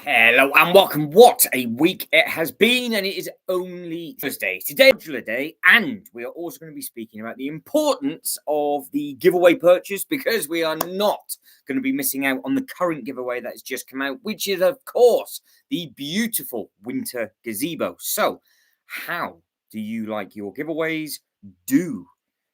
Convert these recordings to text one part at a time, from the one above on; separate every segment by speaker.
Speaker 1: Hello and welcome. What a week it has been, and it is only Thursday. Today, Modular Day, and we are also going to be speaking about the importance of the giveaway purchase because we are not going to be missing out on the current giveaway that has just come out, which is, of course, the beautiful winter gazebo. So, how do you like your giveaways? Do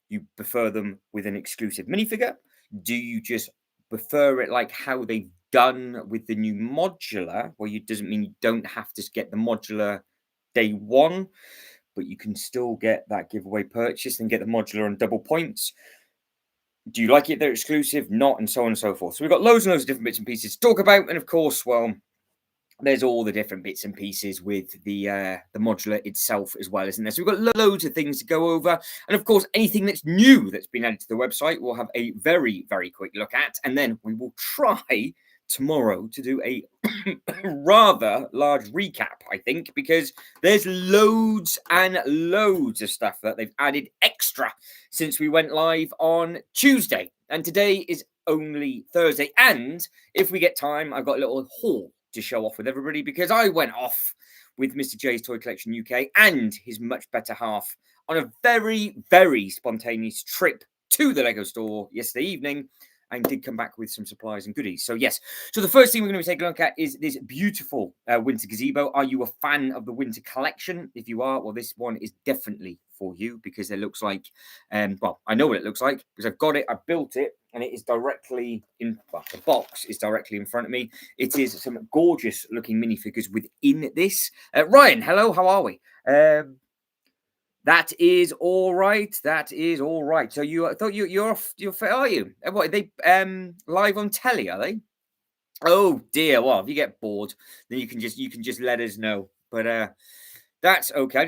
Speaker 1: you prefer them with an exclusive minifigure? Do you just prefer it like how they've done with the new modular, where you doesn't mean you don't have to get the modular day one, but you can still get that giveaway purchase and get the modular on double points? Do you like it? They're exclusive, not, and so on and so forth. So we've got loads and loads of different bits and pieces to talk about, and of course, well, there's all the different bits and pieces with the modular itself as well, isn't there? So we've got loads of things to go over, and of course, anything that's new that's been added to the website, we'll have a very, very quick look at, and then we will try tomorrow to do a rather large recap, I think, because there's loads and loads of stuff that they've added extra since we went live on Tuesday, and today is only Thursday. And if we get time, I've got a little haul to show off with everybody because I went off with Mr. J's Toy Collection UK and his much better half on a very, very spontaneous trip to the Lego store yesterday evening, and did come back with some supplies and goodies. So yes, so the first thing we're going to be taking a look at is this beautiful winter gazebo. Are you a fan of the winter collection? If you are, well, this one is definitely for you because it looks like, well, I know what it looks like because I've got it, I built it, and it is directly in, well, the box is directly in front of me. It is some gorgeous looking minifigures within this. Ryan, hello, how are we? That is all right. That is all right. So I thought you're off. Are you? What are they live on telly? Are they? Oh dear. Well, if you get bored, then you can just let us know. But that's okay.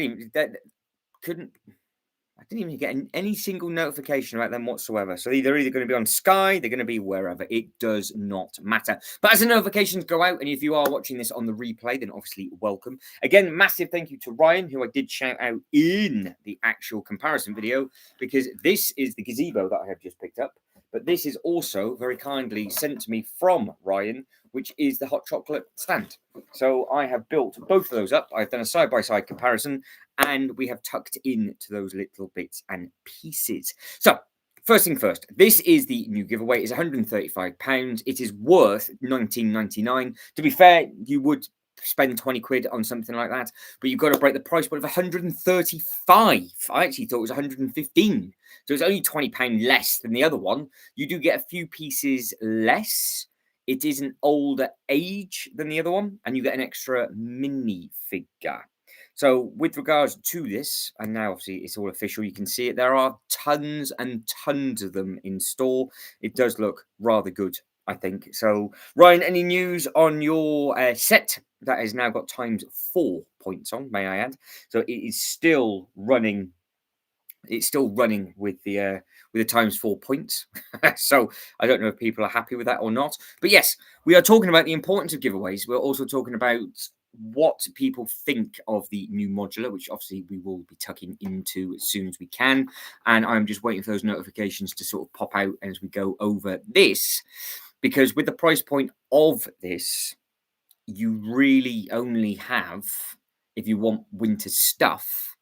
Speaker 1: I didn't even get any single notification about them whatsoever. So they're either going to be on Sky, they're going to be wherever. It does not matter. But as the notifications go out, and if you are watching this on the replay, then obviously welcome. Again, massive thank you to Ryan, who I did shout out in the actual comparison video, because this is the gazebo that I have just picked up. But this is also very kindly sent to me from Ryan, which is the hot chocolate stand. So I have built both of those up. I've done a side-by-side comparison, and we have tucked into those little bits and pieces. So first thing first, this is the new giveaway. It's £135. It is worth £19.99. To be fair, you would spend 20 quid on something like that, but you've got to break the price point of 135. I actually thought it was 115. So it's only £20 less than the other one. You do get a few pieces less. It is an older age than the other one, and you get an extra mini figure. So with regards to this, and now obviously it's all official, you can see it. There are tons and tons of them in store. It does look rather good, I think. So Ryan, any news on your set that has now got ×4 points on, may I add? So it is still running. It's still running with the ×4 points. So I don't know if people are happy with that or not. But yes, we are talking about the importance of giveaways. We're also talking about what people think of the new modular, which obviously we will be tucking into as soon as we can. And I'm just waiting for those notifications to sort of pop out as we go over this, because with the price point of this, you really only have, if you want winter stuff,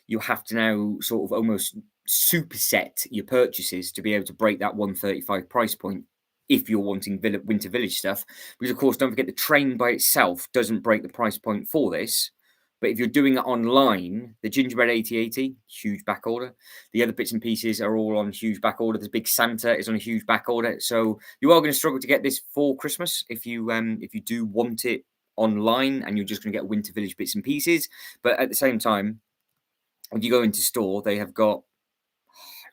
Speaker 1: you have to now sort of almost superset your purchases to be able to break that 135 price point if you're wanting Winter Village stuff. Because, of course, don't forget the train by itself doesn't break the price point for this. But if you're doing it online, the Gingerbread 8080, huge back order. The other bits and pieces are all on huge back order. The Big Santa is on a huge back order. So you are going to struggle to get this for Christmas if you do want it online and you're just going to get Winter Village bits and pieces. But at the same time, if you go into store, they have got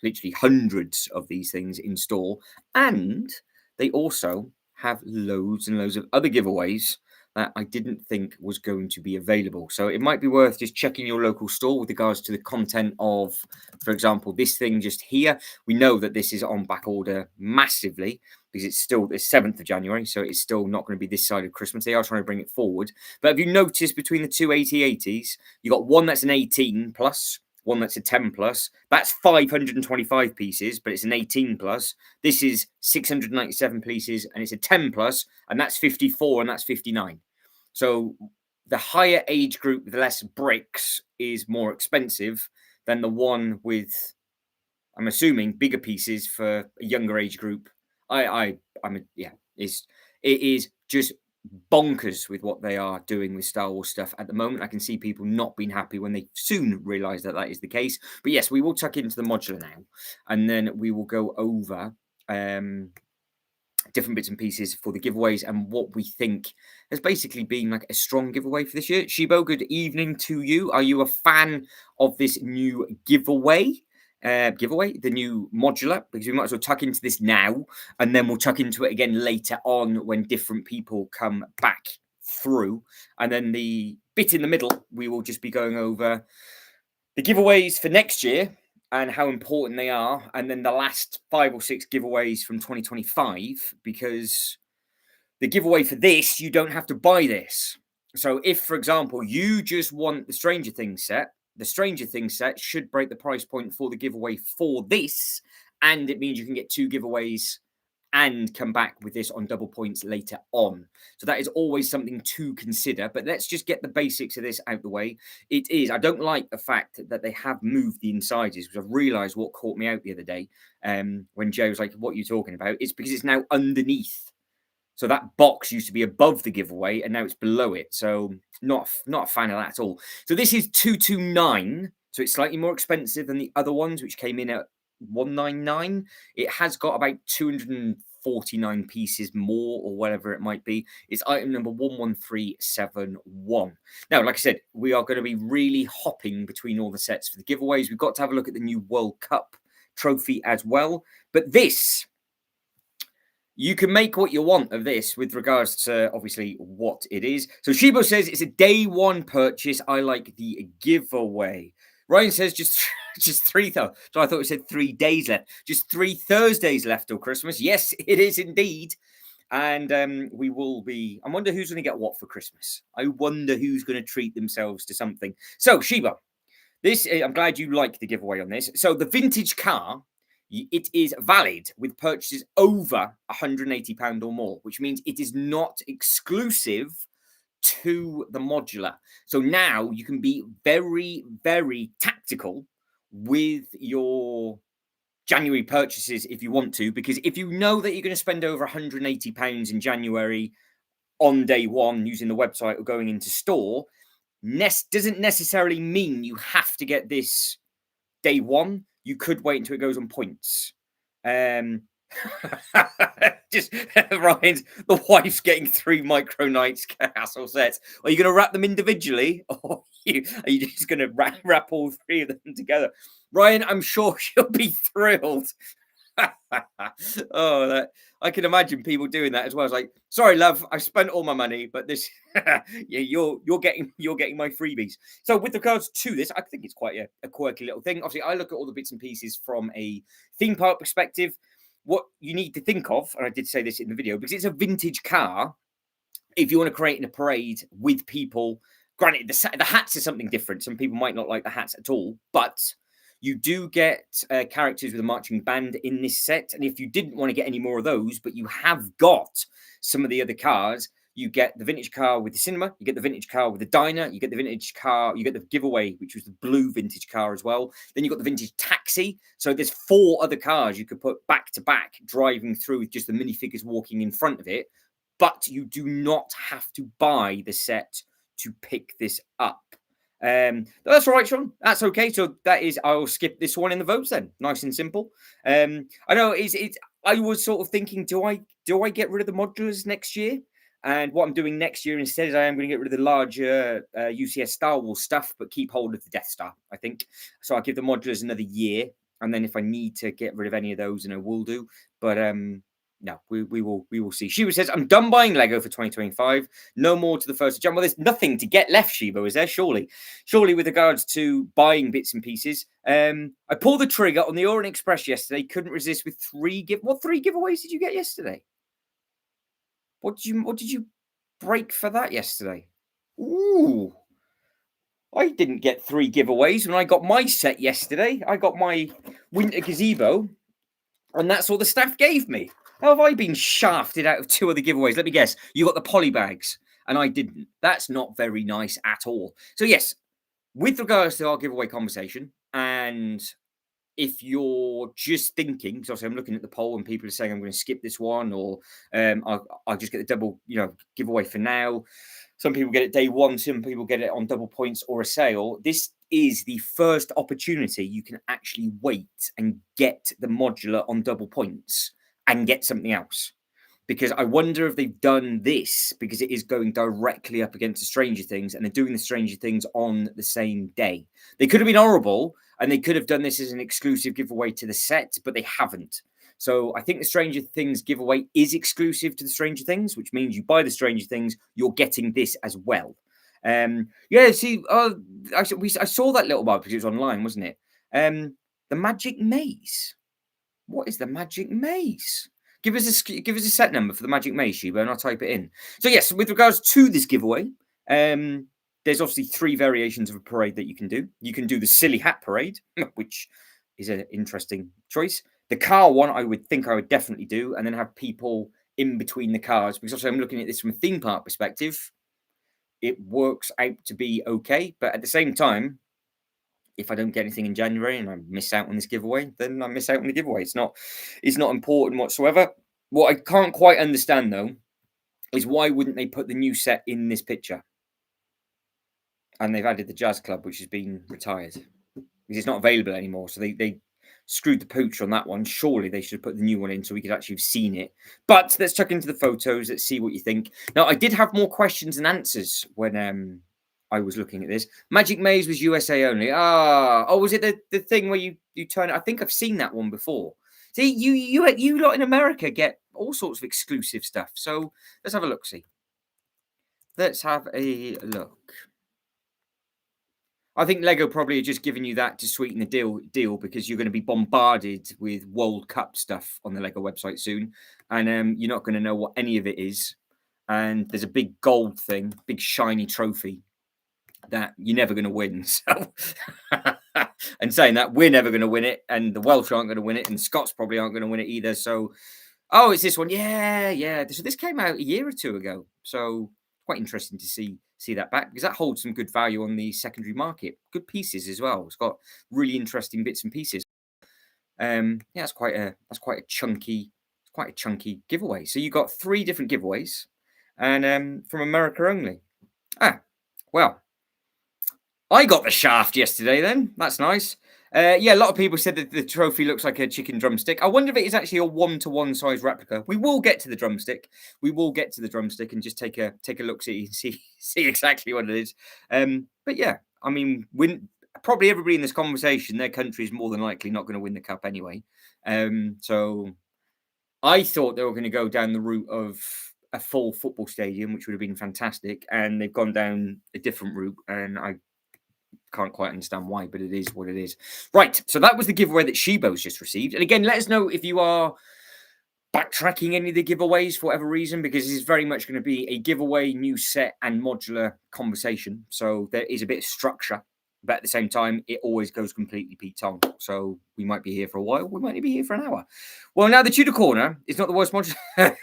Speaker 1: literally hundreds of these things in store, and they also have loads and loads of other giveaways that I didn't think was going to be available. So it might be worth just checking your local store with regards to the content of, for example, this thing just here. We know that this is on back order massively because it's still the 7th of January, so it's still not going to be this side of Christmas. They are trying to bring it forward. But have you noticed between the two 8080s, you've got one that's an 18 plus, one that's a 10 plus. That's 525 pieces, but it's an 18 plus. This is 697 pieces, and it's a 10 plus, and that's 54, and that's 59. So the higher age group with less bricks is more expensive than the one with, I'm assuming, bigger pieces for a younger age group. Yeah, it is just bonkers with what they are doing with Star Wars stuff at the moment. I can see people not being happy when they soon realise that that is the case. But yes, we will tuck into the modular now, and then we will go over different bits and pieces for the giveaways and what we think has basically been like a strong giveaway for this year. Shibo, good evening to you. Are you a fan of this new giveaway? The new modular, because we might as well tuck into this now, and then we'll tuck into it again later on when different people come back through. And then the bit in the middle, we will just be going over the giveaways for next year and how important they are, and then the last 5 or 6 giveaways from 2025, because the giveaway for this, you don't have to buy this. So if, for example, you just want the Stranger Things set, the Stranger Things set should break the price point for the giveaway for this, and it means you can get 2 giveaways and come back with this on double points later on. So that is always something to consider. But let's just get the basics of this out the way. It is, I don't like the fact that they have moved the incisors, because I've realised what caught me out the other day when Joe was like, what are you talking about? It's because it's now underneath. So that box used to be above the giveaway and now it's below it. So not a fan of that at all. So this is 229. So it's slightly more expensive than the other ones, which came in at 199. It has got about 249 pieces more, or whatever it might be. It's item number 11371. Now, like I said, we are going to be really hopping between all the sets for the giveaways. We've got to have a look at the new World Cup trophy as well. But this, you can make what you want of this with regards to obviously what it is. So Shibo says it's a day one purchase. I like the giveaway. Ryan says just 3 though. So I thought it said 3 days left. Just 3 Thursdays left till Christmas. Yes, it is indeed. And we will be. I wonder who's going to get what for Christmas. I wonder who's going to treat themselves to something. So Shibo, this, I'm glad you like the giveaway on this. So the vintage car, it is valid with purchases over £180 or more, which means it is not exclusive to the modular. So now you can be very, very tactical with your January purchases if you want to, because if you know that you're going to spend over £180 in January on day one using the website or going into store, doesn't necessarily mean you have to get this day one. You could wait until it goes on points. Just Ryan's, the wife's getting 3 Micro Knights castle sets. Are you going to wrap them individually, or are you just going to wrap all 3 of them together? Ryan, I'm sure she'll be thrilled. Oh, I can imagine people doing that as well. It's like, sorry, love, I spent all my money, but this, yeah, you're getting my freebies. So with regards to this, I think it's quite a quirky little thing. Obviously, I look at all the bits and pieces from a theme park perspective. What you need to think of, and I did say this in the video, because it's a vintage car. If you want to create in a parade with people, granted, the hats are something different. Some people might not like the hats at all, but you do get characters with a marching band in this set. And if you didn't want to get any more of those, but you have got some of the other cars, you get the vintage car with the cinema, you get the vintage car with the diner, you get the vintage car, you get the giveaway, which was the blue vintage car as well. Then you got the vintage taxi. So there's 4 other cars you could put back to back driving through with just the minifigures walking in front of it. But you do not have to buy the set to pick this up. That's all right, Sean. That's okay. So that is, I'll skip this one in the votes then. Nice and simple. I know I was sort of thinking, do I get rid of the modulars next year? And what I'm doing next year instead is I am going to get rid of the larger UCS Star Wars stuff, but keep hold of the Death Star, I think. So I'll give the modulars another year. And then if I need to get rid of any of those, then I will do. But no, we will see. Shiva says, I'm done buying Lego for 2025. No more to the 1st of January. Well, there's nothing to get left, Shiva, is there? Surely with regards to buying bits and pieces. I pulled the trigger on the Orient Express yesterday. Couldn't resist with 3 giveaways did you get yesterday? What did you break for that yesterday? Ooh. I didn't get 3 giveaways when I got my set yesterday. I got my winter gazebo, and that's all the staff gave me. How have I been shafted out of 2 other giveaways? Let me guess. You got the poly bags. and I didn't. That's not very nice at all. So yes, with regards to our giveaway conversation, and if you're just thinking, because obviously I'm looking at the poll and people are saying I'm going to skip this one, or I'll just get the double, giveaway for now. Some people get it day one, some people get it on double points or a sale. This is the first opportunity you can actually wait and get the modular on double points and get something else. Because I wonder if they've done this because it is going directly up against the Stranger Things, and they're doing the Stranger Things on the same day. They could have been horrible, and they could have done this as an exclusive giveaway to the set, but they haven't. So I think the Stranger Things giveaway is exclusive to the Stranger Things, which means you buy the Stranger Things, you're getting this as well. Yeah, see, I saw that little bar because it was online, wasn't it? The Magic Maze. What is the Magic Maze? Give us a set number for the Magic Maze, Sheba, and I'll type it in. So yes, with regards to this giveaway, there's obviously 3 variations of a parade that you can do. You can do the Silly Hat Parade, which is an interesting choice. The car one, I would definitely do, and then have people in between the cars, because obviously I'm looking at this from a theme park perspective. It works out to be okay, but at the same time, if I don't get anything in January and I miss out on this giveaway, then I miss out on the giveaway. It's not important whatsoever. What I can't quite understand though is why wouldn't they put the new set in this picture? And they've added the Jazz Club, which has been retired because it's not available anymore. So they screwed the pooch on that one. Surely they should have put the new one in so we could actually have seen it. But let's check into the photos. Let's see what you think. Now, I did have more questions and answers when I was looking at this. Magic Maze was USA only. Oh, was it the thing where you turn it? I think I've seen that one before. See, you lot in America get all sorts of exclusive stuff. So let's have a look. See, let's have a look. I think Lego probably are just giving you that to sweeten the deal because you're going to be bombarded with World Cup stuff on the Lego website soon, and you're not going to know what any of it is. And there's a big gold thing, big shiny trophy that you're never going to win. So, and saying that, we're never going to win it, and the Welsh aren't going to win it, and Scots probably aren't going to win it either. So, oh, it's this one. Yeah. So this came out a year or 2 ago. So quite interesting to see that back because that holds some good value on the secondary market. Good pieces as well. It's got really interesting bits and pieces. Yeah, that's quite a chunky giveaway. So you got 3 different giveaways, and from America only. Well, I got the shaft yesterday. Then that's nice. Yeah, a lot of people said that the trophy looks like a chicken drumstick. I wonder if it is actually a 1-to-1 size replica. We will get to the drumstick. And just take a look, see exactly what it is. But yeah, I mean, probably everybody in this conversation, their country is more than likely not going to win the cup anyway. So I thought they were going to go down the route of a full football stadium, which would have been fantastic, and they've gone down a different route, and I can't quite understand why, but it is what it is. Right, so that was the giveaway that Shibo's just received. And again, let us know if you are backtracking any of the giveaways for whatever reason, because this is very much going to be a giveaway, new set, and modular conversation. So there is a bit of structure, but at the same time, it always goes completely Pete Tong. So we might be here for a while. We might be here for an hour. Well, now the Tudor Corner is not the worst modular.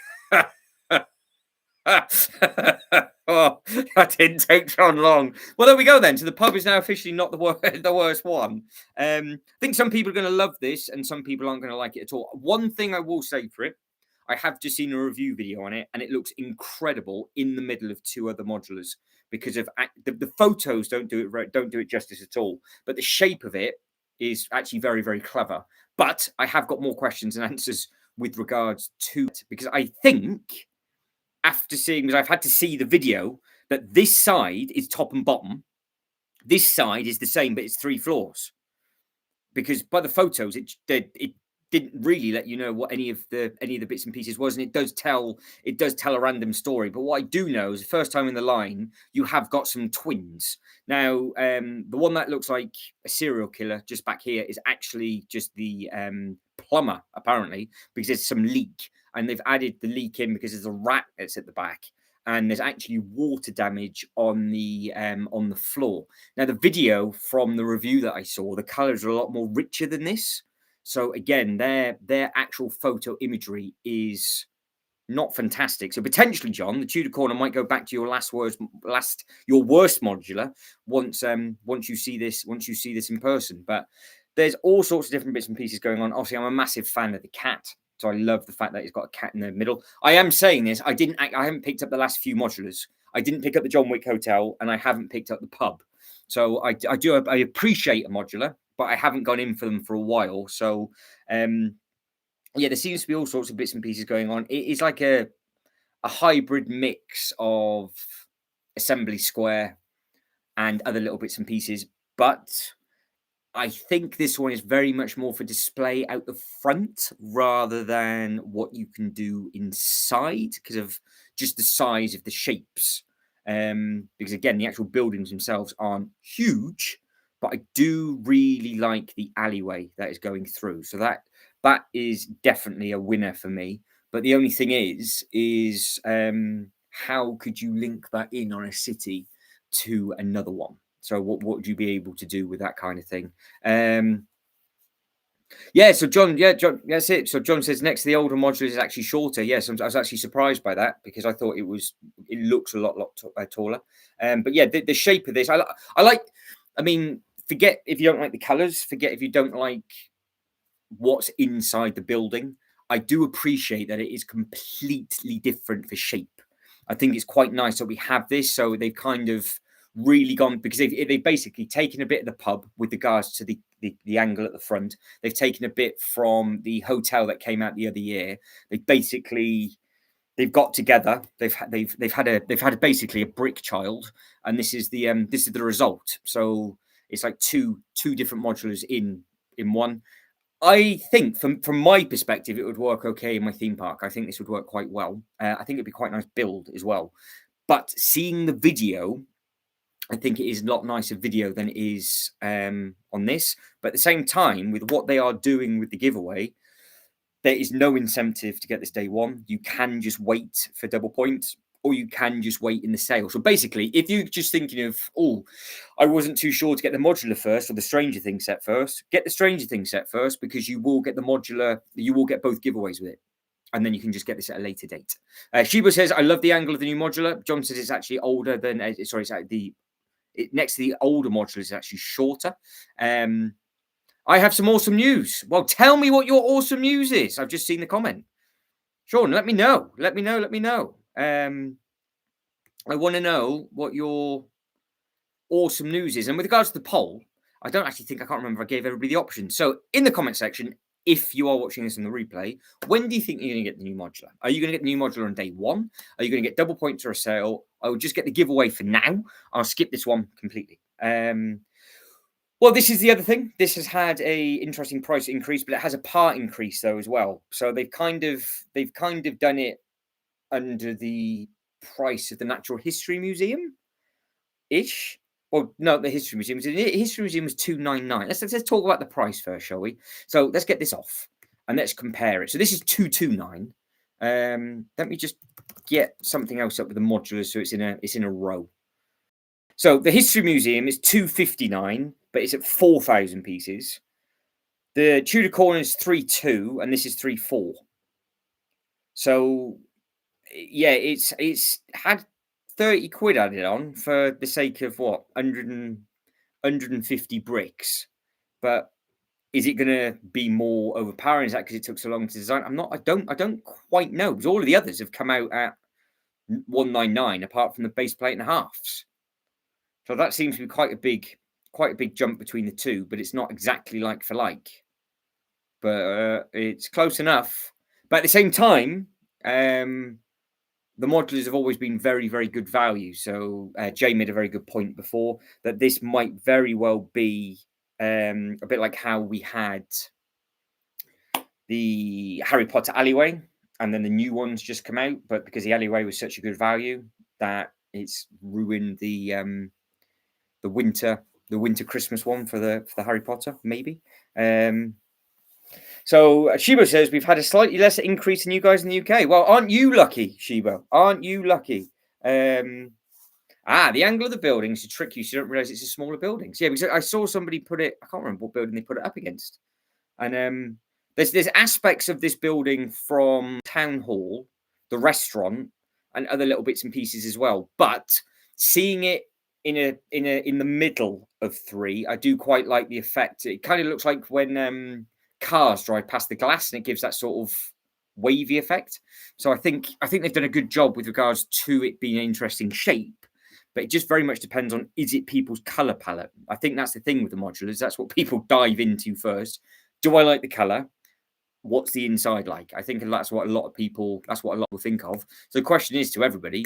Speaker 1: Oh, that didn't take John long. Well, there we go then. So the pub is now officially not the worst one. I think some people are going to love this and some people aren't going to like it at all. One thing I will say for it, I have just seen a review video on it and it looks incredible in the middle of 2 other modulars because of the photos don't do it justice at all. But the shape of it is actually very, very clever. But I have got more questions and answers with regards to it because I think after seeing, because I've had to see the video, that this side is top and bottom. This side is the same, but it's 3 floors. Because by the photos, it didn't really let you know what any of the bits and pieces was, and it does tell a random story. But what I do know is the first time in the line, you have got some twins. Now, the one that looks like a serial killer just back here is actually just the plumber, apparently, because there's some leak. And they've added the leak in because there's a rat that's at the back, and there's actually water damage on the floor. Now, the video from the review that I saw, the colours are a lot more richer than this. So again, their actual photo imagery is not fantastic. So potentially, John, the Tudor corner might go back to your your worst modular once you see this in person. But there's all sorts of different bits and pieces going on. Obviously, I'm a massive fan of the cat. So I love the fact that it's got a cat in the middle. I am saying this. I haven't picked up the last few modulars. I didn't pick up the John Wick Hotel, and I haven't picked up the pub. So I appreciate a modular, but I haven't gone in for them for a while. So yeah, there seems to be all sorts of bits and pieces going on. It is like a hybrid mix of Assembly Square and other little bits and pieces, but I think this one is very much more for display out the front rather than what you can do inside because of just the size of the shapes. Because again, the actual buildings themselves aren't huge, but I do really like the alleyway that is going through. So that is definitely a winner for me. But the only thing is how could you link that in on a city to another one? So what would you be able to do with that kind of thing? Yeah, so John, that's it. So John says next to the older modulars is actually shorter. Yes, I was actually surprised by that because I thought it looks a lot taller. But yeah, the shape of this, I like. I mean, forget if you don't like the colours. Forget if you don't like what's inside the building. I do appreciate that it is completely different for shape. I think it's quite nice that we have this. So they've kind of really gone because they've basically taken a bit of the pub with regards to the angle at the front. They've taken a bit from the hotel that came out the other year. They've got together. They've had basically a brick child, and this is the result. So it's like two different modulars in one. I think from my perspective, it would work okay in my theme park. I think this would work quite well. I think it'd be quite a nice build as well. But seeing the video, I think it is a lot nicer video than it is on this. But at the same time, with what they are doing with the giveaway, there is no incentive to get this day one. You can just wait for double points, or you can just wait in the sale. So basically, if you're just thinking of, oh, I wasn't too sure to get the modular first or the Stranger Things set first, get the Stranger Things set first because you will get the modular, you will get both giveaways with it. And then you can just get this at a later date. Shiba says, I love the angle of the new modular. John says it's actually older than, it's actually next to the older modular is actually shorter. I have some awesome news. Well, tell me what your awesome news is. I've just seen the comment. Sean, let me know. Let me know. I want to know what your awesome news is. And with regards to the poll, I can't remember if I gave everybody the option. So in the comment section, if you are watching this on the replay, when do you think you're going to get the new modular? Are you going to get the new modular on day one? Are you going to get double points or a sale? I will just get the giveaway for now. I'll skip this one completely. Well, this is the other thing. This has had a interesting price increase, but it has a part increase though as well. So they've kind of done it under the price of the Natural History Museum ish. Well, no, the History Museum. The History Museum was $299. Let's talk about the price first, shall we? So let's get this off and let's compare it. So this is $229. Let me just get something else up with the modulars so it's in a row. So the History Museum is $259, but it's at 4,000 pieces. The Tudor Corner is 3.2, and this is 3.4. So yeah, it's had 30 quid added on for the sake of what 150 bricks. But is it going to be more overpowering? Is that because it took so long to design? I don't quite know because all of the others have come out at 199, apart from the base plate and halves. So that seems to be quite a big jump between the two, but it's not exactly like for like. But it's close enough. But at the same time, the modulars have always been very, very good value. So Jay made a very good point before that this might very well be a bit like how we had the Harry Potter alleyway, and then the new ones just come out. But because the alleyway was such a good value, that it's ruined the winter Christmas one for the Harry Potter, maybe. So Shiba says we've had a slightly less increase than you guys in the UK. Well, aren't you lucky, Shiba? Aren't you lucky? The angle of the buildings to trick you so you don't realize it's a smaller building. So, yeah, because I saw somebody put it, I can't remember what building they put it up against. And there's aspects of this building from Town Hall the restaurant, and other little bits and pieces as well. But seeing it in the middle of three, I do quite like the effect. It kind of looks like when cars drive past the glass, and it gives that sort of wavy effect. So I think they've done a good job with regards to it being an interesting shape. But it just very much depends on, is it people's color palette? I think that's the thing with the modulars. That's what people dive into first. Do I like the color? What's the inside like? I think that's what a lot of people will think of. So the question is to everybody,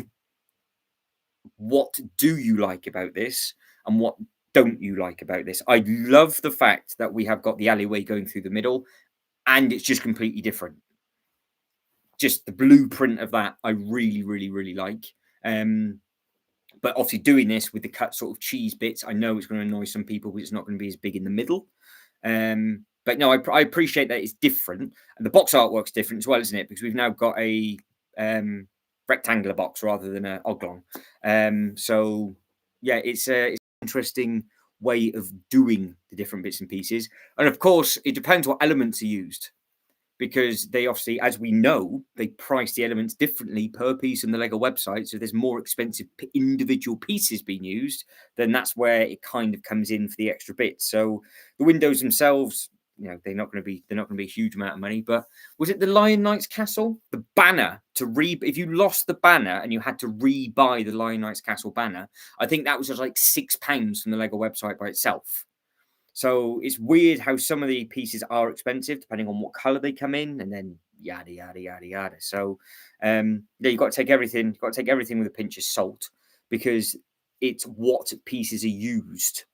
Speaker 1: what do you like about this, and what don't you like about this? I love the fact that we have got the alleyway going through the middle, and it's just completely different. Just the blueprint of that, I really, really, really like. But obviously doing this with the cut sort of cheese bits, I know it's going to annoy some people because it's not going to be as big in the middle. But no, I appreciate that it's different. And the box artwork's different as well, isn't it? Because we've now got a rectangular box rather than an oblong. So yeah, it's an interesting way of doing the different bits and pieces. And of course, it depends what elements are used, because they obviously, as we know, they price the elements differently per piece on the Lego website. So if there's more expensive individual pieces being used, then that's where it kind of comes in for the extra bits. So the windows themselves, they're not going to be a huge amount of money. But was it the Lion Knight's castle? The banner if you lost the banner and you had to re-buy the Lion Knight's castle banner, I think that was just like £6 from the Lego website by itself. So it's weird how some of the pieces are expensive depending on what color they come in, and then yada yada yada yada. So yeah, you've got to take everything. You've got to take everything with a pinch of salt, because it's what pieces are used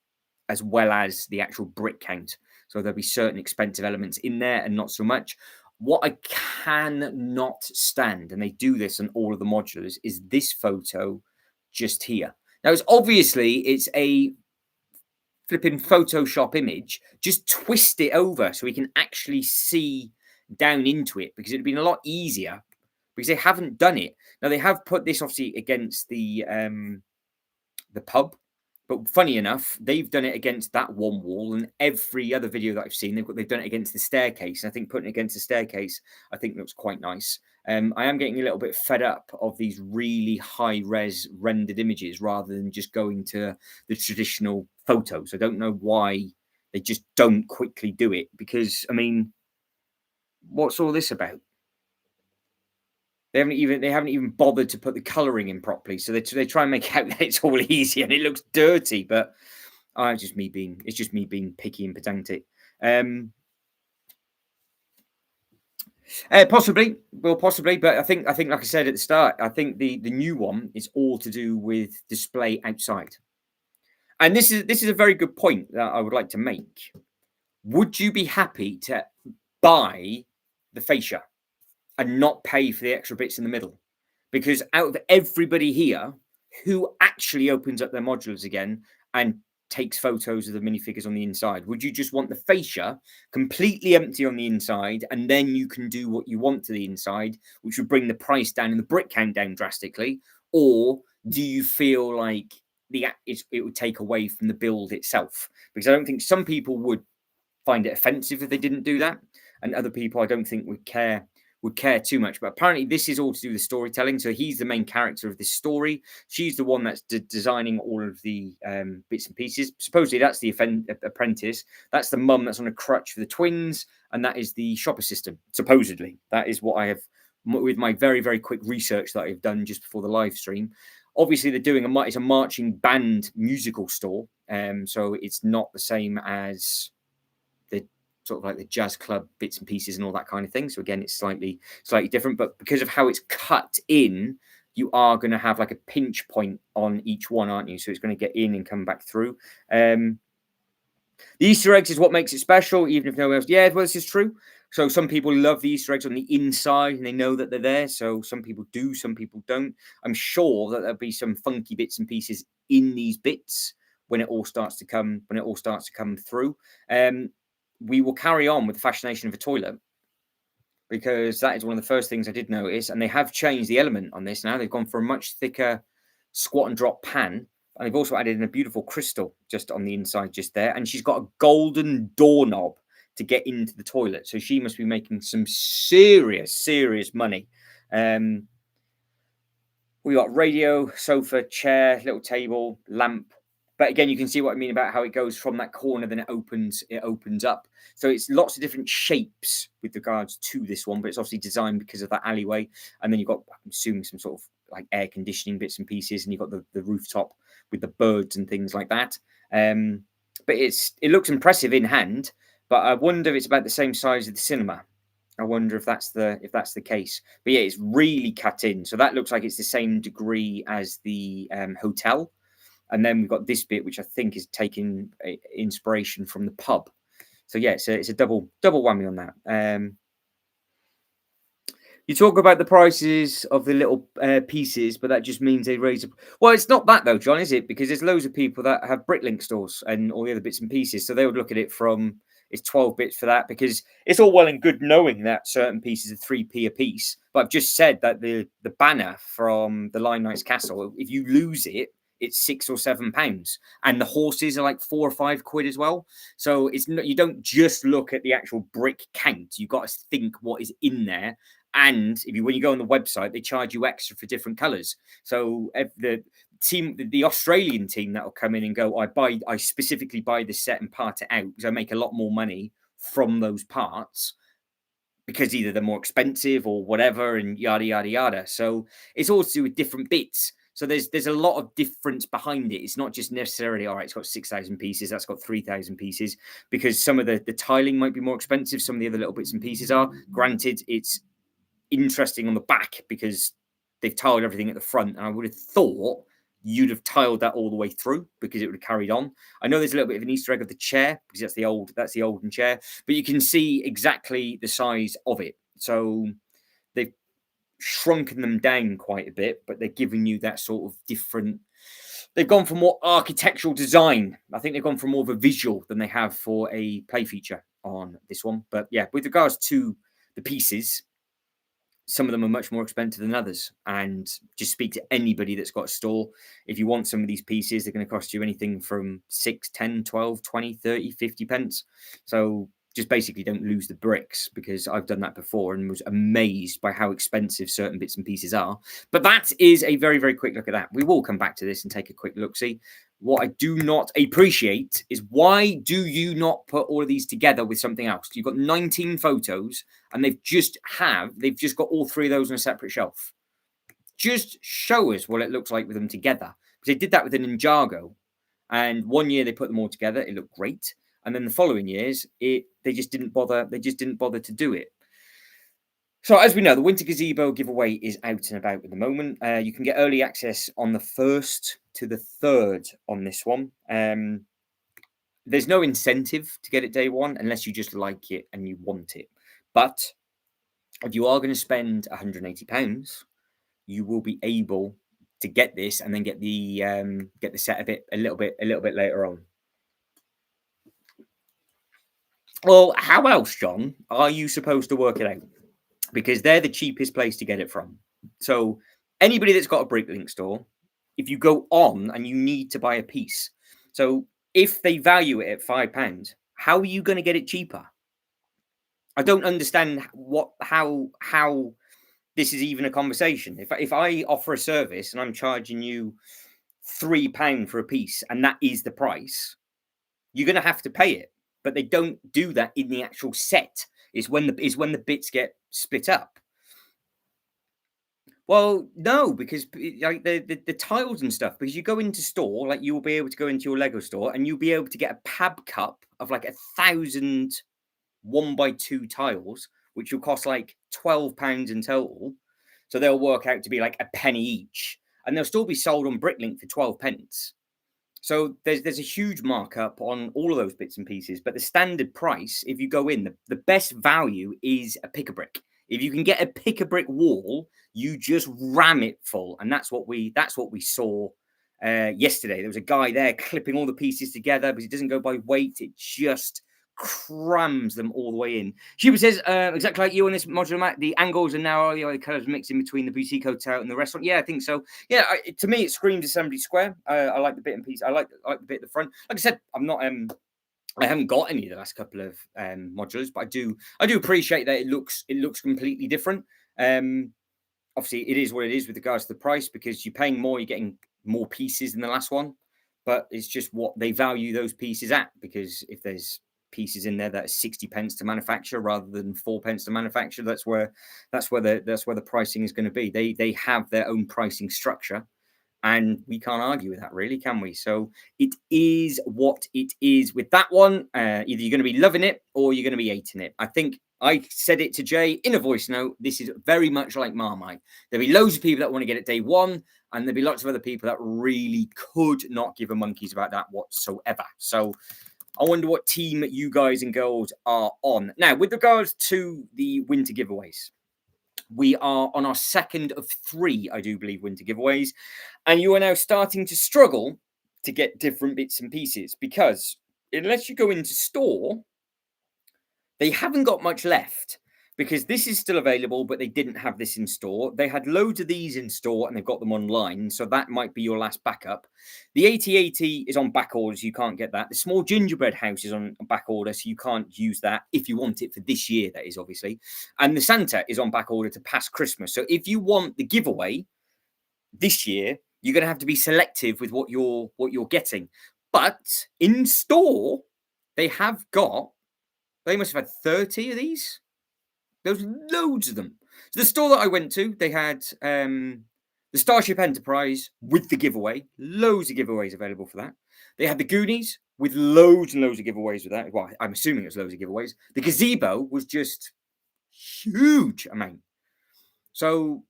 Speaker 1: as well as the actual brick count. So there'll be certain expensive elements in there and not so much. What I cannot stand, and they do this on all of the modulars, is this photo just here. Now, it's a flipping Photoshop image. Just twist it over so we can actually see down into it, because it'd been a lot easier, because they haven't done it. Now, they have put this obviously against the pub, but funny enough, they've done it against that one wall, and every other video that I've seen, they've done it against the staircase. And I think putting it against the staircase, I think looks quite nice. I am getting a little bit fed up of these really high res rendered images rather than just going to the traditional photos. I don't know why they just don't quickly do it, because I mean, what's all this about? They haven't even bothered to put the colouring in properly. So they try and make out that it's all easy and it looks dirty. But it's just me being picky and pedantic. Possibly, but I think like I said at the start, I think the new one is all to do with display outside. And this is a very good point that I would like to make. Would you be happy to buy the fascia and not pay for the extra bits in the middle? Because out of everybody here, who actually opens up their modulars again and takes photos of the minifigures on the inside, would you just want the fascia completely empty on the inside, and then you can do what you want to the inside, which would bring the price down and the brick count down drastically? Or do you feel like it would take away from the build itself? Because I don't think some people would find it offensive if they didn't do that, and other people I don't think would care too much. But apparently this is all to do with storytelling. So he's the main character of this story. She's the one that's designing all of the bits and pieces. Supposedly that's the apprentice. That's the mum that's on a crutch for the twins, and that is the shop assistant. Supposedly, that is what I have, with my very, very quick research that I've done just before the live stream. Obviously, they're doing it's a marching band musical store, so it's not the same as the sort of like the jazz club bits and pieces and all that kind of thing. So again, it's slightly different, but because of how it's cut in, you are going to have like a pinch point on each one, aren't you? So it's going to get in and come back through. The Easter eggs is what makes it special, even if no one else. Yeah, well, this is true. So some people love the Easter eggs on the inside and they know that they're there. So some people do, some people don't. I'm sure that there'll be some funky bits and pieces in these bits when it all starts to come through. We will carry on with the fascination of a toilet, because that is one of the first things I did notice. And they have changed the element on this now. They've gone for a much thicker squat and drop pan. And they've also added in a beautiful crystal just on the inside, just there. And she's got a golden doorknob to get into the toilet. So she must be making some serious money. We got radio, sofa, chair, little table, lamp. But again, you can see what I mean about how it goes from that corner, then it opens up. So it's lots of different shapes with regards to this one, but it's obviously designed because of that alleyway. And then you've got, I'm assuming, some sort of like air conditioning bits and pieces, and you've got the rooftop with the birds and things like that. But it looks impressive in hand, but I wonder if it's about the same size as the cinema. I wonder if that's the case. But yeah, it's really cut in. So that looks like it's the same degree as the hotel. And then we've got this bit, which I think is taking inspiration from the pub. So yeah, it's a double whammy on that. You talk about the prices of the little pieces, but that just means they raise. Well, it's not that though, John, is it? Because there's loads of people that have Bricklink stores and all the other bits and pieces, so they would look at it from it's 12 bits for that, because it's all well and good knowing that certain pieces are 3p a piece. But I've just said that the banner from the Line Knight's Castle, if you lose it, it's £6 or £7, and the horses are like £4 or £5 as well. So it's not, you don't just look at the actual brick count. You've got to think what is in there. And when you go on the website, they charge you extra for different colours. So the Australian team that will come in and go, I specifically buy this set and part it out because I make a lot more money from those parts because either they're more expensive or whatever, and yada yada yada. So it's all to do with different bits. So there's a lot of difference behind it. It's not just necessarily, all right, it's got 6,000 pieces, that's got 3,000 pieces, because some of the tiling might be more expensive. Some of the other little bits and pieces are. Granted, it's interesting on the back because they've tiled everything at the front, and I would have thought you'd have tiled that all the way through because it would have carried on. I know there's a little bit of an Easter egg of the chair because that's the olden chair, but you can see exactly the size of it. So they've shrunken them down quite a bit, but they're giving you that sort of different. They've gone for more architectural design. I think they've gone for more of a visual than they have for a play feature on this one. But yeah, with regards to the pieces, some of them are much more expensive than others, and just speak to anybody that's got a store. If you want some of these pieces, they're going to cost you anything from 6, 10, 12, 20, 30, 50 pence. So just basically don't lose the bricks, because I've done that before and was amazed by how expensive certain bits and pieces are. But that is a very, very quick look at that. We will come back to this and take a quick look. See, what I do not appreciate is, why do you not put all of these together with something else? You've got 19 photos and they've just got all three of those on a separate shelf. Just show us what it looks like with them together. Because they did that with an Ninjago, and one year they put them all together, it looked great. And then the following years, they just didn't bother. They just didn't bother to do it. So as we know, the Winter Gazebo giveaway is out and about at the moment. You can get early access on the 1st to the 3rd on this one. There's no incentive to get it day one unless you just like it and you want it. But if you are going to spend £180, you will be able to get this and then get the set a little bit later on. Well, how else, John, are you supposed to work it out? Because they're the cheapest place to get it from. So anybody that's got a Bricklink store, if you go on and you need to buy a piece, so if they value it at £5, how are you going to get it cheaper? I don't understand how this is even a conversation. If I offer a service and I'm charging you £3 for a piece and that is the price, you're going to have to pay it. But they don't do that in the actual set. It's when the bits get split up. Well, no, because like the tiles and stuff, because you go into store, like you'll be able to go into your Lego store and you'll be able to get a pab cup of like 1,000 1x2 tiles, which will cost like £12 in total. So they'll work out to be like a penny each, and they'll still be sold on Bricklink for 12 pence. So there's a huge markup on all of those bits and pieces. But the standard price, if you go in, the best value is a pick-a-brick. If you can get a pick-a-brick wall, you just ram it full, and that's what we saw yesterday. There was a guy there clipping all the pieces together because it doesn't go by weight; it just crams them all the way in. Shubert says, exactly like you on this modular mat, the angles are narrow, the colours mixing between the boutique hotel and the restaurant. Yeah, I think so. Yeah, to me, it screams Assembly Square. I like the bit and piece. I like the bit at the front. Like I said, I'm not. I haven't got any of the last couple of modulars, but I do appreciate that it looks completely different. obviously it is what it is with regards to the price, because you're paying more, you're getting more pieces than the last one. But it's just what they value those pieces at, because if there's pieces in there that are 60 pence to manufacture rather than 4 pence to manufacture, that's where the pricing is going to be. They have their own pricing structure, and we can't argue with that, really, can we? So it is what it is with that one. Either you're going to be loving it or you're going to be hating it. I think I said it to Jay in a voice note. This is very much like Marmite. There'll be loads of people that want to get it day one, and there'll be lots of other people that really could not give a monkeys about that whatsoever. So I wonder what team you guys and girls are on. Now, with regards to the winter giveaways, we are on our second of 3, I do believe, winter giveaways. And you are now starting to struggle to get different bits and pieces, because unless you go into store, they haven't got much left, because this is still available, but they didn't have this in store. They had loads of these in store and they've got them online. So that might be your last backup. The 8080 is on back order, so you can't get that. The small gingerbread house is on back order, so you can't use that if you want it for this year, that is, obviously. And the Santa is on back order to past Christmas. So if you want the giveaway this year, you're going to have to be selective with what you're getting. But in store, they must have had 30 of these. There's loads of them. So the store that I went to, they had the Starship Enterprise with the giveaway. Loads of giveaways available for that. They had the Goonies with loads and loads of giveaways with that. Well, I'm assuming it was loads of giveaways. The gazebo was just huge amount. So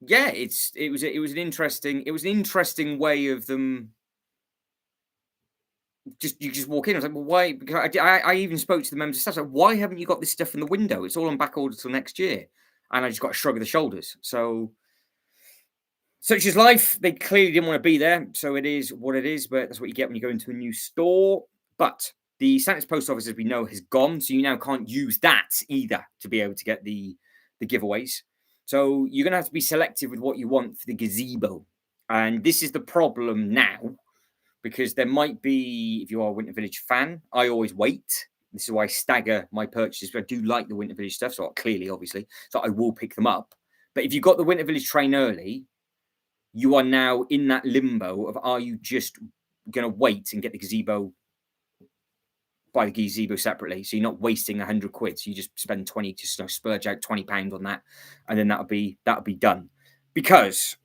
Speaker 1: yeah, it was an interesting way of them. You just walk in. I was like, well, why? Because I even spoke to the members of staff. Like, why haven't you got this stuff in the window? It's all on back order till next year. And I just got a shrug of the shoulders. So, such is life. They clearly didn't want to be there. So it is what it is. But that's what you get when you go into a new store. But the Santa's post office, as we know, has gone. So you now can't use that either to be able to get the giveaways. So you're going to have to be selective with what you want for the gazebo. And this is the problem now, because there might be, if you are a Winter Village fan, I always wait. This is why I stagger my purchases. But I do like the Winter Village stuff, so clearly, obviously, so I will pick them up. But if you got the Winter Village train early, you are now in that limbo of, are you just going to wait and get the gazebo, buy the gazebo separately, so you're not wasting 100 quid. So you just spend 20, just splurge out £20 on that, and then that'll be done. Because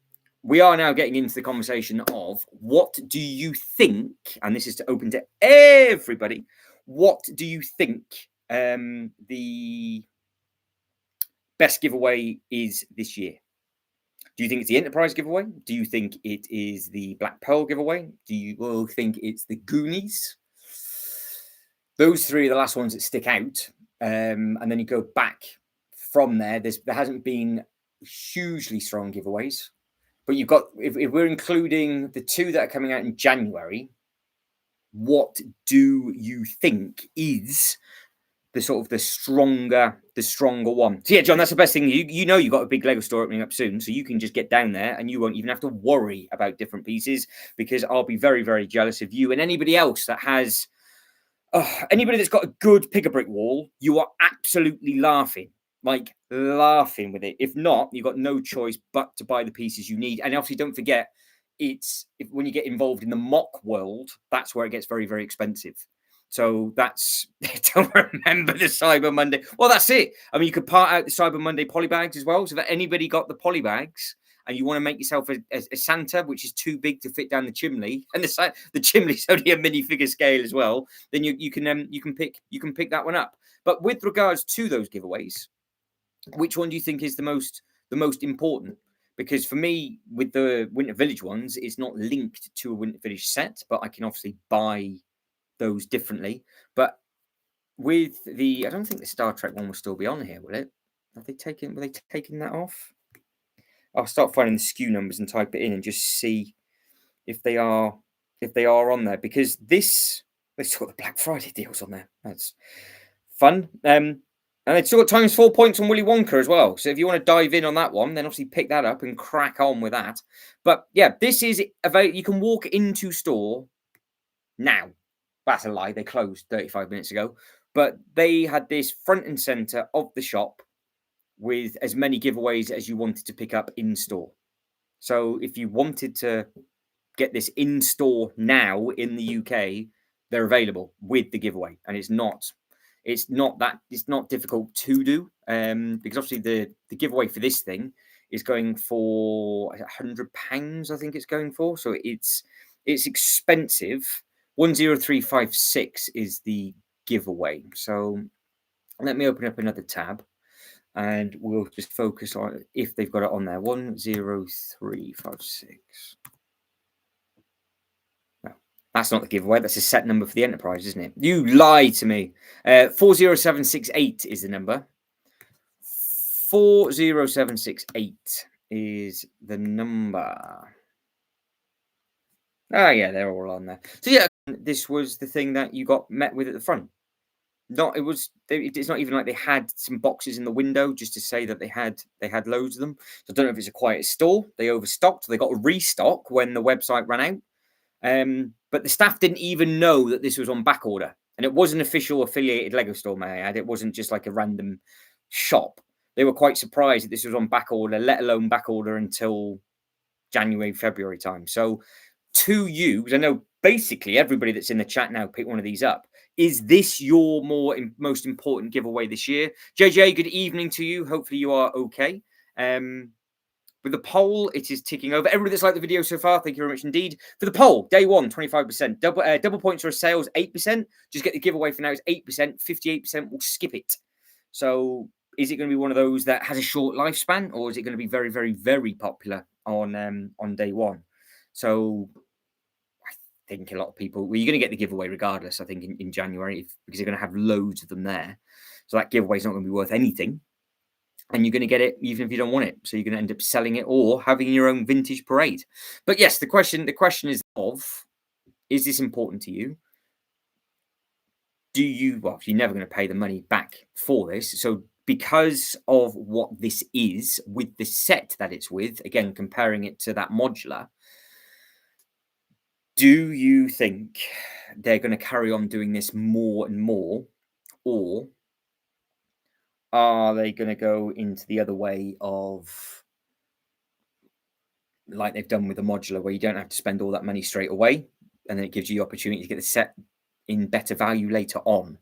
Speaker 1: we are now getting into the conversation of, what do you think, and this is to open to everybody, what do you think the best giveaway is this year? Do you think it's the Enterprise giveaway? Do you think it is the Black Pearl giveaway? Do you think it's the Goonies? Those 3 are the last ones that stick out. And then you go back from there. There hasn't been hugely strong giveaways. But you've got, if we're including the 2 that are coming out in January, what do you think is the sort of the stronger one? So yeah, John, that's the best thing. You know you've got a big Lego store opening up soon, so you can just get down there and you won't even have to worry about different pieces, because I'll be very, very jealous of you and anybody else that has, anybody that's got a good pick-a-brick wall. You are absolutely laughing with it. If not, you've got no choice but to buy the pieces you need. And obviously, don't forget, when you get involved in the mock world, that's where it gets very, very expensive. So don't remember the Cyber Monday. Well, that's it. I mean, you could part out the Cyber Monday polybags as well. So if anybody got the polybags and you want to make yourself a Santa, which is too big to fit down the chimney, and the chimney's only a minifigure scale as well, then you can pick that one up. But with regards to those giveaways, which one do you think is the most important? Because for me, with the Winter Village ones, it's not linked to a Winter Village set, but I can obviously buy those differently. But with I don't think the Star Trek one will still be on here, will it? Were they taking that off? I'll start finding the SKU numbers and type it in and just see if they are on there, because they've still got the Black Friday deals on there. That's fun. And they've still got times 4 points on Willy Wonka as well. So if you want to dive in on that one, then obviously pick that up and crack on with that. But yeah, this is you can walk into store now. That's a lie. They closed 35 minutes ago. But they had this front and center of the shop with as many giveaways as you wanted to pick up in store. So if you wanted to get this in store now in the UK, they're available with the giveaway, and it's not difficult to do, because obviously the giveaway for this thing is going for £100, I think it's going for. So it's expensive. 10356 is the giveaway. So let me open up another tab, and we'll just focus on if they've got it on there. 10356. No, that's not the giveaway. That's a set number for the enterprise, isn't it? You lie to me. 40768 is the number. 40768 is the number. Oh, yeah, they're all on there. So, yeah, this was the thing that you got met with at the front. It's not even like they had some boxes in the window just to say that they had loads of them. So I don't know if it's a quiet store. They overstocked. They got a restock when the website ran out. But the staff didn't even know that this was on back order. And it was an official affiliated Lego store, may I add. It wasn't just like a random shop. They were quite surprised that this was on back order, let alone back order until January, February time. So to you, because I know basically everybody that's in the chat now picked one of these up, is this your most important giveaway this year? JJ, good evening to you. Hopefully you are okay. With the poll, it is ticking over. Everybody that's liked the video so far, thank you very much indeed. For the poll, day one, 25%. Double points or sales, 8%. Just get the giveaway for now is 8%. 58% will skip it. So is it going to be one of those that has a short lifespan, or is it going to be very, very, very popular on day one? So I think a lot of people, well, you're going to get the giveaway regardless, I think, in January, because you're going to have loads of them there. So that giveaway is not going to be worth anything. And you're going to get it even if you don't want it. So you're going to end up selling it or having your own vintage parade. But yes, the question is is this important to you? Well, you're never going to pay the money back for this. So because of what this is with the set that it's with, again, comparing it to that modular, do you think they're going to carry on doing this more and more, or are they going to go into the other way of like they've done with the modular, where you don't have to spend all that money straight away, and then it gives you the opportunity to get the set in better value later on?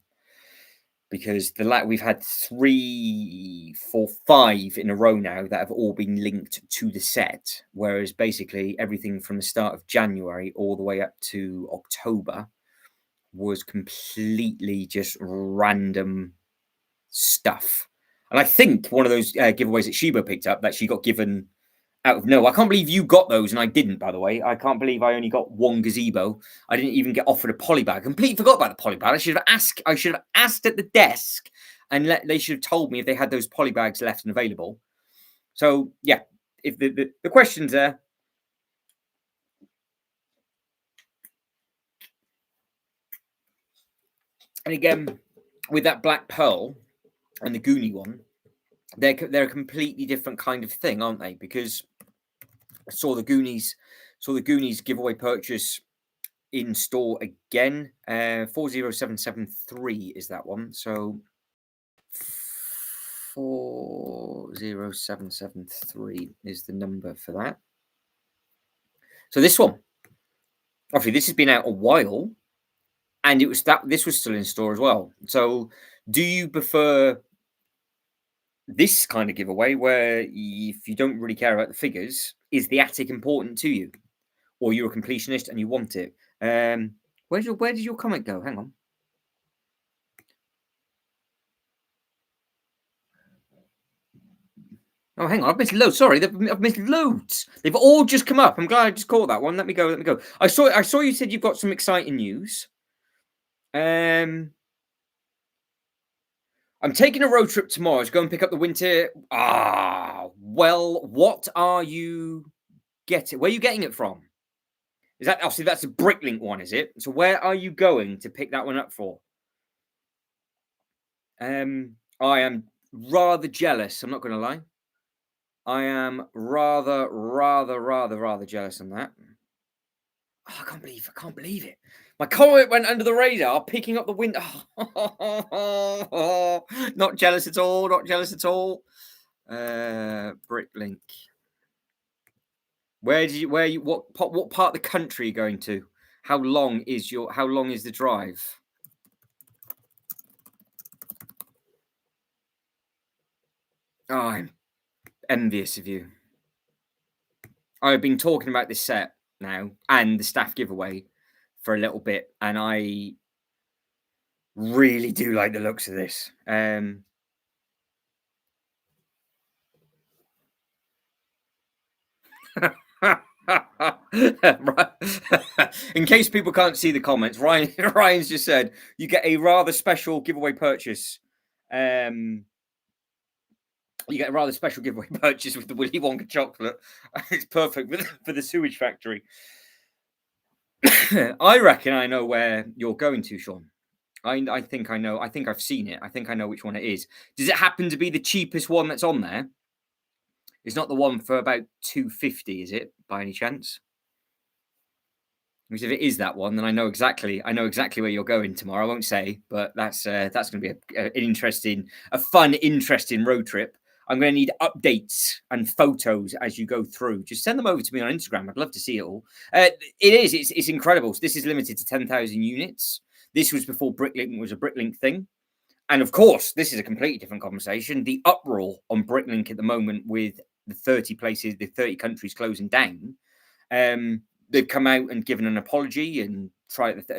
Speaker 1: Because we've had 3, 4, 5 in a row now that have all been linked to the set, whereas basically everything from the start of January all the way up to October was completely just random stuff. And I think one of those giveaways that Shiba picked up, that she got given out of nowhere. I can't believe you got those and I didn't, by the way. I can't believe I only got one gazebo. I didn't even get offered a polybag. I completely forgot about the polybag. I should have asked at the desk, and they should have told me if they had those polybags left and available. So yeah, if the question's there. And again, with that Black Pearl and the Goonie one, they're a completely different kind of thing, aren't they? Because I saw the Goonies giveaway purchase in store again. 40773 is that one. So 40773 is the number for that. So this one, obviously, this has been out a while, and this was still in store as well. So do you prefer this kind of giveaway, where if you don't really care about the figures, is the attic important to you, or you're a completionist and you want it? Where did your comment go? Hang on. Oh, hang on. I've missed loads. Sorry, I've missed loads. They've all just come up. I'm glad I just caught that one. Let me go. I saw you said you've got some exciting news. I'm taking a road trip tomorrow to go and pick up the winter. Well, what are you getting? Where are you getting it from? Is that obviously that's a Bricklink one, is it? So where are you going to pick that one up for? I am rather jealous. I'm not going to lie. I am rather jealous on that. Oh, I can't believe it. My comment went under the radar, picking up the window. Not jealous at all. Bricklink. What part of the country are you going to? How long is the drive? Oh, I'm envious of you. I've been talking about this set now and the staff giveaway for a little bit, and I really do like the looks of this. In case people can't see the comments, Ryan's just said you get a rather special giveaway purchase. You get a rather special giveaway purchase with the Willy Wonka chocolate. It's perfect for the sewage factory. I reckon I know where you're going to, Sean. I think I know. I think I've seen it. I think I know which one it is. Does it happen to be the cheapest one that's on there? It's not the one for about 250, is it, by any chance? Because if it is that one, then I know exactly where you're going tomorrow. I won't say, but that's going to be a fun, interesting road trip. I'm going to need updates and photos as you go through. Just send them over to me on Instagram. I'd love to see it all. It's incredible. So this is limited to 10,000 units. This was before Bricklink was a Bricklink thing. And of course, this is a completely different conversation. The uproar on Bricklink at the moment with the 30 countries closing down. They've come out and given an apology and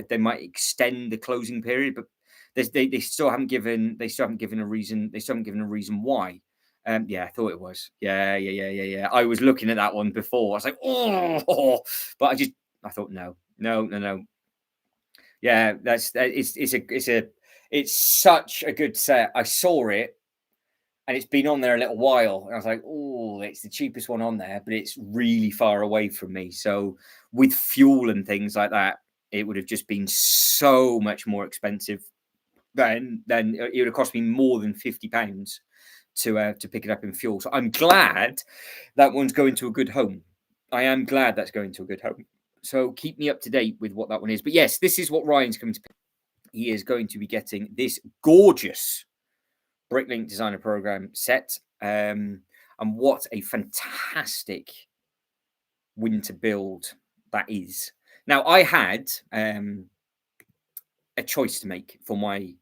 Speaker 1: they might extend the closing period, but they still haven't given a reason. They still haven't given a reason why. Yeah, I thought it was. Yeah. I was looking at that one before. I was like, oh, but I thought no. Yeah, it's such a good set. I saw it, and it's been on there a little while, and I was like, oh, it's the cheapest one on there, but it's really far away from me. So with fuel and things like that, it would have just been so much more expensive. Then it would have cost me more than £50 to pick it up in fuel. So I'm glad that one's going to a good home. I am glad that's going to a good home. So keep me up to date with what that one is. But yes, this is what Ryan's coming to pick. He is going to be getting this gorgeous Bricklink Designer Program set. And what a fantastic winter build that is. Now, I had a choice to make for my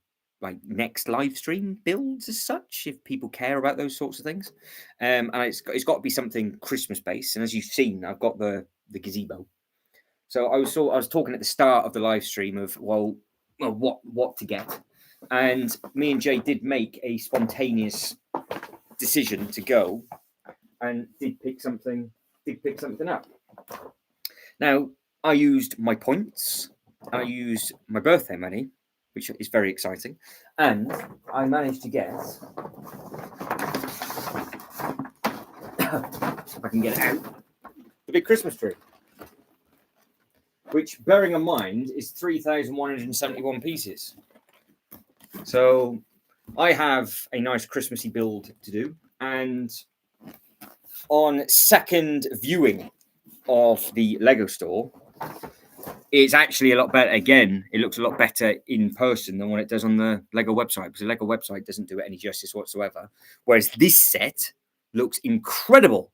Speaker 1: next live stream builds as such, if people care about those sorts of things. And it's got to be something Christmas based. And as you've seen, I've got the gazebo. So I was talking at the start of the live stream of what to get, and me and Jay did make a spontaneous decision to go, and did pick something up. Now I used my points, I used my birthday money, which is very exciting, and I managed to get. If I can get it out, the big Christmas tree. Which, bearing in mind, is 3,171 pieces. So I have a nice Christmassy build to do. And on second viewing of the Lego store, it's actually a lot better. Again, it looks a lot better in person than what it does on the Lego website, because the Lego website doesn't do it any justice whatsoever. Whereas this set looks incredible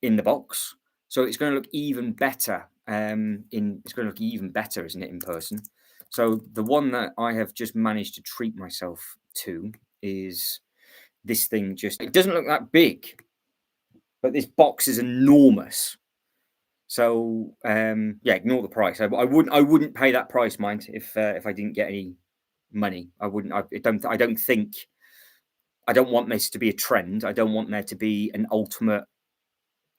Speaker 1: in the box. So it's going to look even better. It's going to look even better, isn't it, in person? So the one that I have just managed to treat myself to is this thing. It doesn't look that big, but this box is enormous. So ignore the price. I wouldn't pay that price, mind, if I didn't get any money. I wouldn't. I don't want this to be a trend. I don't want there to be an ultimate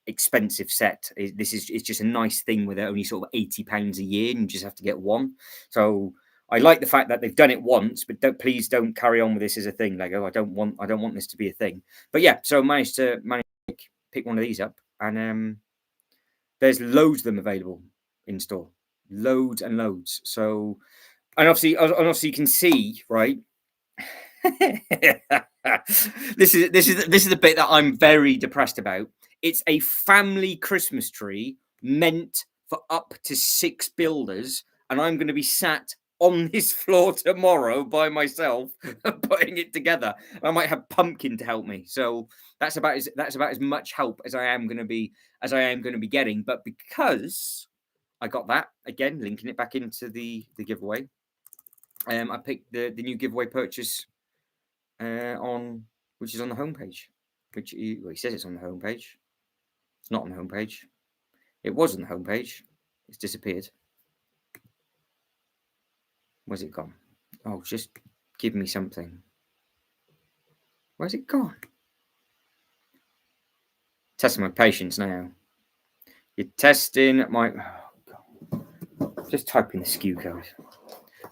Speaker 1: expensive set. It's just a nice thing with only sort of £80 a year, and you just have to get one. So I like the fact that they've done it once, but please don't carry on with this as a thing. Lego, I don't want this to be a thing. But yeah, so I managed to pick one of these up, and there's loads of them available in store, loads and loads. So, and obviously you can see, right. This is the bit that I'm very depressed about. It's a family Christmas tree meant for up to 6 builders, and I'm going to be sat on this floor tomorrow by myself, putting it together. I might have Pumpkin to help me. So that's about as much help as I am going to be getting. But because I got that again, linking it back into the giveaway, I picked the new giveaway purchase on which is on the homepage. He says it's on the homepage. It's not on the homepage. It was on the homepage. It's disappeared. Where's it gone? Oh, just give me something. Where's it gone? Testing my patience now. You're testing my... Oh, God. Just type in the SKU code.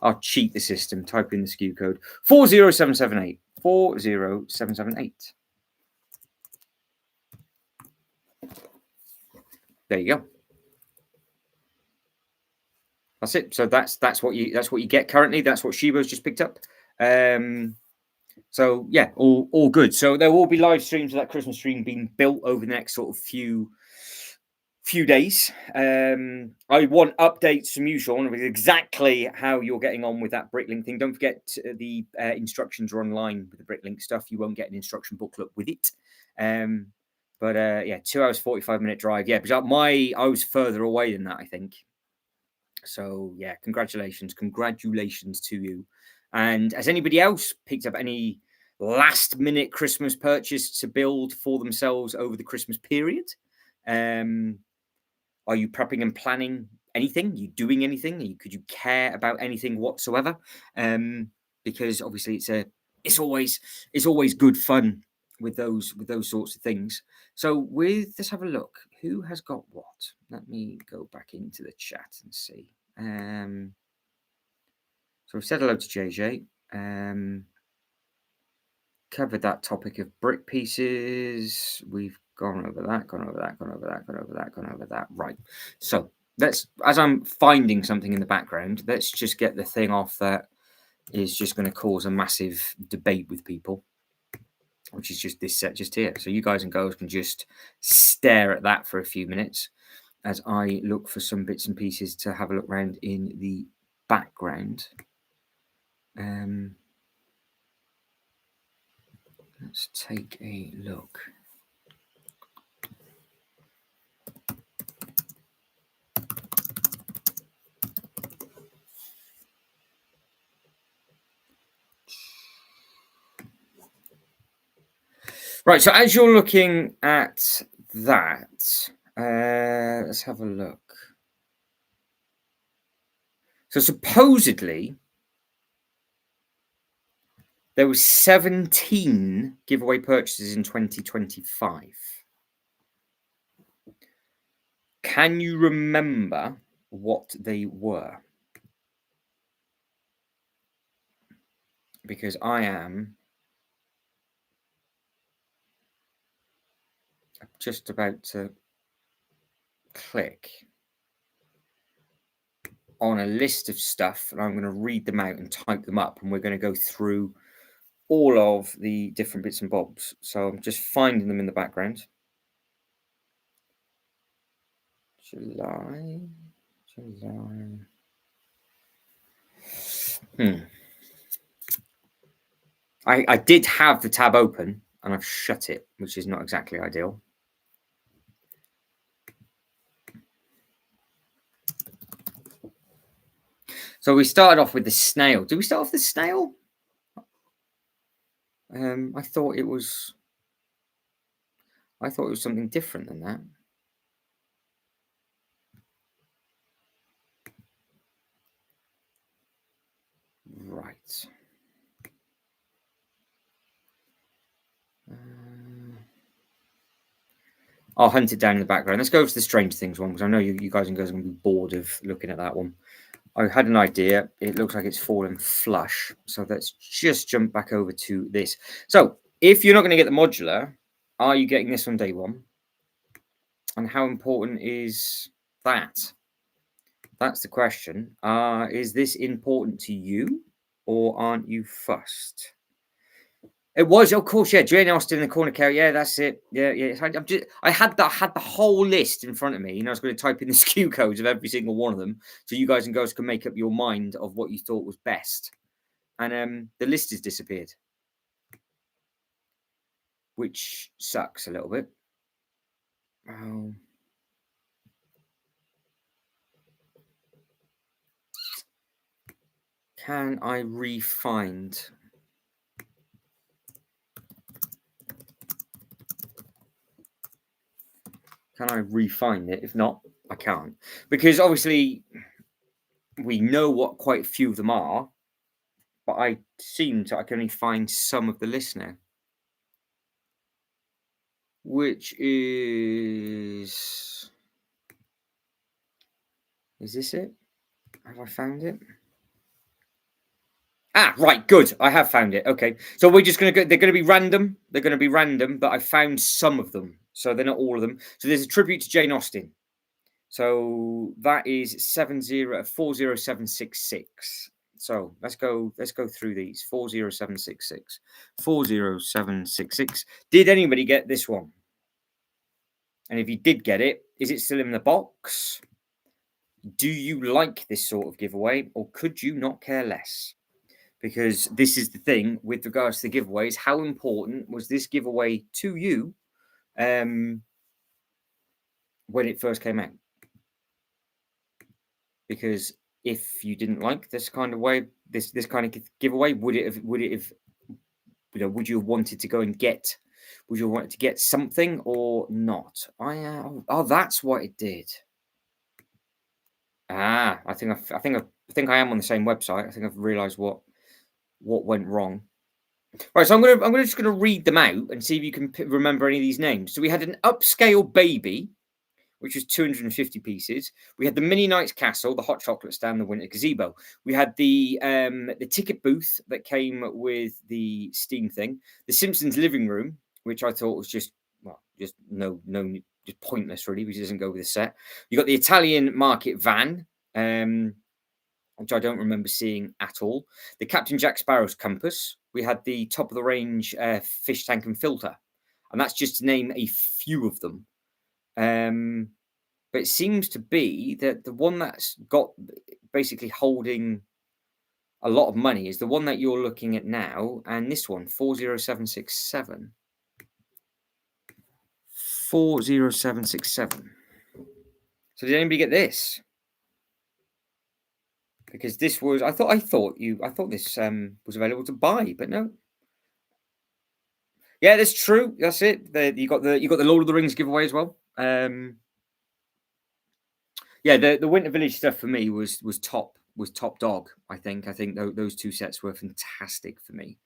Speaker 1: I'll cheat the system. Type in the SKU code. 40778. 40778. There you go. That's it. So that's what you get currently. That's what Shibo's just picked up. So yeah, all good. So there will be live streams of that Christmas stream being built over the next sort of few days. I want updates from you, Sean, with exactly how you're getting on with that Bricklink thing. Don't forget the instructions are online with the Bricklink stuff. You won't get an instruction booklet with it. But yeah, 2 hours 45-minute drive. Yeah, because I was further away than that, I think. So yeah, congratulations to you. And has anybody else picked up any last minute Christmas purchase to build for themselves over the Christmas period? Are you prepping and planning anything? Are you doing anything? Could you care about anything whatsoever? Because obviously it's always good fun with those sorts of things. So let's have a look. Who has got what? Let me go back into the chat and see. So we've said hello to JJ. Covered that topic of brick pieces. We've gone over that. Right. So as I'm finding something in the background, let's just get the thing off that is just going to cause a massive debate with people, which is just this set just here. So you guys and girls can just stare at that for a few minutes as I look for some bits and pieces to have a look around in the background. Let's take a look. Right, so as you're looking at that, let's have a look. So supposedly there were 17 giveaway purchases in 2025. Can you remember what they were? Because I am just about to click on a list of stuff, and I'm going to read them out and type them up, and we're going to go through all of the different bits and bobs. So I'm just finding them in the background. July. I did have the tab open and I've shut it, which is not exactly ideal. So we started off with the snail. Did we start off the snail? I thought it was something different than that. Right. I'll hunt it down in the background. Let's go to the Strange Things one, because I know you guys and girls are going to be bored of looking at that one. I had an idea. It looks like it's fallen flush. So let's just jump back over to this. So if you're not going to get the modular, are you getting this on day one? And how important is that? That's the question. Is this important to you, or aren't you fussed? It was, of course, yeah. Jane Austen in the corner carry. Yeah, that's it. Yeah, yeah. I had the whole list in front of me, and I was going to type in the SKU codes of every single one of them, so you guys and girls can make up your mind of what you thought was best. And the list has disappeared, which sucks a little bit. Oh. Can I re-find? Can I re-find it? If not, I can't. Because obviously we know what quite a few of them are, but I can only find some of the list now. Which is this it? Have I found it? Ah, right, good. I have found it. Okay. So we're just gonna go, they're gonna be random. They're gonna be random, but I found some of them. So they're not all of them. So there's a tribute to Jane Austen. So that is 40766. So let's go through these. 40766. 40766. Did anybody get this one? And if you did get it, is it still in the box? Do you like this sort of giveaway, or could you not care less? Because this is the thing with regards to the giveaways. How important was this giveaway to you when it first came out? Because if you didn't like this kind of way, this kind of giveaway, would you have wanted to go and get? Would you want to get something or not? That's what it did. Ah, I think I am on the same website. I think I've realised what went wrong. Right, so I'm just gonna read them out and see if you can remember any of these names. So we had an upscale baby, which was 250 pieces. We had the Mini Knights Castle, the hot chocolate stand, the winter gazebo. We had the ticket booth that came with the Steam thing. The Simpsons living room, which I thought was just just pointless really, because it doesn't go with the set. You got the Italian market van. Which I don't remember seeing at all. The Captain Jack Sparrow's compass. We had the top of the range fish tank and filter, and that's just to name a few of them. But it seems to be that the one that's got basically holding a lot of money is the one that you're looking at now, and this one 40767. 40767. So did anybody get this? Because this was, I thought this was available to buy, but no. Yeah, that's true. That's it. You got the Lord of the Rings giveaway as well. Yeah, the Winter Village stuff for me was top dog. I think those two sets were fantastic for me.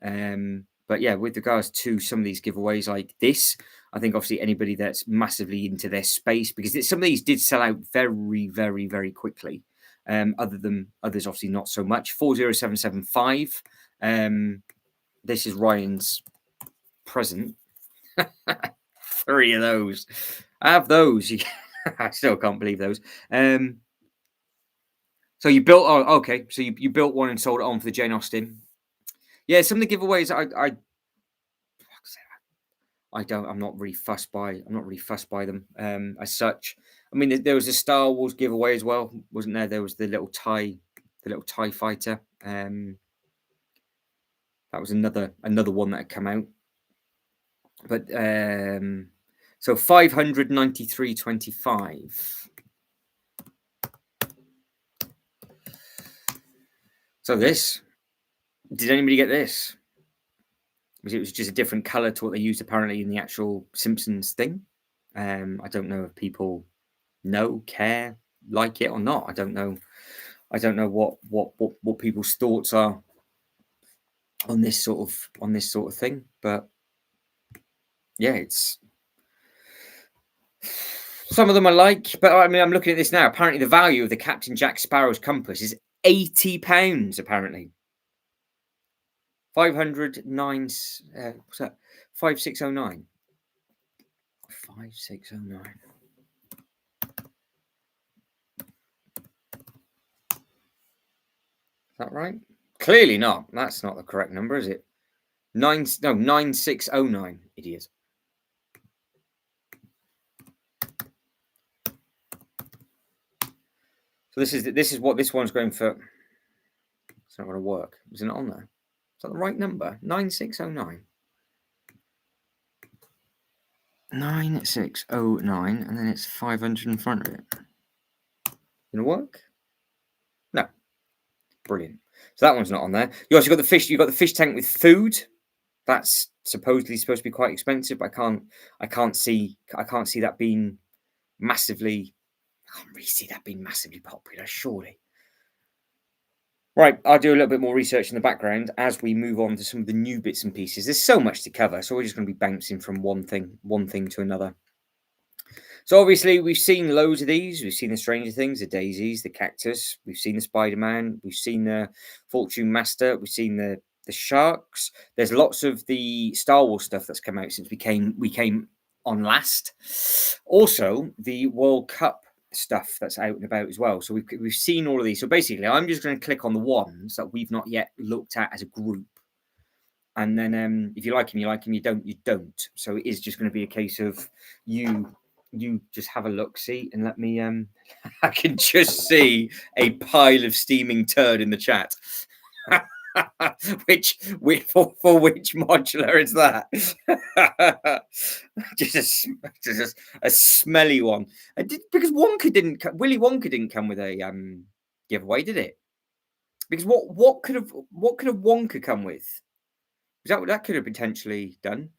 Speaker 1: But yeah, with regards to some of these giveaways like this, I think obviously anybody that's massively into their space, because some of these did sell out very, very, very quickly. Others obviously not so much. 40775. This is Ryan's present. 3 of those. I have those. I still can't believe those. So you built. Oh, okay. So you built one and sold it on for the Jane Austen. Yeah, some of the giveaways I'm not really fussed by them as such. I mean, there was a Star Wars giveaway as well, wasn't there? There was the little TIE fighter. That was another one that had come out. But so 593.25. So this, did anybody get this? Because it was just a different color to what they used apparently in the actual Simpsons thing. I don't know if people care, like it or not. I don't know what people's thoughts are on this sort of thing. But yeah, it's some of them I like, but I mean, I'm looking at this now. Apparently, the value of the Captain Jack Sparrow's compass is £80. Apparently, 509. What's that? 5609. 5609. Is that right? Clearly not. That's not the correct number, is it? No, 9609, idiot. So this is what this one's going for. It's not going to work. Is it not on there? Is that the right number? 9609. 9609, and then it's 500 in front of it. Gonna work? No. Brilliant. So that one's not on there. You also got the fish. You got the fish tank with food. That's supposedly supposed to be quite expensive, but I can't see that being massively. I can't really see that being massively popular. Surely. Right, I'll do a little bit more research in the background as we move on to some of the new bits and pieces. There's so much to cover, so we're just going to be bouncing from one thing to another. So obviously we've seen loads of these. We've seen the Stranger Things, the Daisies, the Cactus. We've seen the Spider-Man. We've seen the Fortune Master. We've seen the Sharks. There's lots of the Star Wars stuff that's come out since we came on last. Also, the World Cup stuff that's out and about as well. So we've seen all of these. So basically, I'm just going to click on the ones that we've not yet looked at as a group. And then if you like them, you like them. You don't. So it is just going to be a case of you just have a look, see, and let me I can just see a pile of steaming turd in the chat. which for which modular is that? just a smelly one. Because Willy Wonka didn't come with a giveaway, did it? Because what could have Wonka come with? That could have potentially done.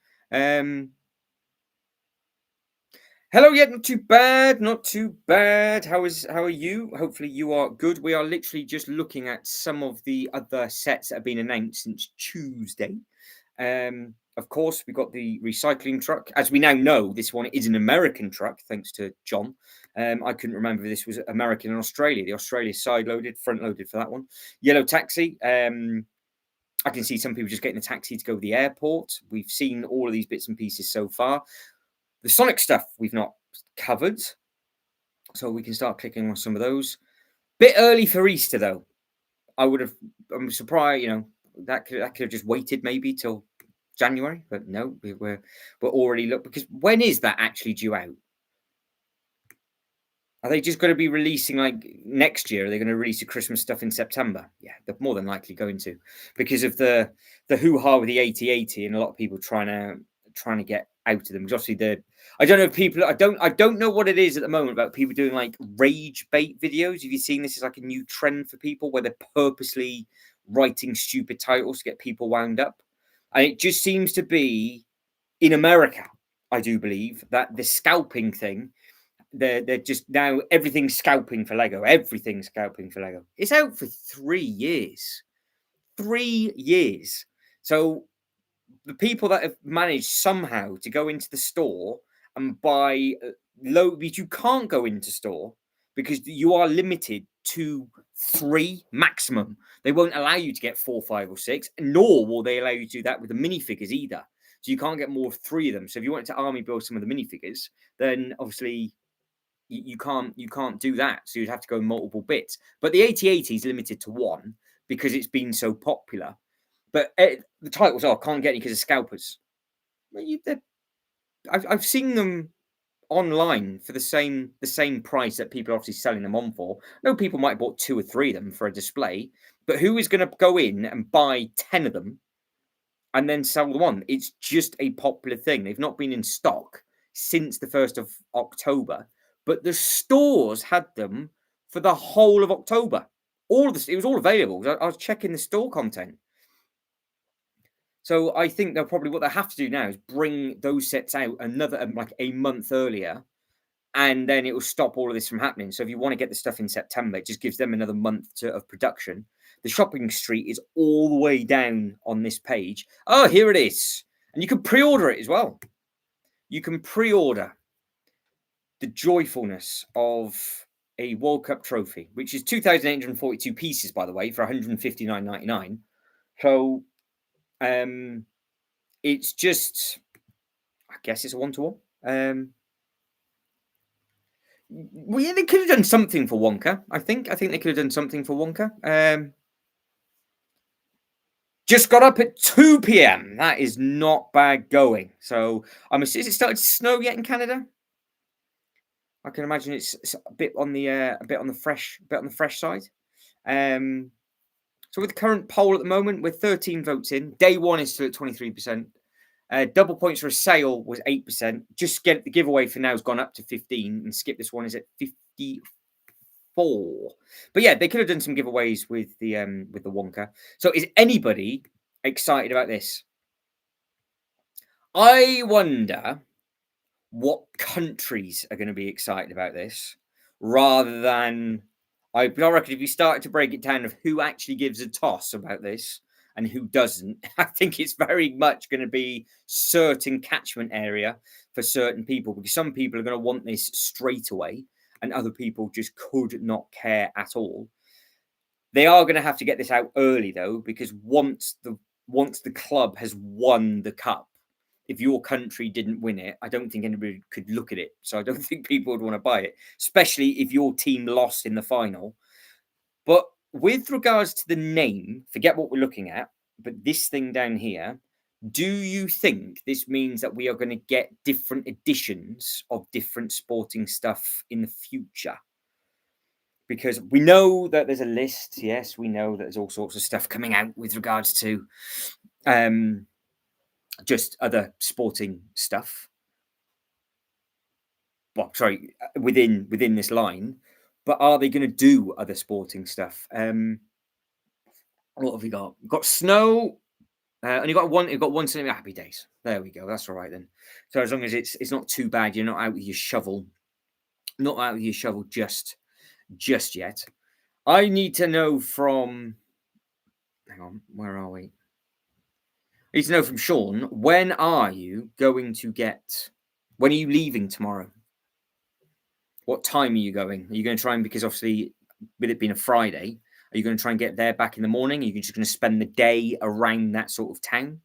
Speaker 1: Hello, yeah, not too bad, not too bad. How are you? Hopefully you are good. We are literally just looking at some of the other sets that have been announced since Tuesday. Of course, we got the recycling truck. As we now know, this one is an American truck, thanks to John. I couldn't remember if this was American and Australia. The Australia side-loaded, front-loaded for that one. Yellow taxi. I can see some people just getting the taxi to go to the airport. We've seen all of these bits and pieces so far. The Sonic stuff we've not covered, so we can start clicking on some of those. Bit early for Easter though. I'm surprised. That could have just waited maybe till January, but no, we're already because when is that actually due out? Are they just going to be releasing like next year? Are they going to release the Christmas stuff in September? Yeah, they're more than likely going to, because of the hoo-ha with the 8080 and a lot of people trying to get out of them. Because obviously I don't know if people I don't know what it is at the moment about people doing like rage bait videos. Have you seen this as like a new trend for people where they're purposely writing stupid titles to get people wound up? And it just seems to be in America, I do believe, that the scalping thing. They're just now everything's scalping for Lego. Everything's scalping for Lego. It's out for 3 years. 3 years. So the people that have managed somehow to go into the store and buy low, because you can't go into store because you are limited to 3 maximum. They won't allow you to get 4, 5, or 6, nor will they allow you to do that with the minifigures either. So you can't get more of 3 of them. So if you wanted to army build some of the minifigures, then obviously you can't do that. So you'd have to go multiple bits. But the 8080 is limited to 1 because it's been so popular. But the titles can't get any because of scalpers. I've seen them online for the same price that people are obviously selling them on for. No, people might have bought 2 or 3 of them for a display, but who is going to go in and buy 10 of them and then sell the one? It's just a popular thing. They've not been in stock since the 1st of October, but the stores had them for the whole of October. It was all available. I was checking the store content. So I think what they have to do now is bring those sets out another like a month earlier, and then it will stop all of this from happening. So if you want to get the stuff in September, it just gives them another month of production. The shopping street is all the way down on this page. Oh, here it is. And you can pre-order it as well. You can pre-order the joyfulness of a World Cup trophy, which is 2,842 pieces, by the way, for $159.99. So it's just, I guess it's a one-to-one. Well, yeah, they could have done something for Wonka. I think they could have done something for Wonka. Just got up at 2 p.m. That is not bad going. So is it started to snow yet in Canada? I can imagine it's a bit on the fresh side. Um, so with the current poll at the moment, we're 13 votes in. Day one is still at 23%. Double points for a sale was 8%. Just get the giveaway for now has gone up to 15, and skip this one is at 54. But yeah, they could have done some giveaways with the Wonka. So is anybody excited about this? I wonder what countries are going to be excited about this, rather than I reckon if you started to break it down of who actually gives a toss about this and who doesn't, I think it's very much going to be certain catchment area for certain people, because some people are going to want this straight away and other people just could not care at all. They are going to have to get this out early though, because once the club has won the cup, if your country didn't win it, I don't think anybody could look at it. So I don't think people would want to buy it, especially if your team lost in the final. But with regards to the name, forget what we're looking at, but this thing down here, do you think this means that we are going to get different editions of different sporting stuff in the future? Because we know that there's a list. Yes, we know that there's all sorts of stuff coming out with regards to just other sporting stuff. Well, sorry, within this line, but are they going to do other sporting stuff? What have we got? We've got snow, and you've got one centimeter. Happy days. There we go. That's all right then. So as long as it's not too bad, you're not out with your shovel, just yet. I need to know from. Hang on, where are we? I need to know from Sean. When are you going to get? When are you leaving tomorrow? What time are you going? Are you going to try and, because obviously with it being a Friday, are you going to try and get there back in the morning? Are you just going to spend the day around that sort of town?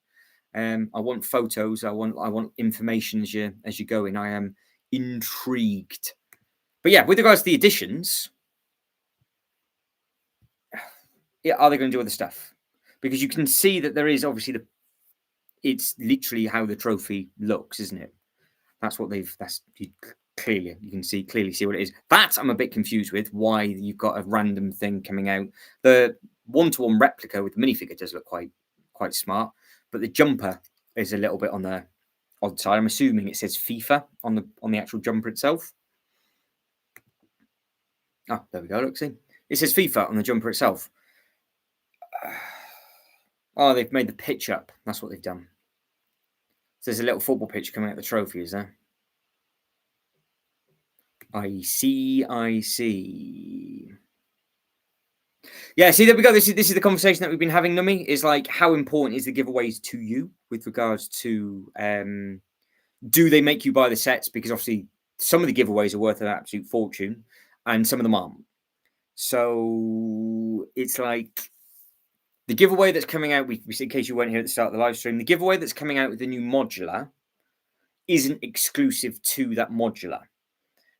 Speaker 1: I want photos. I want information as you go in. I am intrigued. But yeah, with regards to the additions, yeah, are they going to do other stuff? Because you can see that there is obviously it's literally how the trophy looks, isn't it? That's what they've. Clearly, you can clearly see what it is. That I'm a bit confused with, why you've got a random thing coming out. The one-to-one replica with the minifigure does look quite smart, but the jumper is a little bit on the odd side. I'm assuming it says FIFA on the actual jumper itself. Oh, there we go. Look, see, it says FIFA on the jumper itself. Oh, they've made the pitch up. That's what they've done. So there's a little football pitch coming out the trophy, is there? I see. Yeah, see, there we go. This is the conversation that we've been having, Nummy, is like, how important is the giveaways to you with regards to do they make you buy the sets? Because obviously some of the giveaways are worth an absolute fortune and some of them aren't. So it's like the giveaway that's coming out, in case you weren't here at the start of the live stream, the giveaway that's coming out with the new modular isn't exclusive to that modular.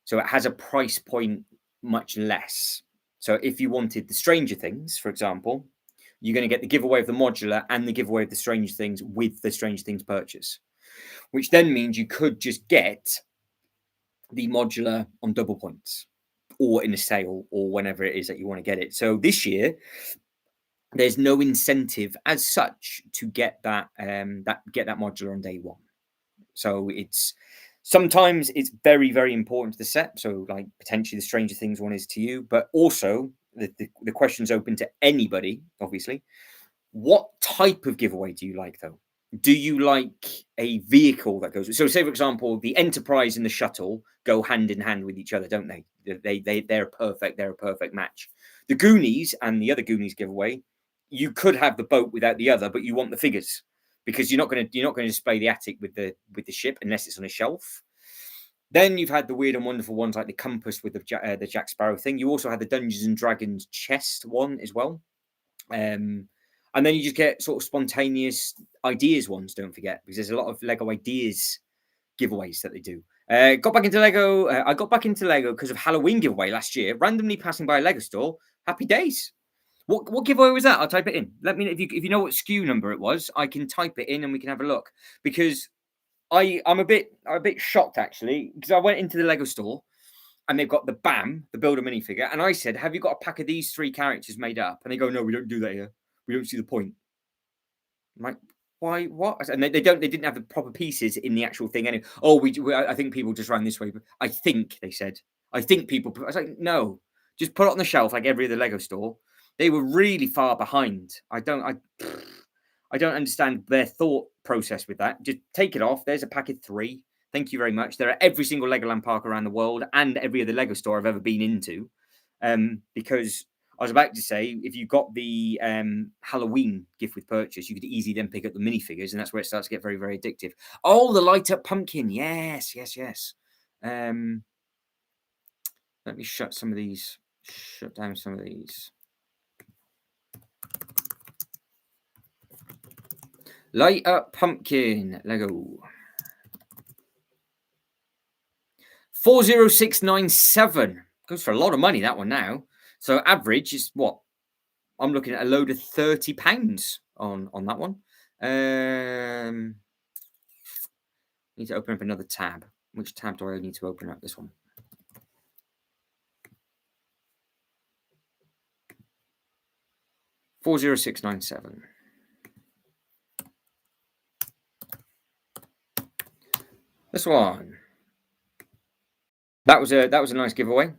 Speaker 1: So it has a price point much less. So if you wanted the Stranger Things, for example, you're going to get the giveaway of the modular and the giveaway of the Stranger Things with the Stranger Things purchase, which then means you could just get the modular on double points or in a sale or whenever it is that you want to get it. So this year, there's no incentive as such to get that modular on day one. So sometimes it's very, very important to the set. So like potentially the Stranger Things one is to you, but also the question's open to anybody, obviously. What type of giveaway do you like though? Do you like a vehicle that goes? So say, for example, the Enterprise and the shuttle go hand in hand with each other, don't they? They're a perfect match. The Goonies and the other Goonies giveaway, you could have the boat without the other, but you want the figures, because you're not going to display the attic with the ship unless it's on a shelf. Then you've had the weird and wonderful ones like the compass with the Jack Sparrow thing. You also had the Dungeons and Dragons chest one as well. And then you just get sort of spontaneous ideas ones, don't forget, because there's a lot of Lego ideas giveaways that they do. Got back into Lego. I got back into Lego because of Halloween giveaway last year, randomly passing by a Lego store. Happy days. What giveaway was that? I'll type it in. Let me know if you know what SKU number it was. I can type it in and we can have a look because I'm a bit shocked actually because I went into the Lego store and they've got the BAM, the Builder minifigure, and I said, "Have you got a pack of these 3 characters made up?" And they go, "No, we don't do that here. We don't see the point." I'm like, why? What? And they don't. They didn't have the proper pieces in the actual thing. Anyway, oh, I think people just ran this way. But I think they said. I think people. I was like, no, just put it on the shelf like every other Lego store. They were really far behind. I don't understand their thought process with that. Just take it off. There's a packet 3. Thank you very much. They're at every single Legoland park around the world and every other Lego store I've ever been into. Because I was about to say, if you got the Halloween gift with purchase, you could easily then pick up the minifigures, and that's where it starts to get very, very addictive. Oh, the light up pumpkin. Yes, yes, yes. Let me shut down some of these. Light up pumpkin Lego. 40697. Goes for a lot of money, that one now. So average is what? I'm looking at a load of £30 on that one. Need to open up another tab. Which tab do I need to open up? This one. $40697. This one. That was a nice giveaway.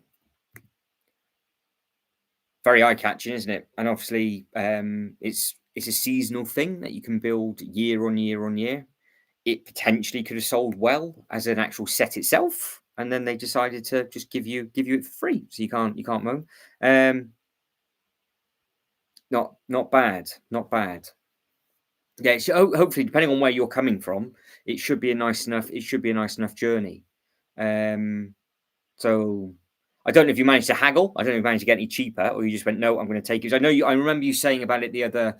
Speaker 1: Very eye-catching, isn't it? And obviously, it's a seasonal thing that you can build year on year on year. It potentially could have sold well as an actual set itself, and then they decided to just give you it for free, so you can't moan. Not bad, not bad. Yeah, so hopefully, depending on where you're coming from, it should be a nice enough journey. So I don't know if you managed to haggle. I don't know if you managed to get any cheaper, or you just went, no, I'm going to take it. I know you. I remember you saying about it the other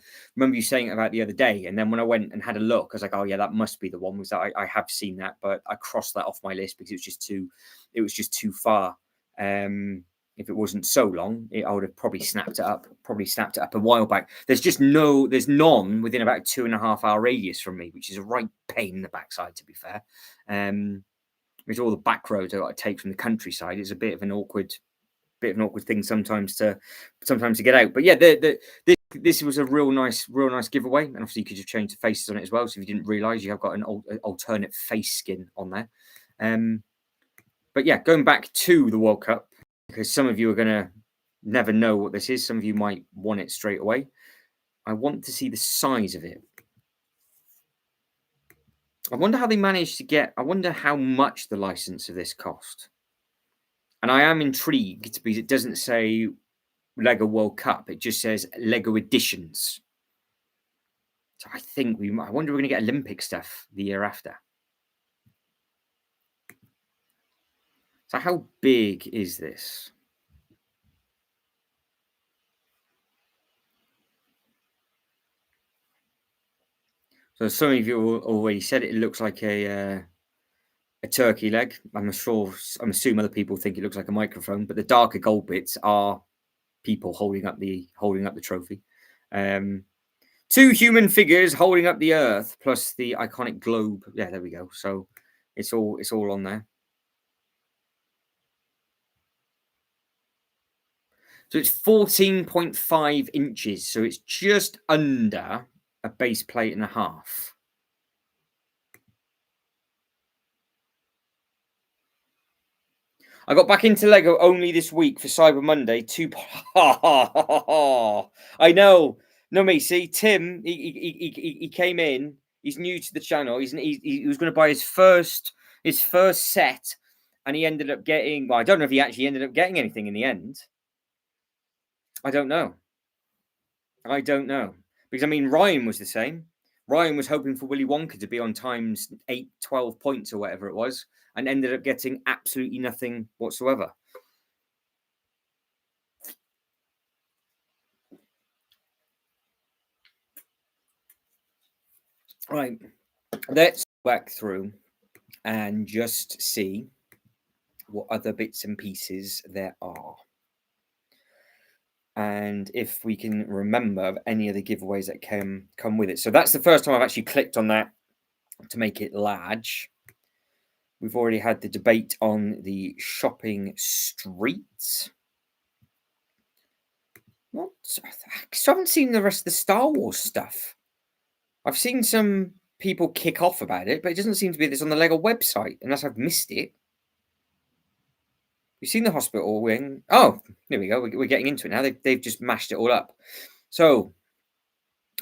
Speaker 1: day, and then when I went and had a look, I was like, oh yeah, that must be the one. Was that I have seen that, but I crossed that off my list because it was just too far. If it wasn't so long, I would have probably snapped it up a while back. There's none within about a 2.5 hour radius from me, which is a right pain in the backside, to be fair. With all the back roads I got to take from the countryside, it's a bit of an awkward thing sometimes to get out. But yeah, this was a real nice giveaway, and obviously you could have changed the faces on it as well. So if you didn't realise, you have got an alternate face skin on there. But yeah, going back to the World Cup, because some of you are going to never know what this is. Some of you might want it straight away. I want to see the size of it. I wonder how they managed to get. I wonder how much the license of this cost. And I am intrigued because it doesn't say Lego World Cup. It just says Lego Editions. So I think I wonder if we're going to get Olympic stuff the year after. So how big is this? So some of you already said it looks like a turkey leg. I'm assuming other people think it looks like a microphone, but the darker gold bits are people holding up the trophy. 2 human figures holding up the Earth, plus the iconic globe. Yeah, there we go. So it's all on there. So it's 14.5 inches. So it's just under a base plate and a half. I got back into Lego only this week for Cyber Monday. I know. No, me. See, Tim, he came in. He's new to the channel. He was going to buy his first set, and he ended up getting. Well, I don't know if he actually ended up getting anything in the end. I don't know. Because I mean, Ryan was the same. Ryan was hoping for Willy Wonka to be on times 8, 12 points or whatever it was, and ended up getting absolutely nothing whatsoever. Right, let's back through and just see what other bits and pieces there are. and if we can remember of any of the giveaways that come with it. So that's the first time I've actually clicked on that to make it large. We've already had the debate on the shopping streets. What? I haven't seen the rest of the Star Wars stuff. I've seen some people kick off about it, but it doesn't seem to be this on the Lego website, unless I've missed it. You've seen the hospital wing. Oh, there we go. We're getting into it now. They've just mashed it all up. So,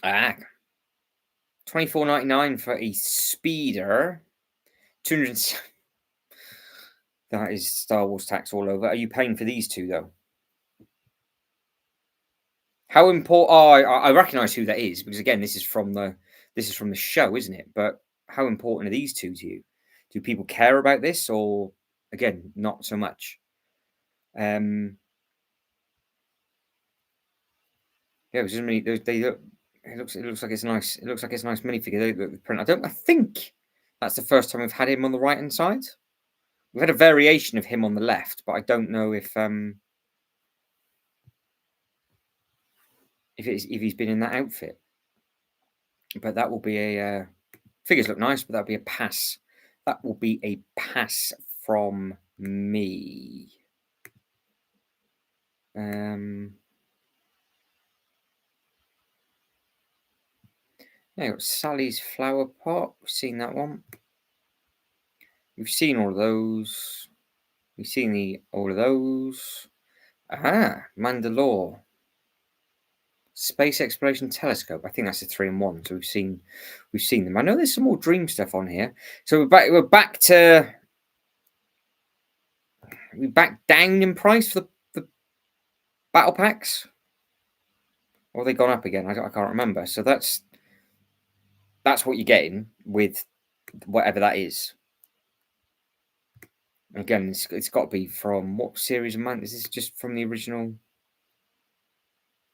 Speaker 1: $24.99 for a speeder. 200. That is Star Wars tax all over. Are you paying for these two though? How important? Oh, I recognise who that is because again, this is from the show, isn't it? But how important are these two to you? Do people care about this, or again, not so much? Yeah, it was just many. They look. It looks like it's nice. It looks like it's a nice minifigure. The print. I think that's the first time we've had him on the right hand side. We've had a variation of him on the left, but I don't know if he's been in that outfit. But that will be a figures look nice, but that'll be a pass. That will be a pass from me. There, got Sally's flower pot. We've seen that one. We've seen all of those. We've seen all of those. Mandalore. Space Exploration Telescope. I think that's a 3-in-1. So we've seen them. I know there's some more Dream stuff on here. So we're back down in price for the battle packs. Or have they gone up again? I can't remember. So that's what you're getting with whatever that is. Again, it's got to be from what series of man? Is this just from the original?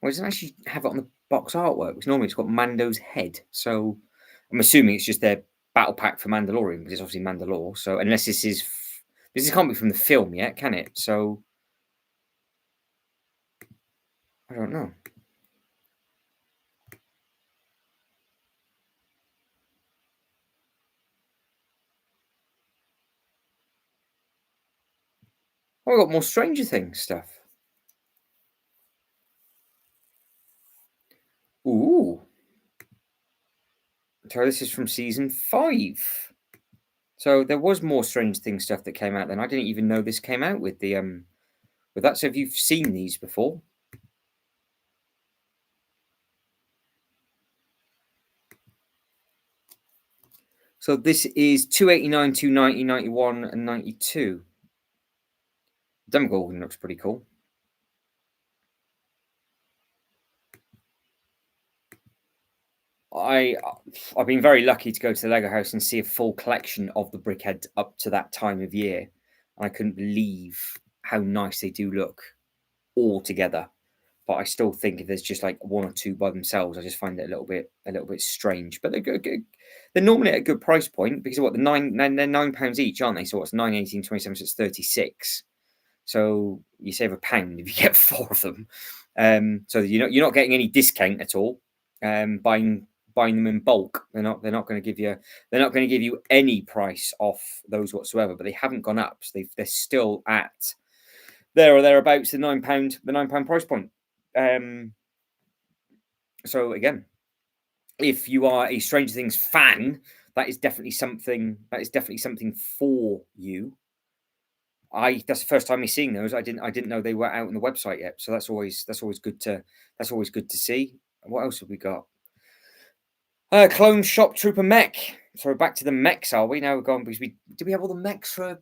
Speaker 1: Well, it doesn't actually have it on the box artwork, because normally it's got Mando's head. So I'm assuming it's just their battle pack for Mandalorian, because it's obviously Mandalore. So unless this can't be from the film yet, can it? So I don't know. Oh, we got more Stranger Things stuff. Ooh. So this is from season 5. So there was more Stranger Things stuff that came out then. I didn't even know this came out with the with that. So have you seen these before? So this is $2.89, $2.90, $91, and $92. Demogorgon looks pretty cool. I've been very lucky to go to the Lego house and see a full collection of the Brickheads up to that time of year. And I couldn't believe how nice they do look all together. But I still think if there's just like one or two by themselves, I just find it a little bit strange. But they're good. They're normally at a good price point because they're £9 each, aren't they? So what's 9, 18, 27, so it's 36. So you save £1 if you get 4 of them. So you're not getting any discount at all. Buying them in bulk. They're not going to give you any price off those whatsoever. But they haven't gone up. So they're still at there or thereabouts the £9 price point. So again, if you are a Stranger Things fan, that is definitely something for you. That's the first time me seeing those. I didn't know they were out on the website yet. So that's always good to see. What else have we got? Clone Shop Trooper Mech. So we're back to the mechs, are we? Now we're gone because did we have all the mechs for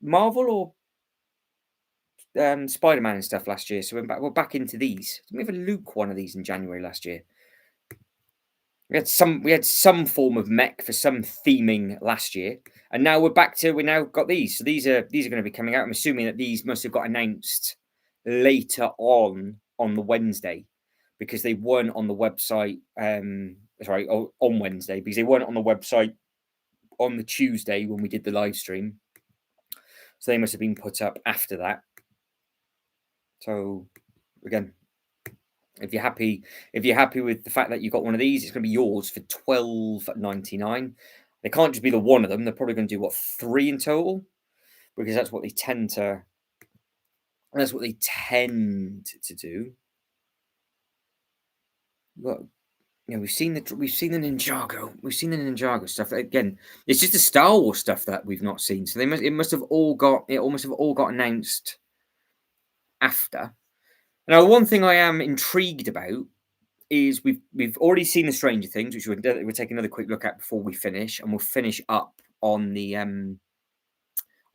Speaker 1: Marvel or Spider-Man and stuff last year? So we're back into these. Did we have a Luke one of these in January last year? We had some form of mech for some theming last year, and now we now got these. So these are going to be coming out. I'm assuming that these must have got announced later on the Wednesday, because they weren't on the website. On Wednesday, because they weren't on the website on the Tuesday when we did the live stream. So they must have been put up after that. So again, if you're happy with the fact that you got one of these, it's going to be yours for $12.99. They can't just be the one of them. They're probably going to do what, 3 in total, because that's what they tend to. That's what they tend to do. Look, you know, we've seen the Ninjago stuff again. It's just the Star Wars stuff that we've not seen. So it must have all got announced after. Now, one thing I am intrigued about is we've already seen the Stranger Things, which we'll take another quick look at before we finish, and we'll finish up on the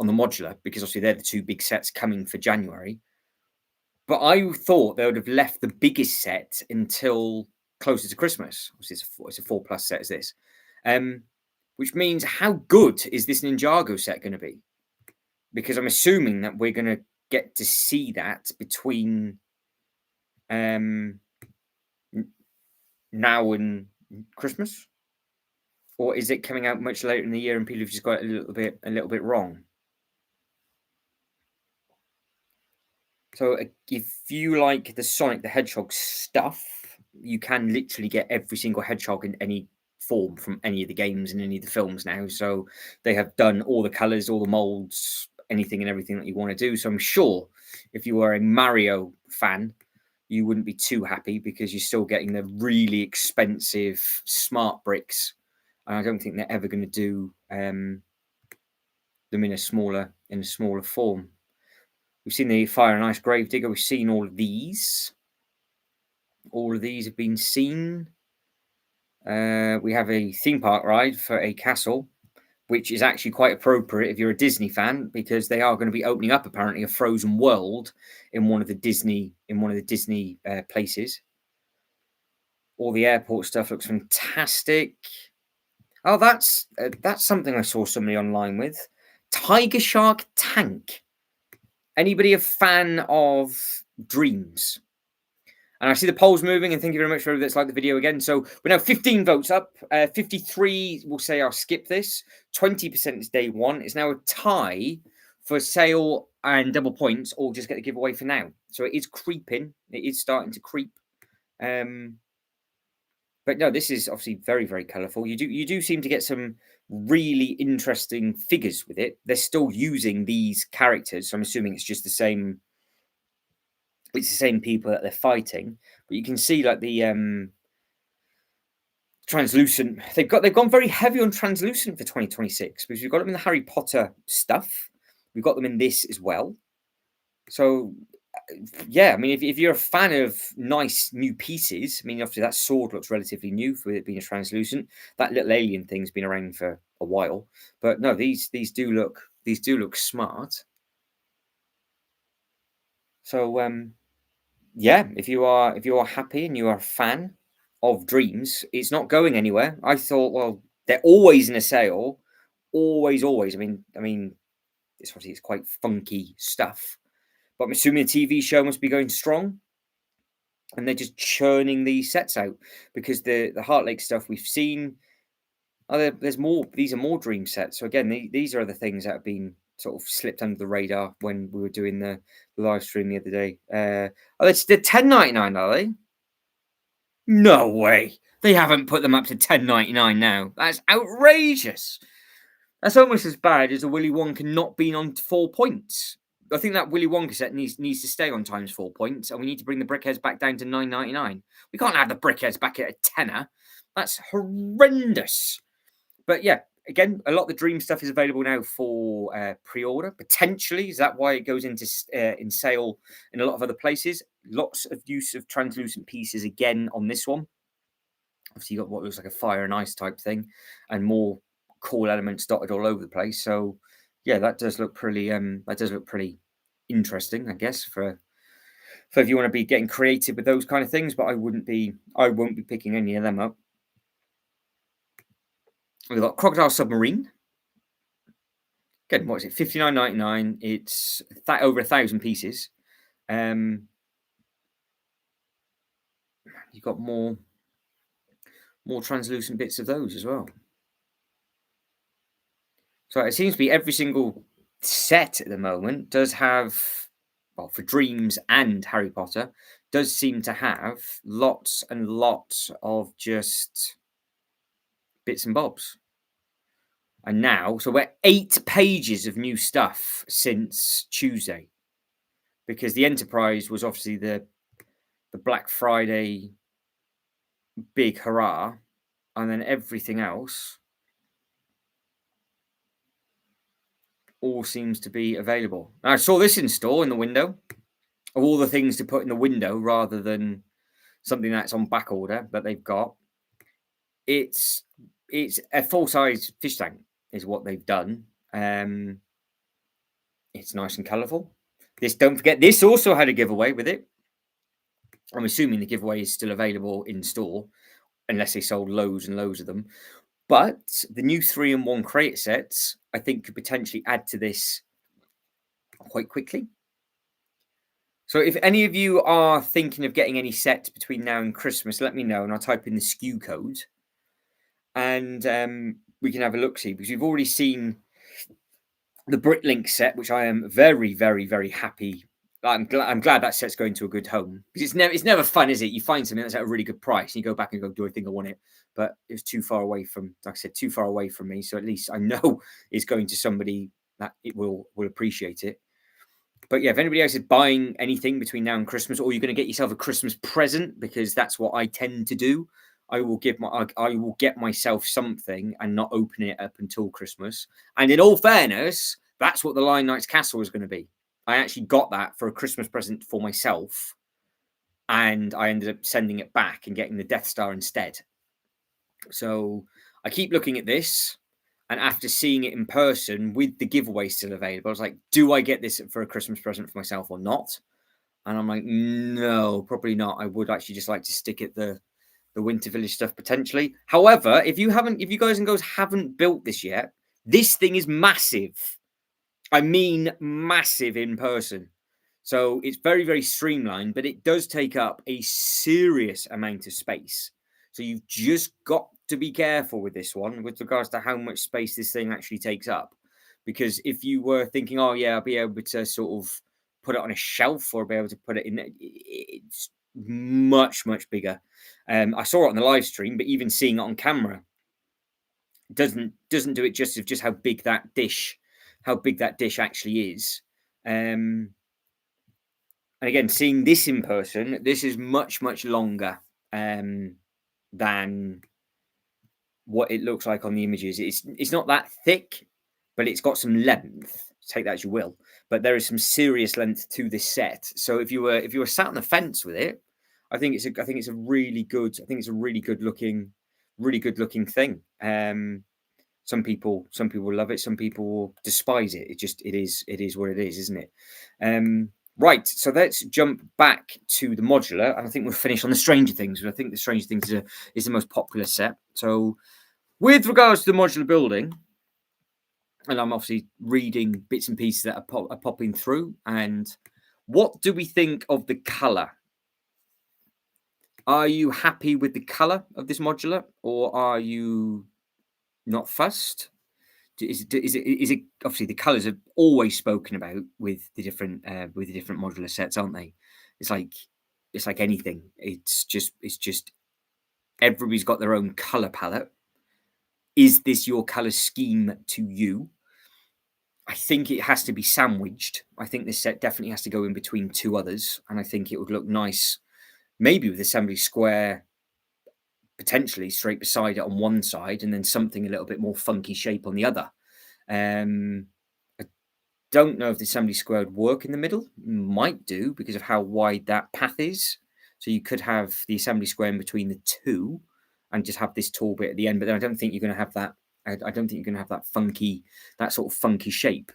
Speaker 1: Modular, because obviously they're the 2 big sets coming for January. But I thought they would have left the biggest set until closer to Christmas. Obviously, it's a 4+ set as this, which means how good is this Ninjago set going to be? Because I'm assuming that we're going to get to see that between now and Christmas, or is it coming out much later in the year and people have just got it a little bit wrong? So if you like the Sonic the Hedgehog stuff, you can literally get every single hedgehog in any form from any of the games and any of the films now. So they have done all the colors, all the molds, anything and everything that you want to do. So I'm sure if you are a Mario fan, you wouldn't be too happy, because you're still getting the really expensive smart bricks. And I don't think they're ever going to do them in a smaller form. We've seen the Fire and Ice Gravedigger. We've seen all of these. All of these have been seen. We have a theme park ride for a castle, which is actually quite appropriate if you're a Disney fan, because they are going to be opening up apparently a frozen world in one of the Disney places. All the airport stuff looks fantastic. Oh, that's something I saw somebody online with. Tiger Shark Tank. Anybody a fan of Dreams? And I see the polls moving, and thank you very much for everybody that's liked the video again. So we're now 15 votes up. 53 will say I'll skip this. 20% is day one. It's now a tie for sale and double points, or just get the giveaway for now. So it is creeping. It is starting to creep. But no, this is obviously very, very colourful. You do seem to get some really interesting figures with it. They're still using these characters, so I'm assuming it's just the same. It's the same people that they're fighting, but you can see like the translucent. They've gone very heavy on translucent for 2026, because we've got them in the Harry Potter stuff. We've got them in this as well. So yeah, I mean, if you're a fan of nice new pieces, I mean, obviously that sword looks relatively new for it being a translucent. That little alien thing's been around for a while, but no, these do look smart. So yeah, if you are happy and you are a fan of Dreams, it's not going anywhere. I thought, well, they're always in a sale, always. I mean, it's quite funky stuff. But I'm assuming the TV show must be going strong, and they're just churning these sets out, because the Heart Lake stuff we've seen. There's more. These are more Dream sets. So again, these are the things that have been sort of slipped under the radar when we were doing the live stream the other day. It's the $10.99, are they? No way. They haven't put them up to $10.99 now. That's outrageous. That's almost as bad as a Willy Wonka not being on 4 points. I think that Willy Wonka set needs to stay on times 4 points, and we need to bring the brickheads back down to $9.99. We can't have the brickheads back at a tenner. That's horrendous. But yeah, again, a lot of the Dream stuff is available now for pre-order. Potentially, is that why it goes into in sale in a lot of other places? Lots of use of translucent pieces again on this one. Obviously, you got what looks like a fire and ice type thing, and more cool elements dotted all over the place. So yeah, that does look pretty. Interesting, I guess, for if you want to be getting creative with those kind of things. But I won't be picking any of them up. We've got Crocodile Submarine. Again, what is it? $59.99. It's over 1,000 pieces. You've got more translucent bits of those as well. So it seems to be every single set at the moment does have well, for Dreams and Harry Potter, does seem to have lots and lots of just bits and bobs. And now, so we're 8 pages of new stuff since Tuesday, because the Enterprise was obviously the Black Friday big hurrah, and then everything else all seems to be available. Now, I saw this in store in the window, of all the things to put in the window rather than something that's on back order that they've got. It's a full-size fish tank is what they've done. It's nice and colourful. This, don't forget, this also had a giveaway with it. I'm assuming the giveaway is still available in store, unless they sold loads and loads of them. But the new 3-in-1 crate sets, I think, could potentially add to this quite quickly. So if any of you are thinking of getting any sets between now and Christmas, let me know, and I'll type in the SKU code, and we can have a look-see, because we've already seen the Britlink set, which I am very, very, very happy. I'm glad that set's going to a good home, because it's never fun, is it? You find something that's at a really good price, and you go back and go, do I think I want it? But it was too far away from, like I said, too far away from me. So at least I know it's going to somebody that it will appreciate it. But yeah, if anybody else is buying anything between now and Christmas, or you're going to get yourself a Christmas present, because that's what I tend to do, I will get myself something and not open it up until Christmas. And in all fairness, that's what the Lion Knight's Castle is going to be. I actually got that for a Christmas present for myself, and I ended up sending it back and getting the Death Star instead. So I keep looking at this, and after seeing it in person with the giveaway still available, I was like, do I get this for a Christmas present for myself or not? And I'm like, no, probably not. I would actually just like to stick at the Winter Village stuff potentially. However, if you guys and girls haven't built this yet, this thing is massive. I mean, massive in person. So it's very, very streamlined, but it does take up a serious amount of space. So you've just got to be careful with this one with regards to how much space this thing actually takes up. Because if you were thinking, oh yeah, I'll be able to sort of put it on a shelf or be able to put it in, it's much, much bigger. I saw it on the live stream, but even seeing it on camera doesn't do it justice of just how big that dish actually is. And again, seeing this in person, this is much, much longer than what it looks like on the images. It's not that thick, but it's got some length. Take that as you will. But there is some serious length to this set. So if you were sat on the fence with it, I think it's a really good looking thing. Some people love it. Some people will despise it. It is what it is, isn't it? Right. So let's jump back to the modular, and I think we'll finish on the Stranger Things. But I think the Stranger Things is the most popular set. So with regards to the modular building, and I'm obviously reading bits and pieces that are popping through. And what do we think of the colour? Are you happy with the colour of this modular, or are you not fussed? Is it obviously the colours are always spoken about with the different modular sets, aren't they? It's like anything. It's just everybody's got their own colour palette. Is this your colour scheme to you? I think it has to be sandwiched. I think this set definitely has to go in between two others, and I think it would look nice, maybe with Assembly Square potentially straight beside it on one side, and then something a little bit more funky shape on the other. I don't know if the Assembly Square would work in the middle. Might do, because of how wide that path is. So you could have the Assembly Square in between the two, and just have this tall bit at the end. But then I don't think you're going to have that. I don't think you're going to have that sort of funky shape.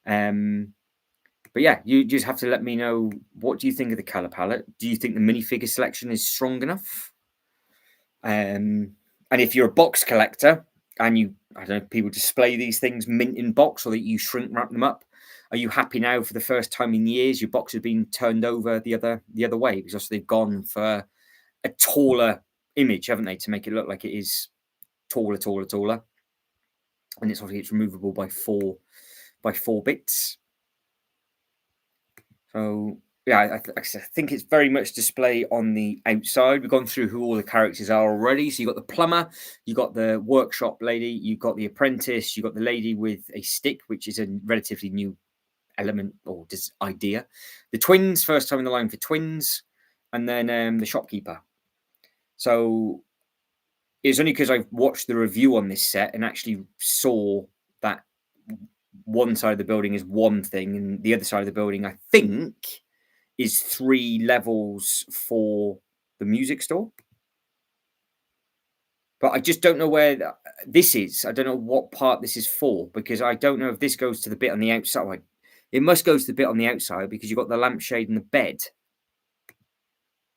Speaker 1: But yeah, you just have to let me know, what do you think of the color palette? Do you think the minifigure selection is strong enough? And if you're a box collector and I don't know, people display these things mint in box, or that you shrink wrap them up, are you happy now for the first time in years your box has been turned over the other way? Because they've gone for a taller image, haven't they, to make it look like it is taller. And it's obviously removable by four bits. So yeah, I think it's very much display on the outside. We've gone through who all the characters are already. So you got the plumber, you got the workshop lady, you got the apprentice, you got the lady with a stick, which is a relatively new element or just idea. The twins, first time in the line for twins, and then the shopkeeper. So it's only because I've watched the review on this set and actually saw that one side of the building is one thing, and the other side of the building, I think, is 3 levels for the music store. But I just don't know where this is. I don't know what part this is for because I don't know if this goes to the bit on the outside. It must go to the bit on the outside because you've got the lampshade and the bed.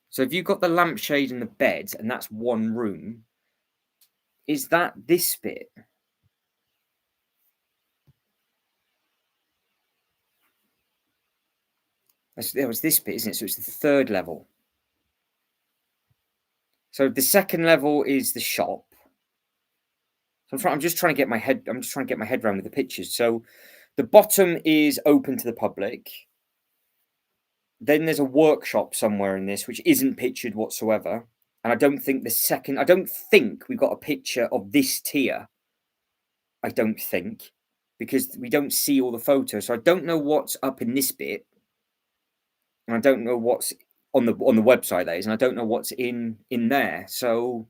Speaker 1: So if you've got the lampshade and the bed and that's one room, is that this bit? It was this bit, isn't it? So it's the 3rd level. So the 2nd level is the shop. So I'm just trying to get my head. I'm just trying to get my head around with the pictures. So the bottom is open to the public. Then there's a workshop somewhere in this which isn't pictured whatsoever. And I don't think we've got a picture of this tier. I don't think, because we don't see all the photos. So I don't know what's up in this bit. And I don't know what's on the website, that is, and I don't know what's in there. So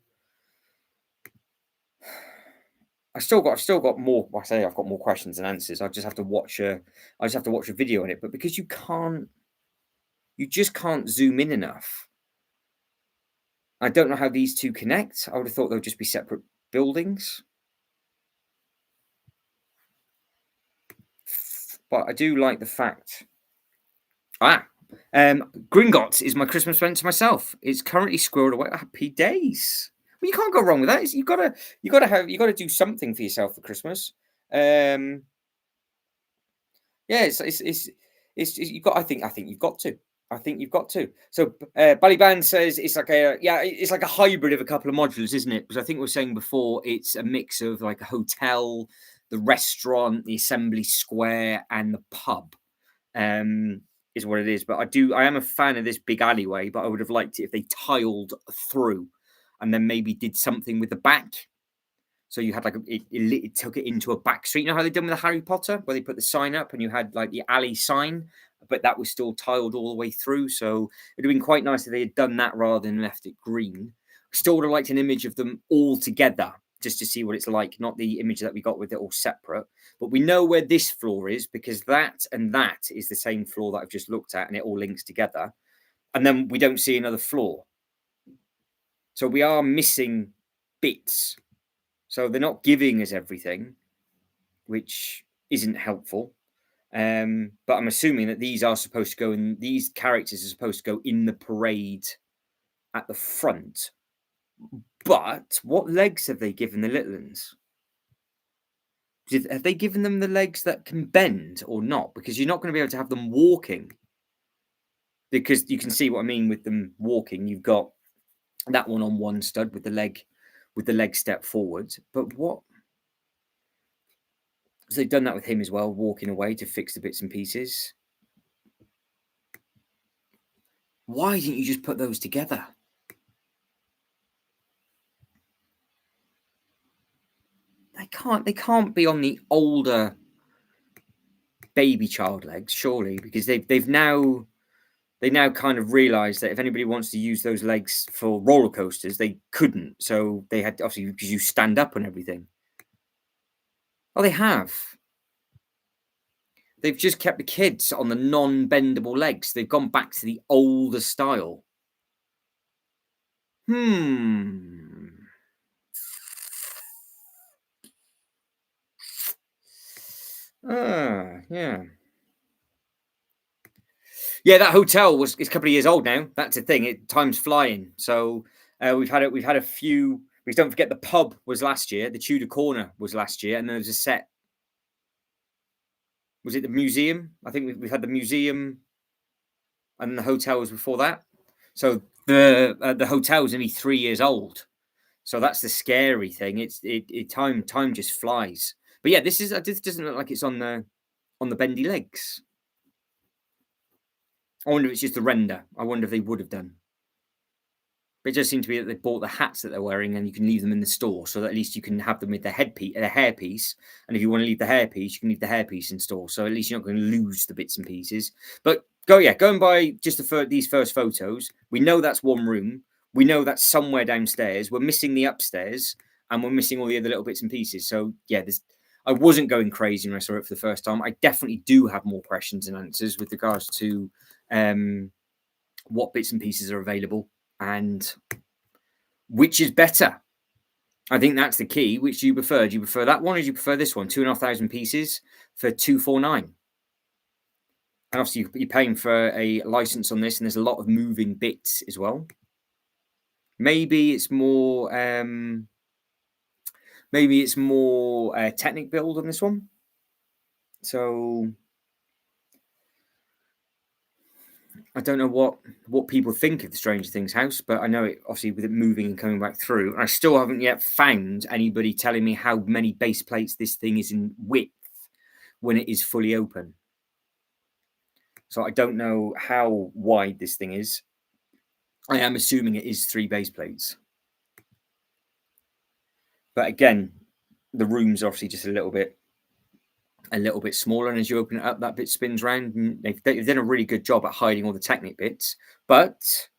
Speaker 1: I've still got more. I say I've got more questions than answers. I just have to watch a video on it. But because you just can't zoom in enough. I don't know how these two connect. I would have thought they would just be separate buildings. But I do like the fact. Gringotts is my Christmas present to myself. It's currently squirreled away. Happy days. Well, you can't go wrong with that. You gotta do something for yourself for Christmas. Yeah, it's you've got. I think you've got to. I think you've got to. So Ballyband says it's like it's like a hybrid of a couple of modulars, isn't it? Because I think we were saying before it's a mix of like a hotel, the restaurant, the assembly square, and the pub. Is what it is. But I am a fan of this big alleyway, but I would have liked it if they tiled through and then maybe did something with the back. So you had like it took it into a back street. You know how they done with the Harry Potter, where they put the sign up and you had like the alley sign, but that was still tiled all the way through. So it'd have been quite nice if they had done that rather than left it green. Still would have liked an image of them all together just to see what it's like, not the image that we got with it all separate. But we know where this floor is because that and that is the same floor that I've just looked at, and it all links together. And then we don't see another floor. So we are missing bits. So they're not giving us everything, which isn't helpful. But I'm assuming that these are supposed to go in, these characters are supposed to go in the parade at the front. But what legs have they given the little ones? Have they given them the legs that can bend or not? Because you're not going to be able to have them walking. Because you can see what I mean with them walking. You've got that one on one stud with the leg step forward. But what? So they've done that with him as well, walking away to fix the bits and pieces. Why didn't you just put those together? They can't be on the older baby child legs, surely, because they now kind of realised that if anybody wants to use those legs for roller coasters, they couldn't. So they had, obviously, because you stand up and everything. Oh, they have. They've just kept the kids on the non-bendable legs. They've gone back to the older style. Yeah. Yeah, that hotel is a couple of years old now. That's the thing. Time's flying. So we've had a few. Because don't forget, the pub was last year. The Tudor Corner was last year, and then there's a set. Was it the museum? I think we've had the museum, and the hotel was before that. So the hotel is only 3 years old. So that's the scary thing. Time just flies. But yeah, this doesn't look like it's on the bendy legs. I wonder if it's just the render. I wonder if they would have done. But it does seem to be that they bought the hats that they're wearing, and you can leave them in the store, so that at least you can have them with their their hairpiece. And if you want to leave the hairpiece, you can leave the hairpiece in store. So at least you're not going to lose the bits and pieces. But going by just these first photos, we know that's one room. We know that's somewhere downstairs. We're missing the upstairs, and we're missing all the other little bits and pieces. So yeah, I wasn't going crazy when I saw it for the first time. I definitely do have more questions and answers with regards to what bits and pieces are available and which is better. I think that's the key. Which do you prefer? Do you prefer that one or do you prefer this one? 2,500 pieces for 249. And obviously you're paying for a license on this, and there's a lot of moving bits as well. Maybe it's more Technic build on this one. So I don't know what people think of the Stranger Things house, but I know it obviously with it moving and coming back through. I still haven't yet found anybody telling me how many base plates this thing is in width when it is fully open. So I don't know how wide this thing is. I am assuming it is 3 base plates. But again, the room's obviously just a little bit smaller, and as you open it up, that bit spins around. And they've done a really good job at hiding all the Technic bits. But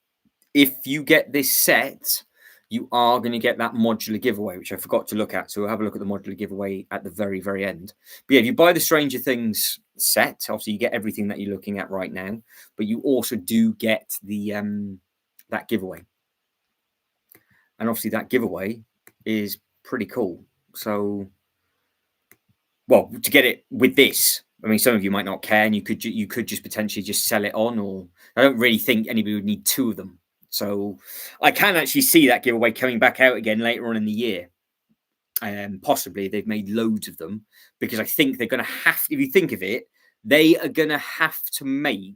Speaker 1: if you get this set, you are going to get that modular giveaway, which I forgot to look at. So we'll have a look at the modular giveaway at the very, very end. But yeah, if you buy the Stranger Things set, obviously you get everything that you're looking at right now, but you also do get the that giveaway. And obviously that giveaway is pretty cool. So, well, to get it with this, I mean, some of you might not care, and you could just potentially just sell it on, or I don't really think anybody would need 2 of them. So I can actually see that giveaway coming back out again later on in the year. Possibly they've made loads of them, because I think they're going to have, if you think of it, they are going to have to make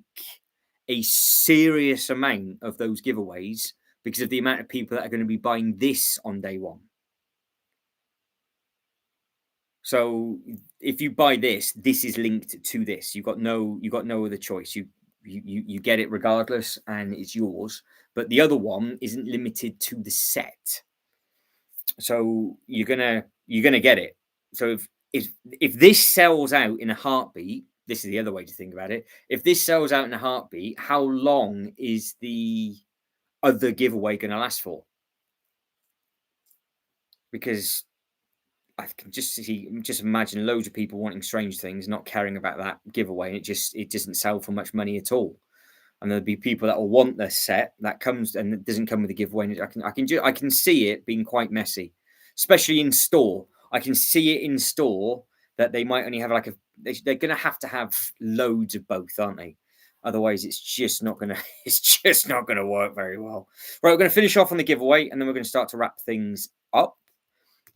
Speaker 1: a serious amount of those giveaways because of the amount of people that are going to be buying this on day one. So if you buy this, this is linked to this. You've got no other choice. You get it regardless, and it's yours. But the other one isn't limited to the set. So you're gonna get it. So if this sells out in a heartbeat, this is the other way to think about it. If this sells out in a heartbeat, how long is the other giveaway going to last for? Because I can just imagine loads of people wanting Strange Things, not caring about that giveaway, and it doesn't sell for much money at all. And there'll be people that will want the set that comes and it doesn't come with a giveaway. And I can see it being quite messy, especially in store. I can see it in store that they might only have they're going to have loads of both, aren't they? Otherwise, it's just not going to work very well. Right, we're going to finish off on the giveaway, and then we're going to start to wrap things up.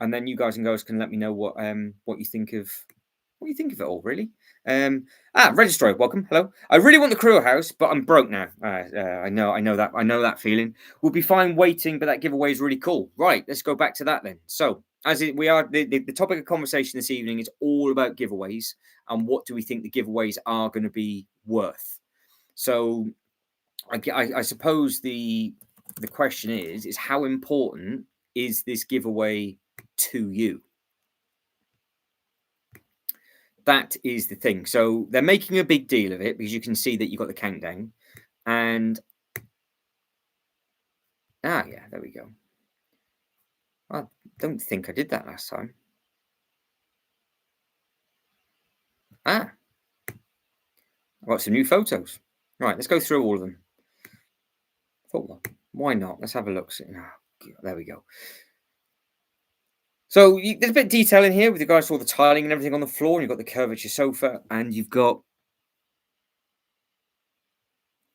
Speaker 1: And then you guys and girls can let me know what you think of it all, really. Registrar, welcome. Hello. I really want the Crew House, but I'm broke now. I know that feeling. We'll be fine waiting, but that giveaway is really cool. Right, let's go back to that then. So, the topic of conversation this evening is all about giveaways and what do we think the giveaways are going to be worth. So, I suppose the question is how important is this giveaway to you? That is the thing. So they're making a big deal of it because you can see that you've got the countdown. And yeah, there we go. I don't think I did that last time. I've got some new photos. Right, let's go through all of them. Thought, why not? Let's have a look. There we go. So there's a bit of detail in here with regards to all the tiling and everything on the floor. And you've got the curvature sofa, and you've got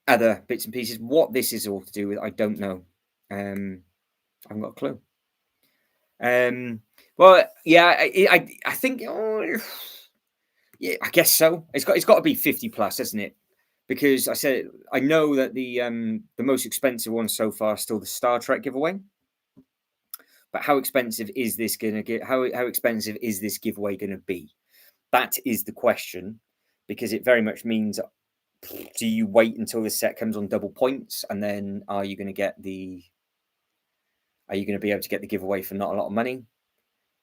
Speaker 1: other bits and pieces. What this is all to do with, I don't know. I haven't got a clue. Well, yeah, I think, yeah, I guess so. It's got to be 50 plus, hasn't it? Because I know that the most expensive one so far is still the Star Trek giveaway. But how expensive is this going to get? How expensive is this giveaway going to be? That is the question, because it very much means do you wait until the set comes on double points, and then are you going to be able to get the giveaway for not a lot of money?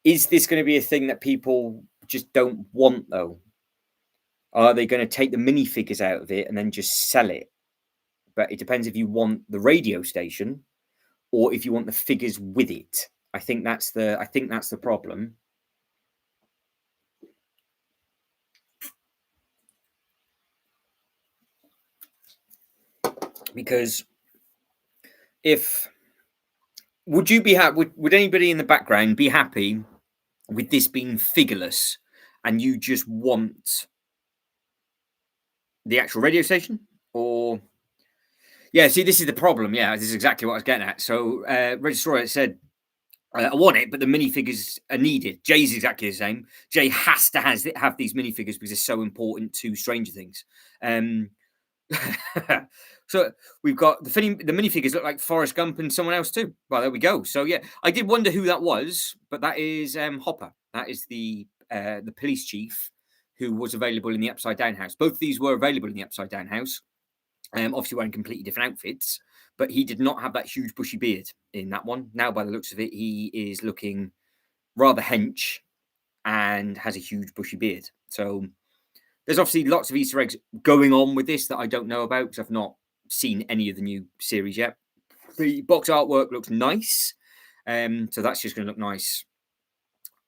Speaker 1: Is this going to be a thing that people just don't want though? Are they going to take the minifigures out of it and then just sell it? But it depends if you want the radio station or if you want the figures with it. I think that's the problem. Because would you be happy? Would anybody in the background be happy with this being figureless, and you just want the actual radio station? Or yeah, see, this is the problem. Yeah, this is exactly what I was getting at. So, Registroyer said, I want it, but the minifigures are needed. Jay's exactly the same. Jay has to have these minifigures because they're so important to Stranger Things. So we've got the minifigures look like Forrest Gump and someone else too. Well, there we go. So yeah, I did wonder who that was, but that is Hopper. That is the police chief who was available in the Upside Down house. Both of these were available in the Upside Down house. Obviously wearing completely different outfits, but he did not have that huge bushy beard in that one. Now, by the looks of it, he is looking rather hench and has a huge bushy beard. So there's obviously lots of Easter eggs going on with this that I don't know about because I've not seen any of the new series yet. The box artwork looks nice. So that's just going to look nice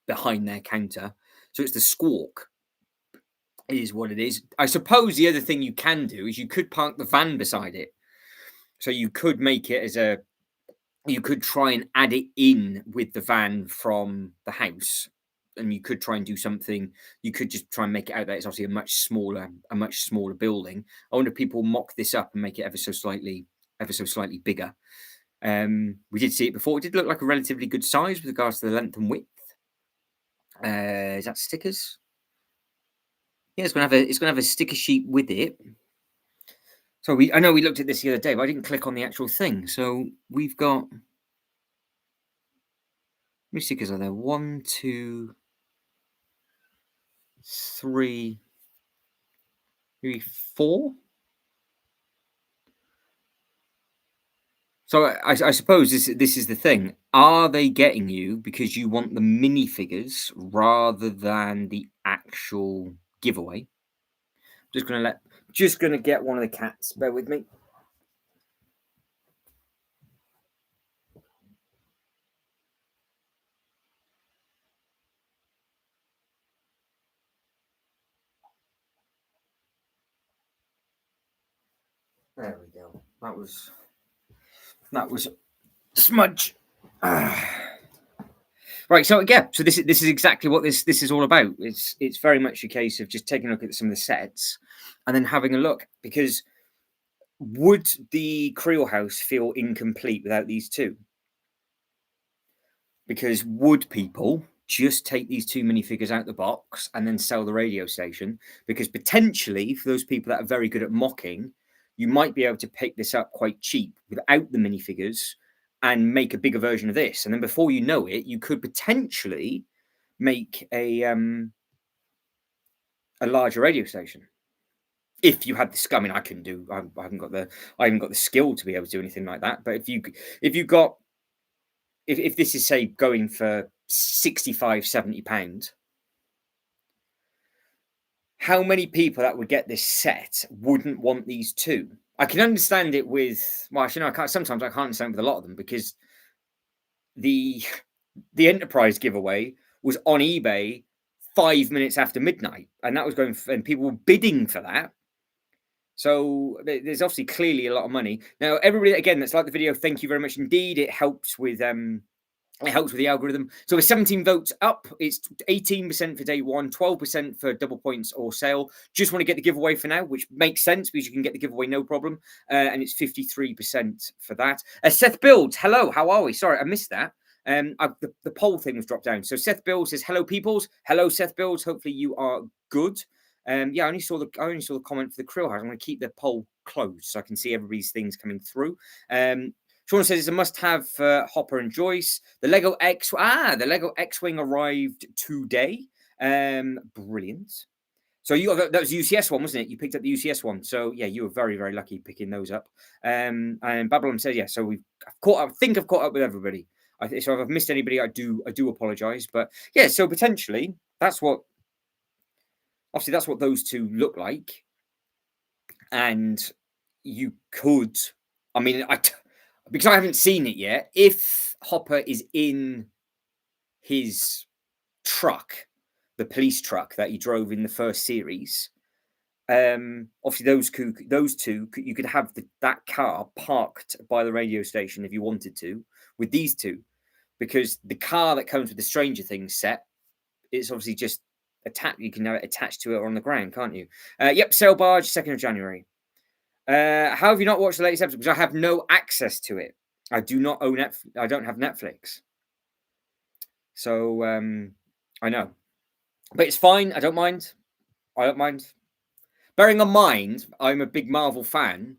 Speaker 1: behind their counter. So it's the Squawk is what it is. I suppose the other thing you can do is you could park the van beside it. So you could make it you could try and add it in with the van from the house. And you could try and do something. You could just try and make it out that it's obviously a much smaller building. I wonder if people mock this up and make it ever so slightly bigger. We did see it before. It did look like a relatively good size with regards to the length and width. Is that stickers? Yeah, it's gonna have a sticker sheet with it. So I know we looked at this the other day, but I didn't click on the actual thing. So we've got, how many stickers are there? 1, 2, 3, maybe 4. So I suppose this is the thing. Are they getting you because you want the minifigures rather than the actual giveaway? Just gonna get one of the cats. Bear with me. There we go. That was smudge. Right, so yeah, so this is exactly what this is all about. It's very much a case of just taking a look at some of the sets and then having a look, because would the Creel house feel incomplete without these two? Because would people just take these two minifigures out the box and then sell the radio station? Because potentially, for those people that are very good at mocking, you might be able to pick this up quite cheap without the minifigures and make a bigger version of this. And then before you know it, you could potentially make a larger radio station. If you had the skill. I mean, I haven't got the skill to be able to do anything like that. But if this is, say, going for 65, 70 pounds, how many people that would get this set wouldn't want these two? I can understand it with, well, actually, no, I can't. Sometimes I can't understand with a lot of them, because the Enterprise giveaway was on eBay 5 minutes after midnight, and that was going for, and people were bidding for that. So there's obviously clearly a lot of money. Now, everybody, again, that's liked the video, thank you very much indeed. It helps with the algorithm. So with 17 votes up, it's 18% for day one, 12% for double points or sale. Just want to get the giveaway for now, which makes sense because you can get the giveaway no problem. And it's 53% for that. Seth Builds, hello, how are we? Sorry, I missed that. The poll thing was dropped down. So Seth Builds says, hello, peoples. Hello, Seth Builds. Hopefully you are good. Yeah, I only saw the comment for the Krill house. I'm going to keep the poll closed so I can see everybody's things coming through. Sean says it's a must-have for Hopper and Joyce. The Lego X-Wing arrived today. Brilliant. So that was the UCS one, wasn't it? You picked up the UCS one. So yeah, you were very, very lucky picking those up. And Babylon says, yeah. So I think I've caught up with everybody. So if I've missed anybody, I do apologise. But yeah, so potentially that's what those two look like. And you could, I mean, because I haven't seen it yet. If Hopper is in his truck, the police truck that he drove in the first series, obviously those two, you could have that car parked by the radio station if you wanted to with these two, because the car that comes with the Stranger Things set, it's obviously just attached. You can have it attached to it on the ground, can't you? Yep, sail barge, 2nd of January. How have you not watched the latest episode? Because I have no access to it. I do not own Netflix. I don't have Netflix. So I know. But it's fine. I don't mind. Bearing in mind, I'm a big Marvel fan,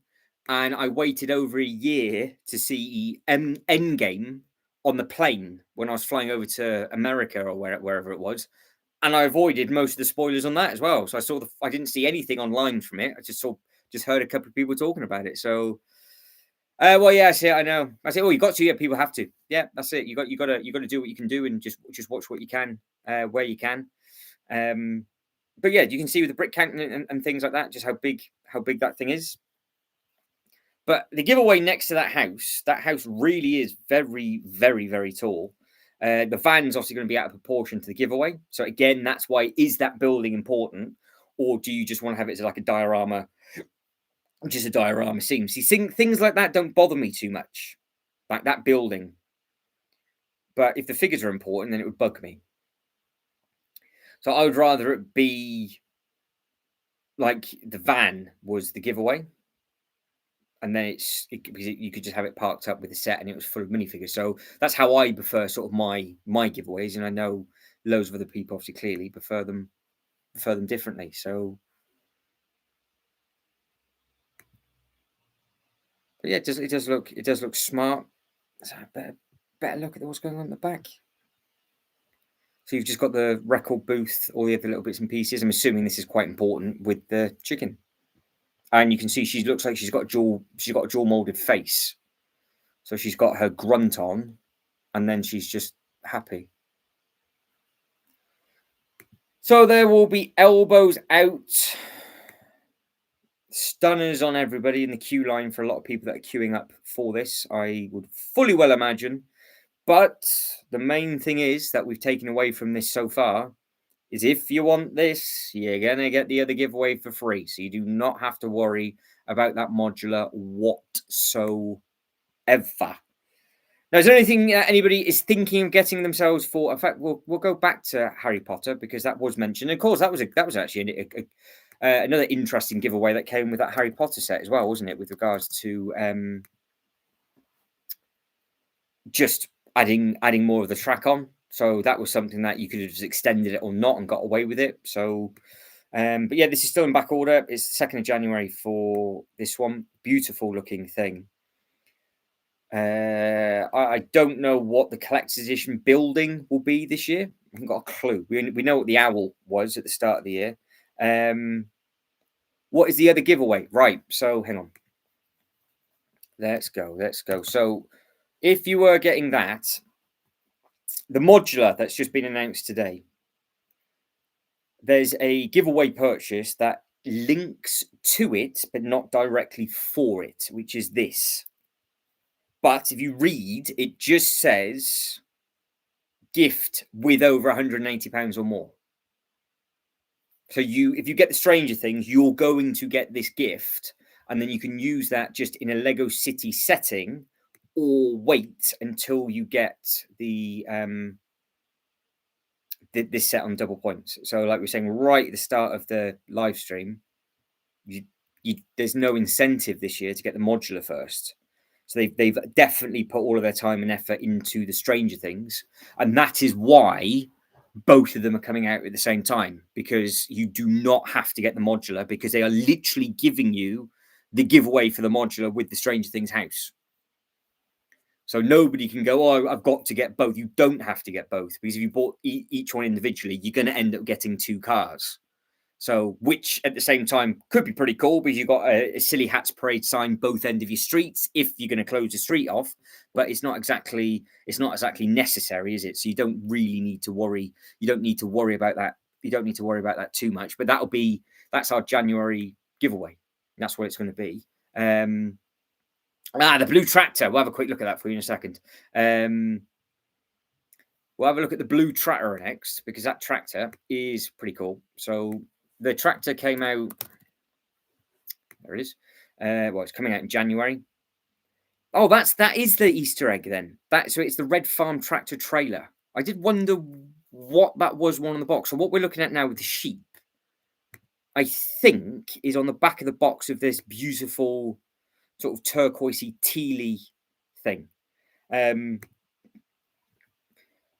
Speaker 1: and I waited over a year to see Endgame on the plane when I was flying over to America or wherever it was. And I avoided most of the spoilers on that as well. So I didn't see anything online from it. I just heard a couple of people talking about it. So well, yeah, I see. I know. I say, oh, you got to. Yeah, people have to. Yeah, that's it. You got to do what you can do and just watch what you can, where you can. But yeah, you can see with the brick counting and things like that, just how big that thing is. But the giveaway next to that house really is very, very, very tall. The van's obviously going to be out of proportion to the giveaway. So again, that's why, is that building important? Or do you just want to have it as like a diorama, just a diorama scene? See, things like that don't bother me too much, like that building. But if the figures are important, then it would bug me. So I would rather it be like the van was the giveaway. And then you could just have it parked up with a set and it was full of minifigures. So that's how I prefer sort of my giveaways. And I know loads of other people obviously clearly prefer them differently. So but yeah, it does look smart. So better look at what's going on at the back. So you've just got the record booth, all the other little bits and pieces. I'm assuming this is quite important with the chicken. And you can see she looks like she's got a dual molded face. So she's got her grunt on, and then she's just happy. So there will be elbows out, stunners on everybody in the queue line for a lot of people that are queuing up for this, I would fully well imagine. But the main thing is that we've taken away from this so far is if you want this, you're going to get the other giveaway for free. So you do not have to worry about that modular whatsoever. Now, is there anything anybody is thinking of getting themselves for? In fact, we'll go back to Harry Potter because that was mentioned. And of course, that was actually another interesting giveaway that came with that Harry Potter set as well, wasn't it? With regards to just adding more of the track on. So that was something that you could have just extended it or not and got away with it. So, but yeah, this is still in back order. It's the 2nd of January for this one. Beautiful looking thing. I don't know what the collector's edition building will be this year. I haven't got a clue. We know what the owl was at the start of the year. What is the other giveaway? Right. So hang on. Let's go. So if you were getting that, the modular that's just been announced today, there's a giveaway purchase that links to it, but not directly for it, which is this. But if you read, it just says gift with over £180 or more. So if you get the Stranger Things, you're going to get this gift, and then you can use that just in a Lego City setting, or wait until you get the this set on double points. So, like we we're saying right at the start of the live stream, there's no incentive this year to get the modular first. So they've definitely put all of their time and effort into the Stranger Things, and that is why both of them are coming out at the same time, because you do not have to get the modular, because they are literally giving you the giveaway for the modular with the Stranger Things house. So nobody can go, oh, I've got to get both. You don't have to get both, because if you bought each one individually, you're going to end up getting two cars. So, which at the same time could be pretty cool because you've got a silly hats parade sign both end of your streets if you're going to close the street off. But it's not exactly necessary, is it? So you don't really need to worry. You don't need to worry about that. You don't need to worry about that too much. But that's our January giveaway. That's what it's going to be. The blue tractor. We'll have a quick look at that for you in a second. We'll have a look at the blue tractor next because that tractor is pretty cool. So the tractor came out. There it is. It's coming out in January. Oh, that is the Easter egg then. So it's the Red Farm tractor trailer. I did wonder what that was one on the box. So what we're looking at now with the sheep, I think, is on the back of the box of this beautiful sort of turquoisey tealy thing.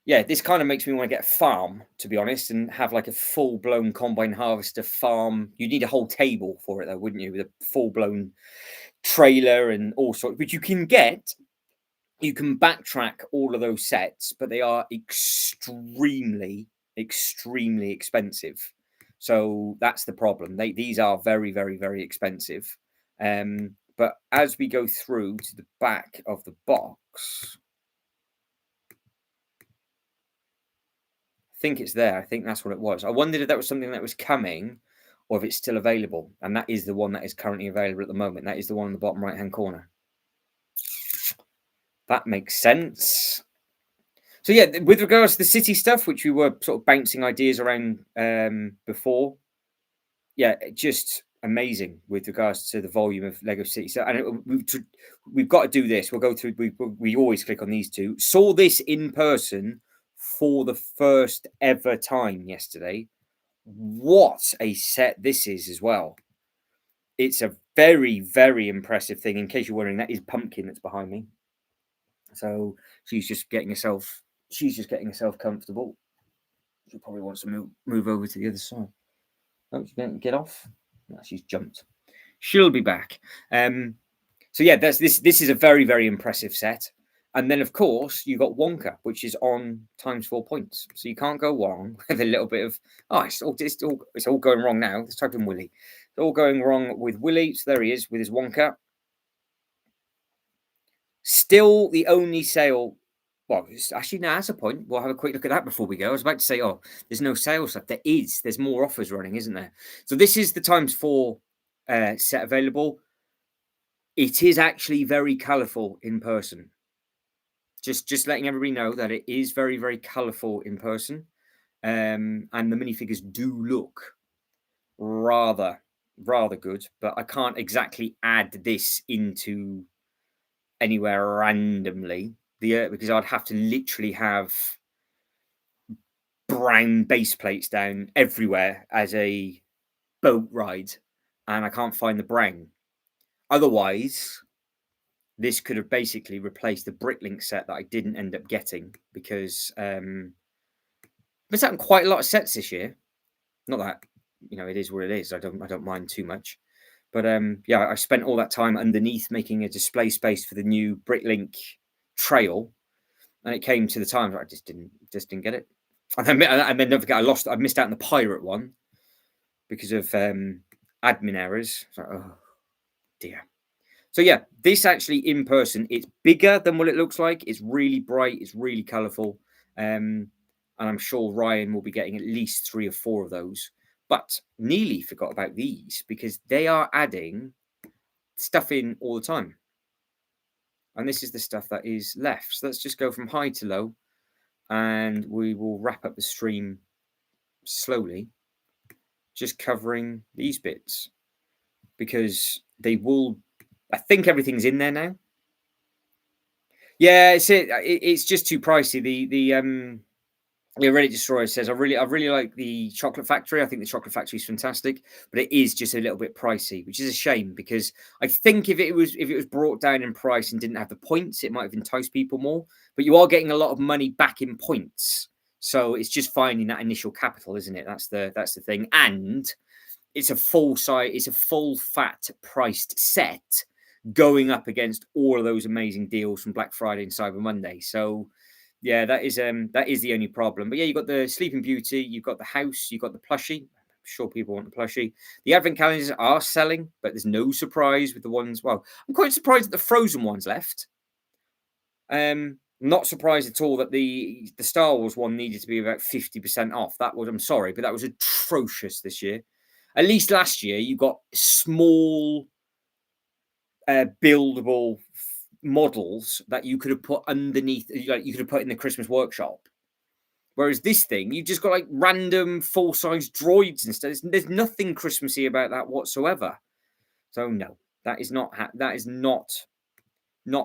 Speaker 1: This kind of makes me want to get a farm, to be honest, and have like a full-blown combine harvester farm. You'd need a whole table for it, though, wouldn't you? With a full-blown trailer and all sorts. But you can backtrack all of those sets, but they are extremely, extremely expensive. So that's the problem. These are very, very, very expensive. But as we go through to the back of the box, I think it's there. I think that's what it was. I wondered if that was something that was coming or if it's still available. And that is the one that is currently available at the moment. That is the one in the bottom right-hand corner. That makes sense. So yeah, with regards to the city stuff, which we were sort of bouncing ideas around before, yeah, just amazing with regards to the volume of Lego City. So, and we've got to do this. We'll go through. We always click on these two. Saw this in person for the first ever time yesterday. What a set this is as well. It's a very, very impressive thing. In case you're wondering, that is Pumpkin that's behind me. So she's just getting herself comfortable. She probably wants to move over to the other side. Oh, she's going to get off. No, she's jumped. She'll be back. So yeah, this is a very, very impressive set. And then of course you've got Wonka, which is on times 4 points. So you can't go wrong with a little bit of it's all going wrong now. Let's type in Willy. It's all going wrong with Willy. So there he is with his Wonka. Still the only sale. Well, actually, no, that's a point. We'll have a quick look at that before we go. I was about to say, there's no sales left. There is. There's more offers running, isn't there? So this is the times 4 set available. It is actually very colourful in person. Just letting everybody know that it is very, very colourful in person. And the minifigures do look rather good. But I can't exactly add this into anywhere randomly. Because I'd have to literally have brown base plates down everywhere as a boat ride, and I can't find the brown. Otherwise, this could have basically replaced the Bricklink set that I didn't end up getting because I've missed out on quite a lot of sets this year. Not that it is what it is. I don't mind too much, but I spent all that time underneath making a display space for the new Bricklink trail. And it came to the time I just didn't get it. And then don't forget, I missed out on the pirate one because of admin errors. So, oh dear. So yeah, this actually in person, it's bigger than what it looks like. It's really bright. It's really colourful. And I'm sure Ryan will be getting at least 3 or 4 of those. But nearly forgot about these because they are adding stuff in all the time. And this is the stuff that is left. So let's just go from high to low. And we will wrap up the stream slowly. Just covering these bits. Because they will... I think everything's in there now. Yeah, it's just too pricey. The Reddit Destroyer says, I really like the Chocolate Factory. I think the Chocolate Factory is fantastic, but it is just a little bit pricey, which is a shame because I think if it was brought down in price and didn't have the points, it might have enticed people more. But you are getting a lot of money back in points, so it's just finding that initial capital, isn't it? That's the thing, and it's a full fat priced set going up against all of those amazing deals from Black Friday and Cyber Monday. So. Yeah, that is the only problem. But yeah, you've got the Sleeping Beauty, you've got the house, you've got the plushie. sure people want the plushie. The advent calendars are selling, but there's no surprise with the ones. Well, I'm quite surprised that the frozen ones left. Not surprised at all that the Star Wars one needed to be about 50% off. That was, I'm sorry, but that was atrocious this year. At least last year you got small buildable models that you could have put underneath, like you could have put in the Christmas workshop. Whereas this thing, you just got like random full-size droids and stuff. There's nothing Christmassy about that whatsoever. So no, that is not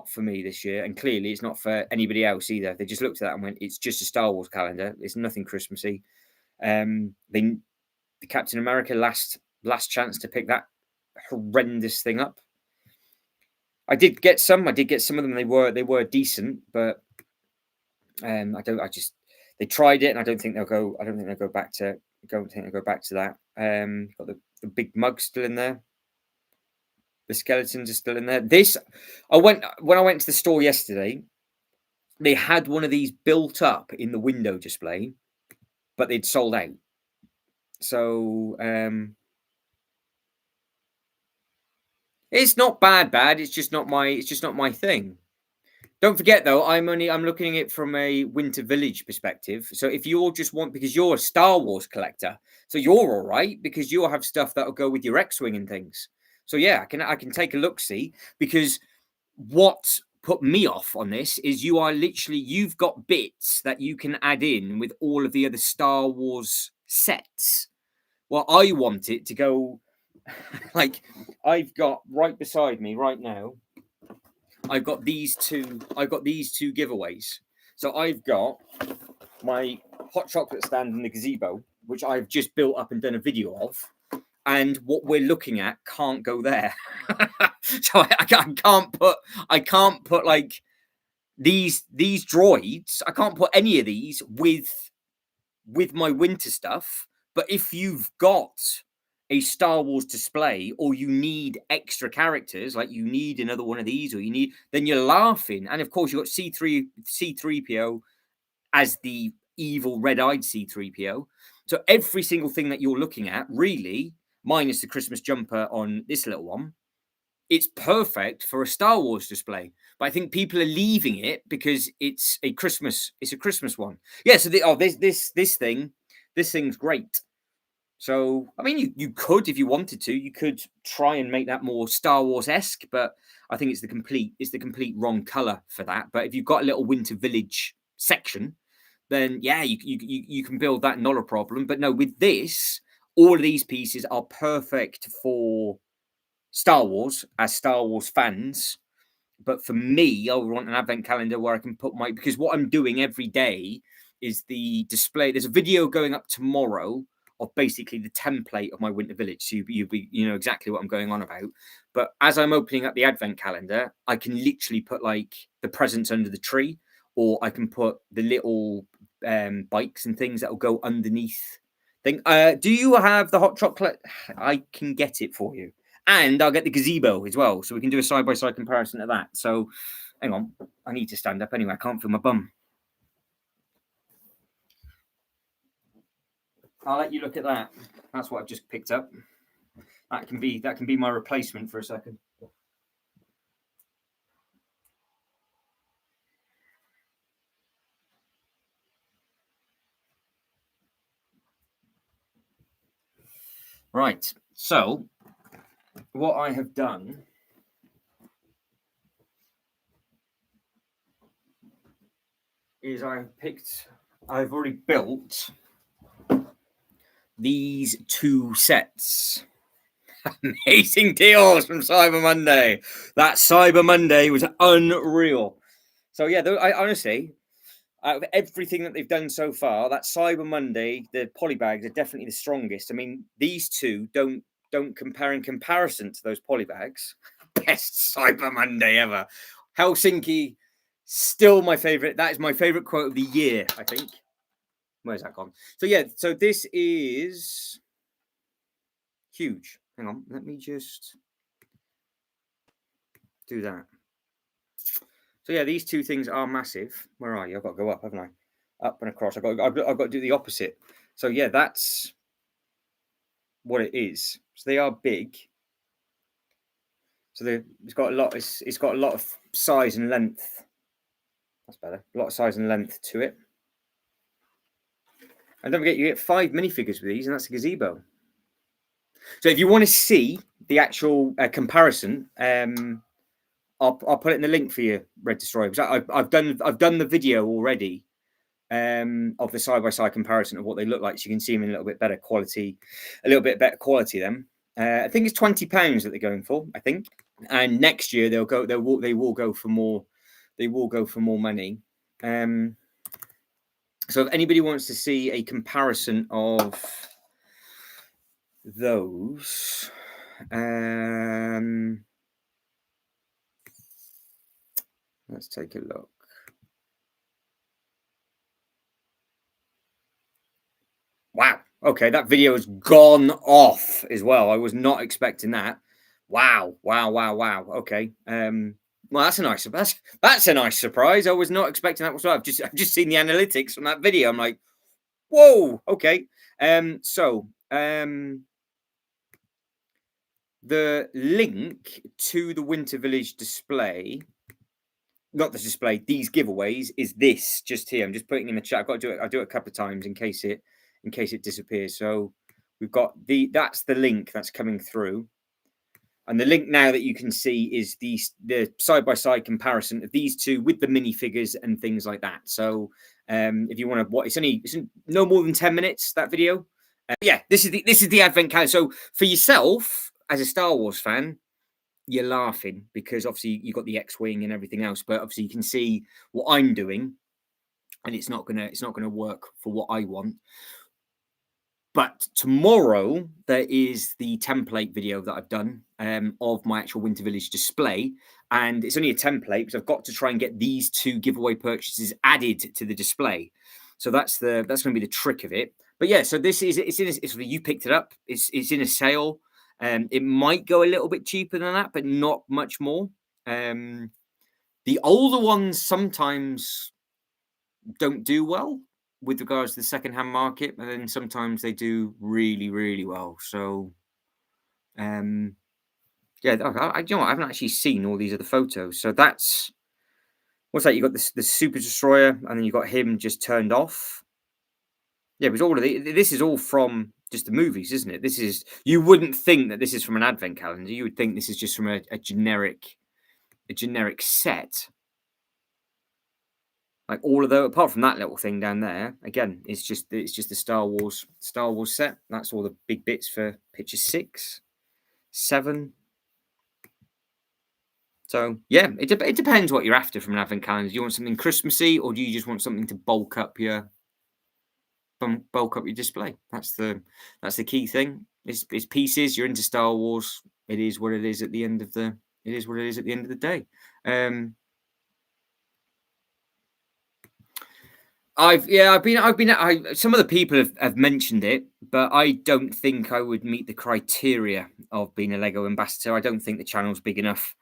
Speaker 1: for me this year, and clearly it's not for anybody else either. They just looked at that and went, "It's just a Star Wars calendar. It's nothing Christmassy." The Captain America last chance to pick that horrendous thing up. I did get some of them. They were decent, but they tried it, and I don't think they'll go back to that. Got the big mug still in there. The skeletons are still in there. When I went to the store yesterday, they had one of these built up in the window display, but they'd sold out. So it's not bad. It's just not my thing. Don't forget though, I'm looking at it from a Winter Village perspective. So if you're because you're a Star Wars collector, so you're all right because you'll have stuff that'll go with your X-wing and things. So yeah, I can take a look see, because what put me off on this is you've got bits that you can add in with all of the other Star Wars sets. Well, I want it to go like I've got right beside me right now. I've got these two giveaways. So I've got my hot chocolate stand in the gazebo, which I've just built up and done a video of. And what we're looking at can't go there. So I can't put like these droids. I can't put any of these with my winter stuff. But if you've got a Star Wars display, or you need extra characters, like you need another one of these, or then you're laughing. And of course, you've got C3PO as the evil red-eyed C3PO. So every single thing that you're looking at, really, minus the Christmas jumper on this little one, it's perfect for a Star Wars display. But I think people are leaving it because it's a Christmas one. Yeah. So this thing's great. So I mean, you could, if you wanted to, you could try and make that more Star Wars-esque, but I think it's the complete wrong color for that. But if you've got a little Winter Village section, then yeah, you can build that, not a problem. But no, with this, all of these pieces are perfect for Star Wars as Star Wars fans. But for me, I would want an advent calendar where I can put because what I'm doing every day is the display. There's a video going up tomorrow of basically the template of my Winter Village. So you know exactly what I'm going on about. But as I'm opening up the advent calendar, I can literally put like the presents under the tree, or I can put the little bikes and things that will go underneath. Do you have the hot chocolate? I can get it for you. And I'll get the gazebo as well, so we can do a side-by-side comparison of that. So, hang on. I need to stand up anyway. I can't feel my bum. I'll let you look at that. That's what I've just picked up. That can be my replacement for a second. Right. So, what I have done is I've already built these two sets. Amazing deals from Cyber Monday. That Cyber Monday was unreal. So yeah, I honestly, out of everything that they've done so far, that Cyber Monday, the polybags are definitely the strongest. I mean, these two don't compare in comparison to those polybags. Best Cyber Monday ever. Helsinki, still my favorite. That is my favorite quote of the year, I think. Where's that gone? So yeah, so this is huge. Hang on, let me just do that. So yeah, these two things are massive. Where are you? I've got to go up, haven't I? Up and across. I've got to do the opposite. So yeah, that's what it is. So they are big. So it's got a lot. It's got a lot of size and length. That's better. A lot of size and length to it. And don't forget, you get 5 minifigures with these, and that's a gazebo. So if you want to see the actual comparison, I'll put it in the link for you, Red Destroyer, because I've done the video already of the side by side comparison of what they look like, so you can see them in a little bit better quality, Then I think it's £20 that they're going for. I think, and next year they will go for more. They will go for more money. So if anybody wants to see a comparison of those, let's take a look. Wow. Okay, that video has gone off as well. I was not expecting that. Wow. Okay. Well, that's a nice surprise. I was not expecting that whatsoever. I've just seen the analytics from that video. I'm like, whoa. Okay. The link to the Winter Village display, not the display, these giveaways, is this just here. I'm just putting in the chat. I've got to do it. I'll do it a couple of times in case it disappears. So we've got that's the link that's coming through. And the link now that you can see is the side-by-side comparison of these two with the minifigures and things like that. So if you want to, it's no more than 10 minutes, that video. Yeah, this is the advent calendar. So for yourself as a Star Wars fan, you're laughing because obviously you've got the X-wing and everything else, but obviously you can see what I'm doing, and it's not gonna work for what I want. But tomorrow there is the template video that I've done of my actual Winter Village display, and it's only a template because I've got to try and get these 2 giveaway purchases added to the display. So that's going to be the trick of it. But yeah, so you picked it up. It's in a sale. It might go a little bit cheaper than that, but not much more. The older ones sometimes don't do well with regards to the second-hand market, and then sometimes they do really, really well. So, yeah, you know what? I haven't actually seen all these other photos. So that's what's that? You got the Super Destroyer, and then you got him just turned off. Yeah, because this is all from just the movies, isn't it? You wouldn't think that this is from an advent calendar. You would think this is just from a generic set. Like all of those, apart from that little thing down there, again, it's just the Star Wars set. That's all the big bits for picture 6, 7. So yeah, it depends what you're after from an advent calendar. Do you want something Christmassy, or do you just want something to bulk up your display? That's the key thing. It's pieces. You're into Star Wars. It is what it is at the end of the. It is what it is at the end of the day. Some of the people have mentioned it, but I don't think I would meet the criteria of being a Lego ambassador. I don't think the channel's big enough.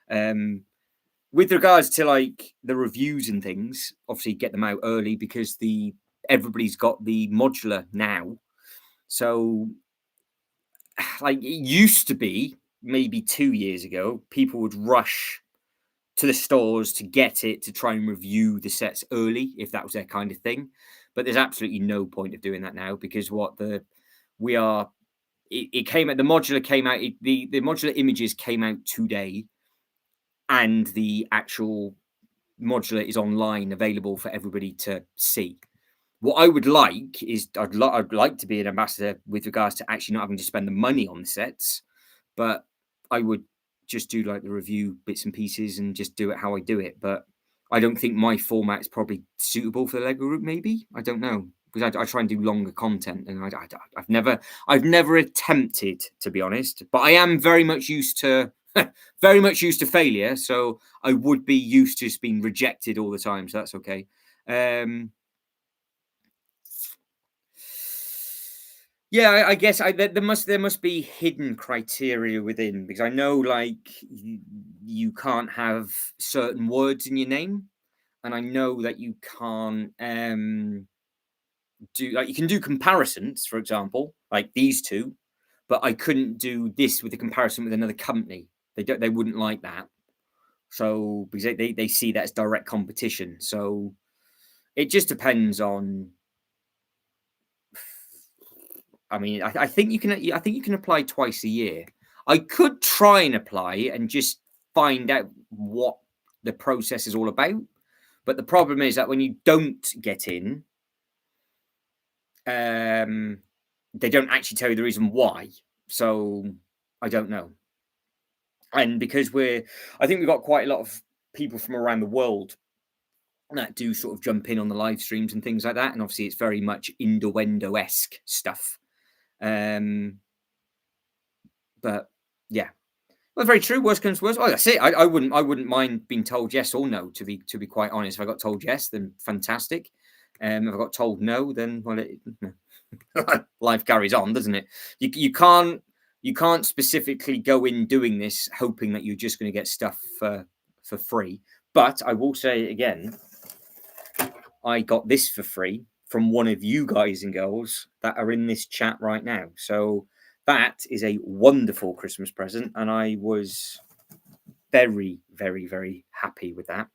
Speaker 1: With regards to like the reviews and things, obviously get them out early because everybody's got the modular now. So like it used to be maybe 2 years ago, people would rush to the stores to get it, to try and review the sets early if that was their kind of thing. But there's absolutely no point of doing that now because it came out, the modular came out, the modular images came out today, and the actual modular is online available for everybody to see. What I would like is I'd like to be an ambassador with regards to actually not having to spend the money on the sets, but I would just do like the review bits and pieces and just do it how I do it. But I don't think my format is probably suitable for the Lego group. Maybe I don't know, because I try and do longer content, and I've never attempted, to be honest. But I am very much used to failure, so I would be used to just being rejected all the time. So that's okay. Yeah, I guess there must be hidden criteria within, because I know like you can't have certain words in your name, and I know that you can't do, like, you can do comparisons, for example, like these two, but I couldn't do this with a comparison with another company. They wouldn't like that. So because they see that as direct competition. So it just depends on. I mean, I think you can. I think you can apply twice a year. I could try and apply and just find out what the process is all about. But the problem is that when you don't get in, they don't actually tell you the reason why. So I don't know. And because I think we've got quite a lot of people from around the world that do sort of jump in on the live streams and things like that. And obviously, it's very much innuendo-esque stuff. But yeah, well, very true. Worst comes to worst. Oh, that's it. I wouldn't mind being told yes or no. To be quite honest, if I got told yes, then fantastic. If I got told no, then well, life carries on, doesn't it? You can't specifically go in doing this hoping that you're just going to get stuff for free. But I will say again, I got this for free from one of you guys and girls that are in this chat right now. So that is a wonderful Christmas present, and I was very, very, very happy with that.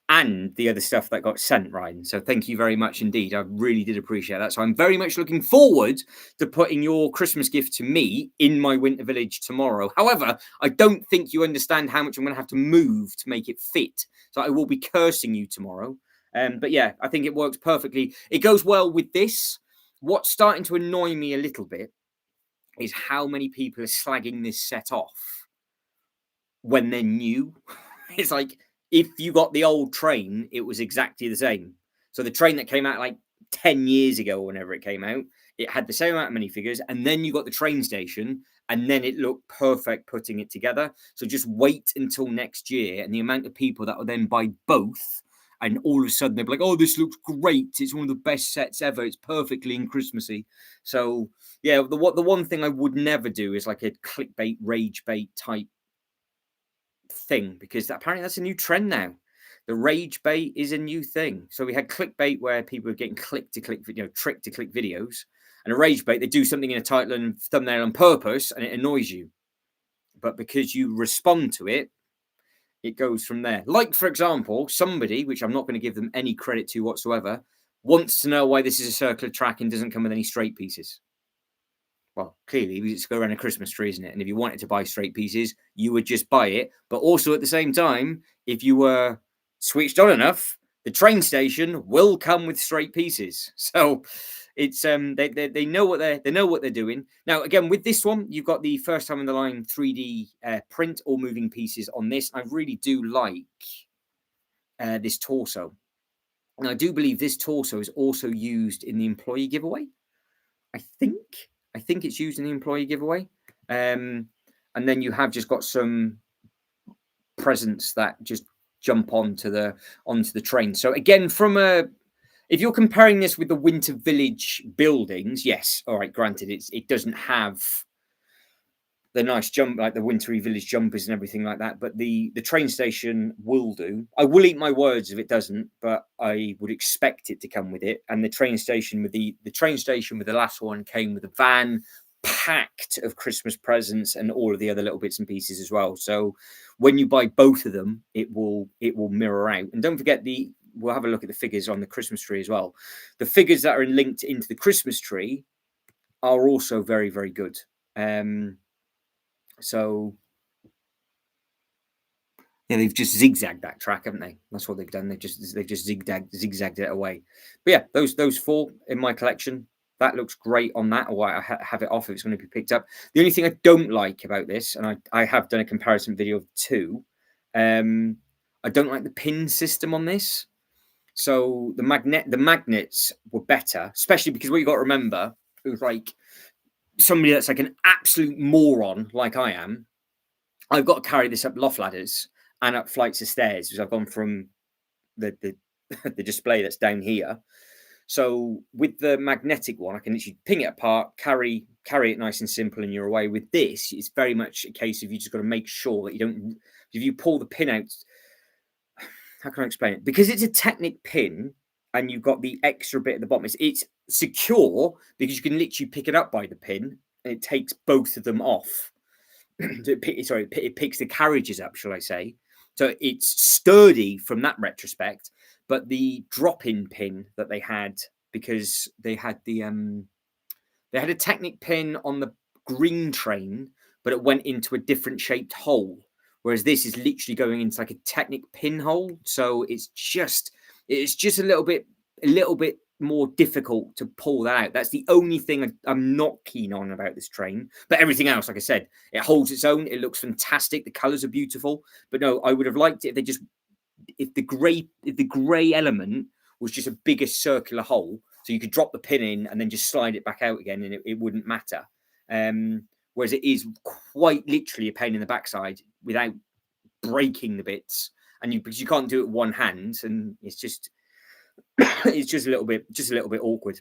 Speaker 1: And the other stuff that got sent, Ryan. So thank you very much indeed. I really did appreciate that. So I'm very much looking forward to putting your Christmas gift to me in my winter village tomorrow. However, I don't think you understand how much I'm going to have to move to make it fit. So I will be cursing you tomorrow. But yeah, I think it works perfectly. It goes well with this. What's starting to annoy me a little bit is how many people are slagging this set off when they're new. It's like, if you got the old train, it was exactly the same. So the train that came out like 10 years ago, whenever it came out, it had the same amount of minifigures. And then you got the train station, and then it looked perfect putting it together. So just wait until next year, and the amount of people that will then buy both, and all of a sudden they'll be like, oh, this looks great. It's one of the best sets ever. It's perfectly in Christmassy. So yeah, the one thing I would never do is like a clickbait, rage bait type thing, because apparently that's a new trend now. The rage bait is a new thing. So we had clickbait where people are getting tricked to click videos, and a rage bait, they do something in a title and thumbnail on purpose, and it annoys you. But because you respond to it, it goes from there. Like, for example, somebody, which I'm not going to give them any credit to whatsoever, wants to know why this is a circular track and doesn't come with any straight pieces. Well, clearly, it's go around a Christmas tree, isn't it? And if you wanted to buy straight pieces, you would just buy it. But also at the same time, if you were switched on enough, the train station will come with straight pieces. So it's they know what they're doing. Now, again, with this one, you've got the first time in the line 3D print or moving pieces on this. I really do like this torso. And I do believe this torso is also used in the employee giveaway. I think it's used in the employee giveaway. And then you have just got some presents that just jump onto the train. So again, if you're comparing this with the Winter Village buildings, yes, all right, granted, it doesn't have the nice jump, like the Wintry Village jumpers and everything like that, but the train station will do. I will eat my words if it doesn't, but I would expect it to come with it. And the train station with the last one came with a van packed of Christmas presents and all of the other little bits and pieces as well. So when you buy both of them, it will mirror out. And don't forget, we'll have a look at the figures on the Christmas tree as well. The figures that are linked into the Christmas tree are also very, very good. So yeah, they've just zigzagged that track, haven't they? That's what they've done. They've just zigzagged it away. But yeah, those four in my collection, that looks great on that. Or I have it off if it's going to be picked up. The only thing I don't like about this, and I have done a comparison video of two, I don't like the pin system on this. So the magnets were better, especially because what you got to remember, it was like somebody that's like an absolute moron like I am. I've got to carry this up loft ladders and up flights of stairs because I've gone from the the display that's down here. So with the magnetic one, I can literally ping it apart, carry it nice and simple, and you're away. With this, it's very much a case of you just got to make sure that you don't. If you pull the pin out, how can I explain it? Because it's a Technic pin and you've got the extra bit at the bottom. It's secure because you can literally pick it up by the pin and it takes both of them off. It picks the carriages up, shall I say. So it's sturdy from that retrospect, but the drop-in pin that they had, because they had a Technic pin on the green train, but it went into a different shaped hole. Whereas this is literally going into like a Technic pinhole. So it's just a little bit more difficult to pull that out. That's the only thing I'm not keen on about this train. But everything else, like I said, it holds its own. It looks fantastic. The colours are beautiful. But no, I would have liked it if the grey element was just a bigger circular hole, so you could drop the pin in and then just slide it back out again, and it wouldn't matter. Whereas it is quite literally a pain in the backside without breaking the bits, and because you can't do it with one hand, and it's just a little bit awkward.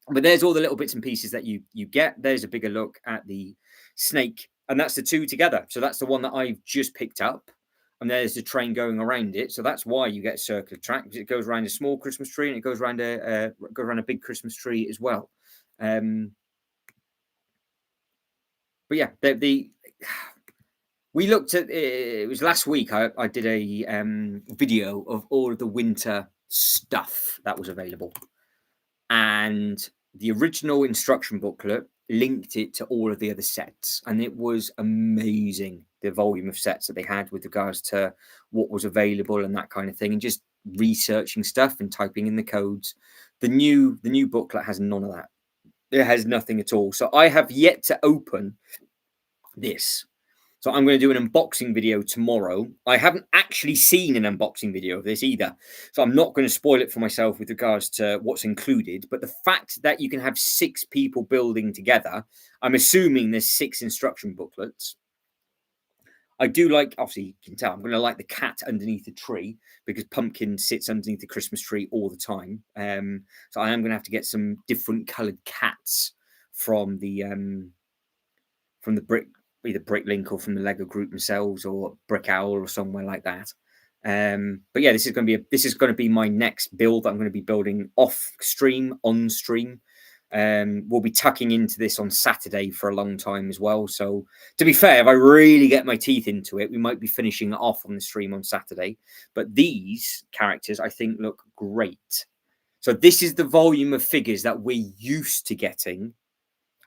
Speaker 1: But there's all the little bits and pieces that you get. There's a bigger look at the snake, and that's the two together. So that's the one that I've just picked up. And there's the train going around it, so that's why you get a circular track, because it goes around a small Christmas tree and it goes around a big Christmas tree as well. But yeah, we looked at it was last week. I did a video of all of the winter stuff that was available, and the original instruction booklet linked it to all of the other sets, and it was amazing, the volume of sets that they had with regards to what was available and that kind of thing, and just researching stuff and typing in the codes. The new booklet has none of that. It has nothing at all. So I have yet to open this. So I'm going to do an unboxing video tomorrow. I haven't actually seen an unboxing video of this either, so I'm not going to spoil it for myself with regards to what's included. But the fact that you can have 6 people building together, I'm assuming there's 6 instruction booklets. I do like, obviously you can tell, I'm going to like the cat underneath the tree, because Pumpkin sits underneath the Christmas tree all the time. So I am going to have to get some different coloured cats from the brick, either Bricklink or from the Lego group themselves, or Brick Owl or somewhere like that. But yeah, this is going to be my next build that I'm going to be building off stream, on stream. We'll be tucking into this on Saturday for a long time as well. So to be fair, if I really get my teeth into it, we might be finishing it off on the stream on Saturday. But these characters, I think, look great. So this is the volume of figures that we're used to getting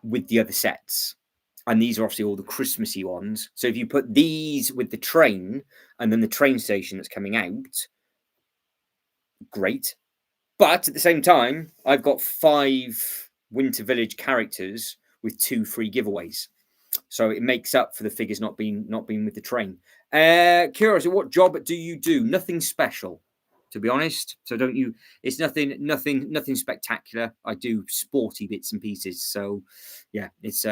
Speaker 1: with the other sets. And these are obviously all the Christmassy ones. So if you put these with the train and then the train station that's coming out, great. But at the same time, I've got 5 Winter Village characters with 2 free giveaways. So it makes up for the figures not being with the train. Curious, what job do you do? Nothing special, to be honest. So don't you? It's nothing spectacular. I do sporty bits and pieces. So yeah, it's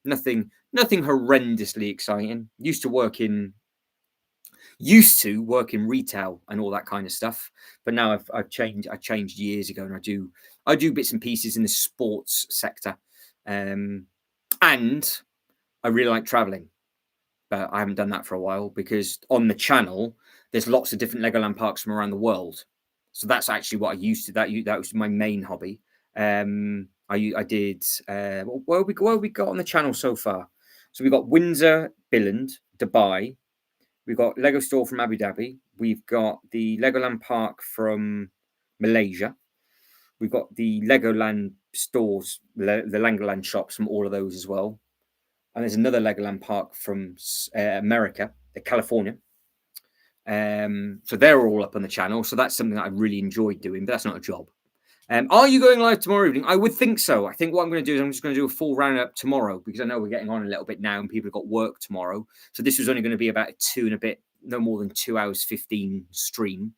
Speaker 1: nothing horrendously exciting. Used to work in retail and all that kind of stuff, but now I've changed. I changed years ago, and I do bits and pieces in the sports sector, and I really like traveling. But I haven't done that for a while, because on the channel there's lots of different Legoland parks from around the world. So that's actually what I used to. That was my main hobby. I did. What have we got on the channel so far? So we've got Windsor, Billund, Dubai. We've got Lego Store from Abu Dhabi. We've got the Legoland Park from Malaysia. We've got the Legoland stores, the Legoland shops from all of those as well. And there's another Legoland Park from America, California. So they're all up on the channel. So that's something that I really enjoyed doing, but that's not a job. Are you going live tomorrow evening? I would think so. I think what I'm going to do is I'm just going to do a full roundup tomorrow, because I know we're getting on a little bit now and people have got work tomorrow. So this was only going to be about a 2 and a bit, no more than 2 hours 15 stream.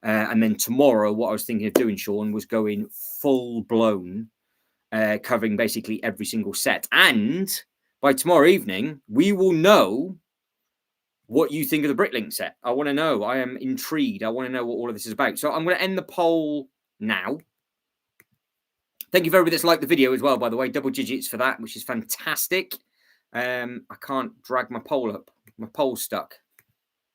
Speaker 1: And then tomorrow, what I was thinking of doing, Sean, was going full blown, covering basically every single set. And by tomorrow evening, we will know what you think of the Bricklink set. I want to know. I am intrigued. I want to know what all of this is about. So I'm going to end the poll now. Thank you for everybody that's liked the video as well, by the way. Double digits for that, which is fantastic. I can't drag my poll up. My poll's stuck.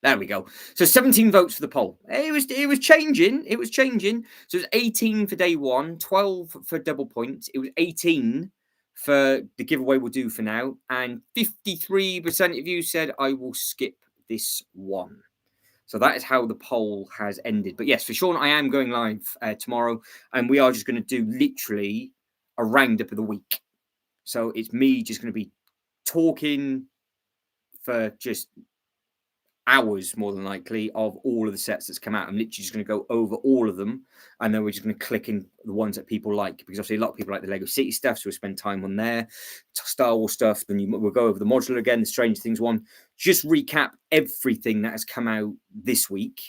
Speaker 1: There we go. So 17 votes for the poll. It was changing. It was changing. So it was 18 for day 1, 12 for double points. It was 18 for the giveaway we'll do for now. And 53% of you said I will skip this one. So that is how the poll has ended. But yes, for Sean, I am going live tomorrow, and we are just going to do literally a roundup of the week. So it's me just going to be talking for just hours, more than likely, of all of the sets that's come out. I'm literally just going to go over all of them, and then we're just going to click in the ones that people like, because obviously a lot of people like the Lego City stuff, so we'll spend time on there. Star Wars stuff, then we'll go over the modular again, the Stranger Things one, just recap everything that has come out this week.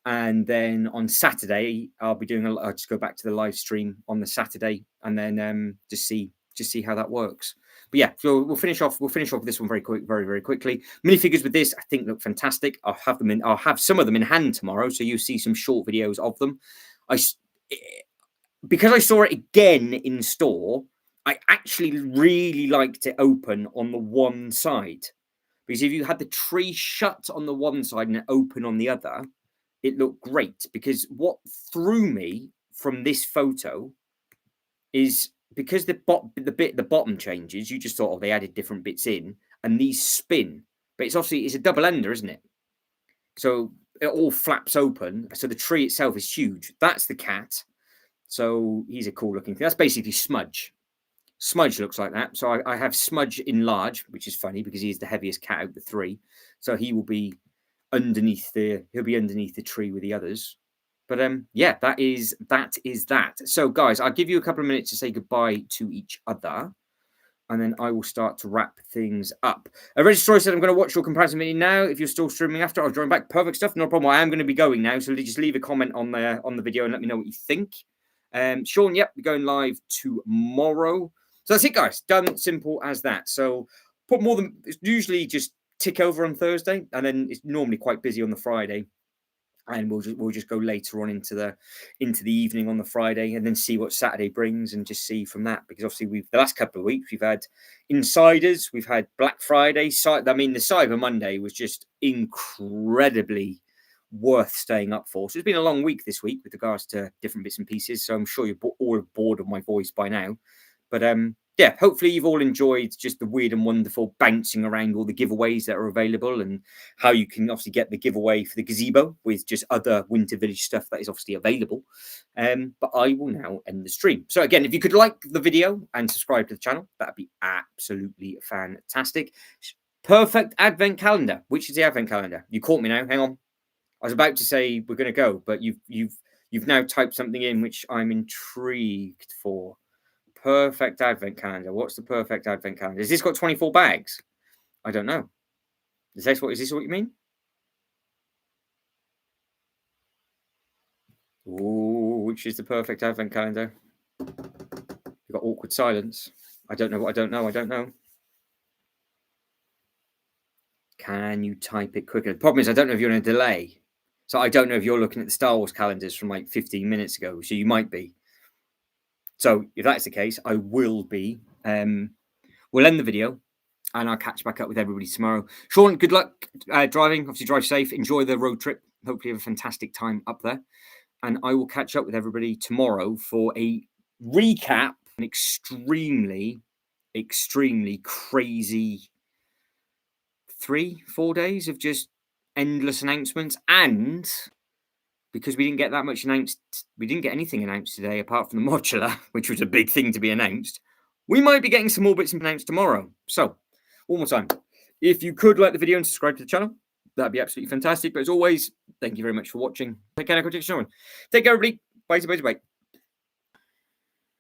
Speaker 1: And then on Saturday, I'll just go back to the live stream on the Saturday, and then just see how that works. But yeah, so we'll finish off with this one very quickly. Minifigures with this, I think, look fantastic. I'll have some of them in hand tomorrow, so you'll see some short videos of them. Because I saw it again in store, I actually really liked it open on the one side, because if you had the tree shut on the one side and it open on the other, it looked great. Because what threw me from this photo is, because the bottom changes, you just thought, oh, they added different bits in, and these spin. But it's a double ender, isn't it? So it all flaps open. So the tree itself is huge. That's the cat. So he's a cool looking thing. That's basically Smudge. Smudge looks like that. So I have Smudge in large, which is funny because he's the heaviest cat out of the three. So he'll be underneath the tree with the others. But yeah, that is that. So guys, I'll give you a couple of minutes to say goodbye to each other, and then I will start to wrap things up. Registrar said I'm going to watch your comparison video now. If you're still streaming after, I'll join back. Perfect stuff, no problem. I am going to be going now, so just leave a comment on the video and let me know what you think. Sean, yep, we're going live tomorrow. So that's it, guys. Done, simple as that. So put more than, it's usually just tick over on Thursday, and then it's normally quite busy on the Friday. And we'll just go later on into the evening on the Friday, and then see what Saturday brings, and just see from that. Because obviously the last couple of weeks we've had Insiders, we've had Black Friday. The Cyber Monday was just incredibly worth staying up for. So it's been a long week this week with regards to different bits and pieces. So I'm sure you're all bored of my voice by now. But yeah, hopefully you've all enjoyed just the weird and wonderful bouncing around all the giveaways that are available, and how you can obviously get the giveaway for the gazebo with just other Winter Village stuff that is obviously available. But I will now end the stream. So again, if you could like the video and subscribe to the channel, that'd be absolutely fantastic. Perfect advent calendar. Which is the advent calendar? You caught me now. Hang on. I was about to say we're going to go, but you've now typed something in which I'm intrigued for. Perfect advent calendar. What's the perfect advent calendar? Has this got 24 bags? I don't know. Is this what you mean? Ooh, which is the perfect advent calendar? You've got awkward silence. I don't know what I don't know. I don't know. Can you type it quicker? The problem is I don't know if you're in a delay. So I don't know if you're looking at the Star Wars calendars from like 15 minutes ago. So you might be. So if that's the case, I will be. We'll end the video, and I'll catch back up with everybody tomorrow. Sean, good luck driving. Obviously, drive safe. Enjoy the road trip. Hopefully, have a fantastic time up there. And I will catch up with everybody tomorrow for a recap. An extremely, extremely crazy 3-4 days of just endless announcements. And because we didn't get that much announced, we didn't get anything announced today apart from the modular, which was a big thing to be announced. We might be getting some more bits announced tomorrow. So, one more time, if you could like the video and subscribe to the channel, that'd be absolutely fantastic. But as always, thank you very much for watching. Take care, take care, everybody. Bye.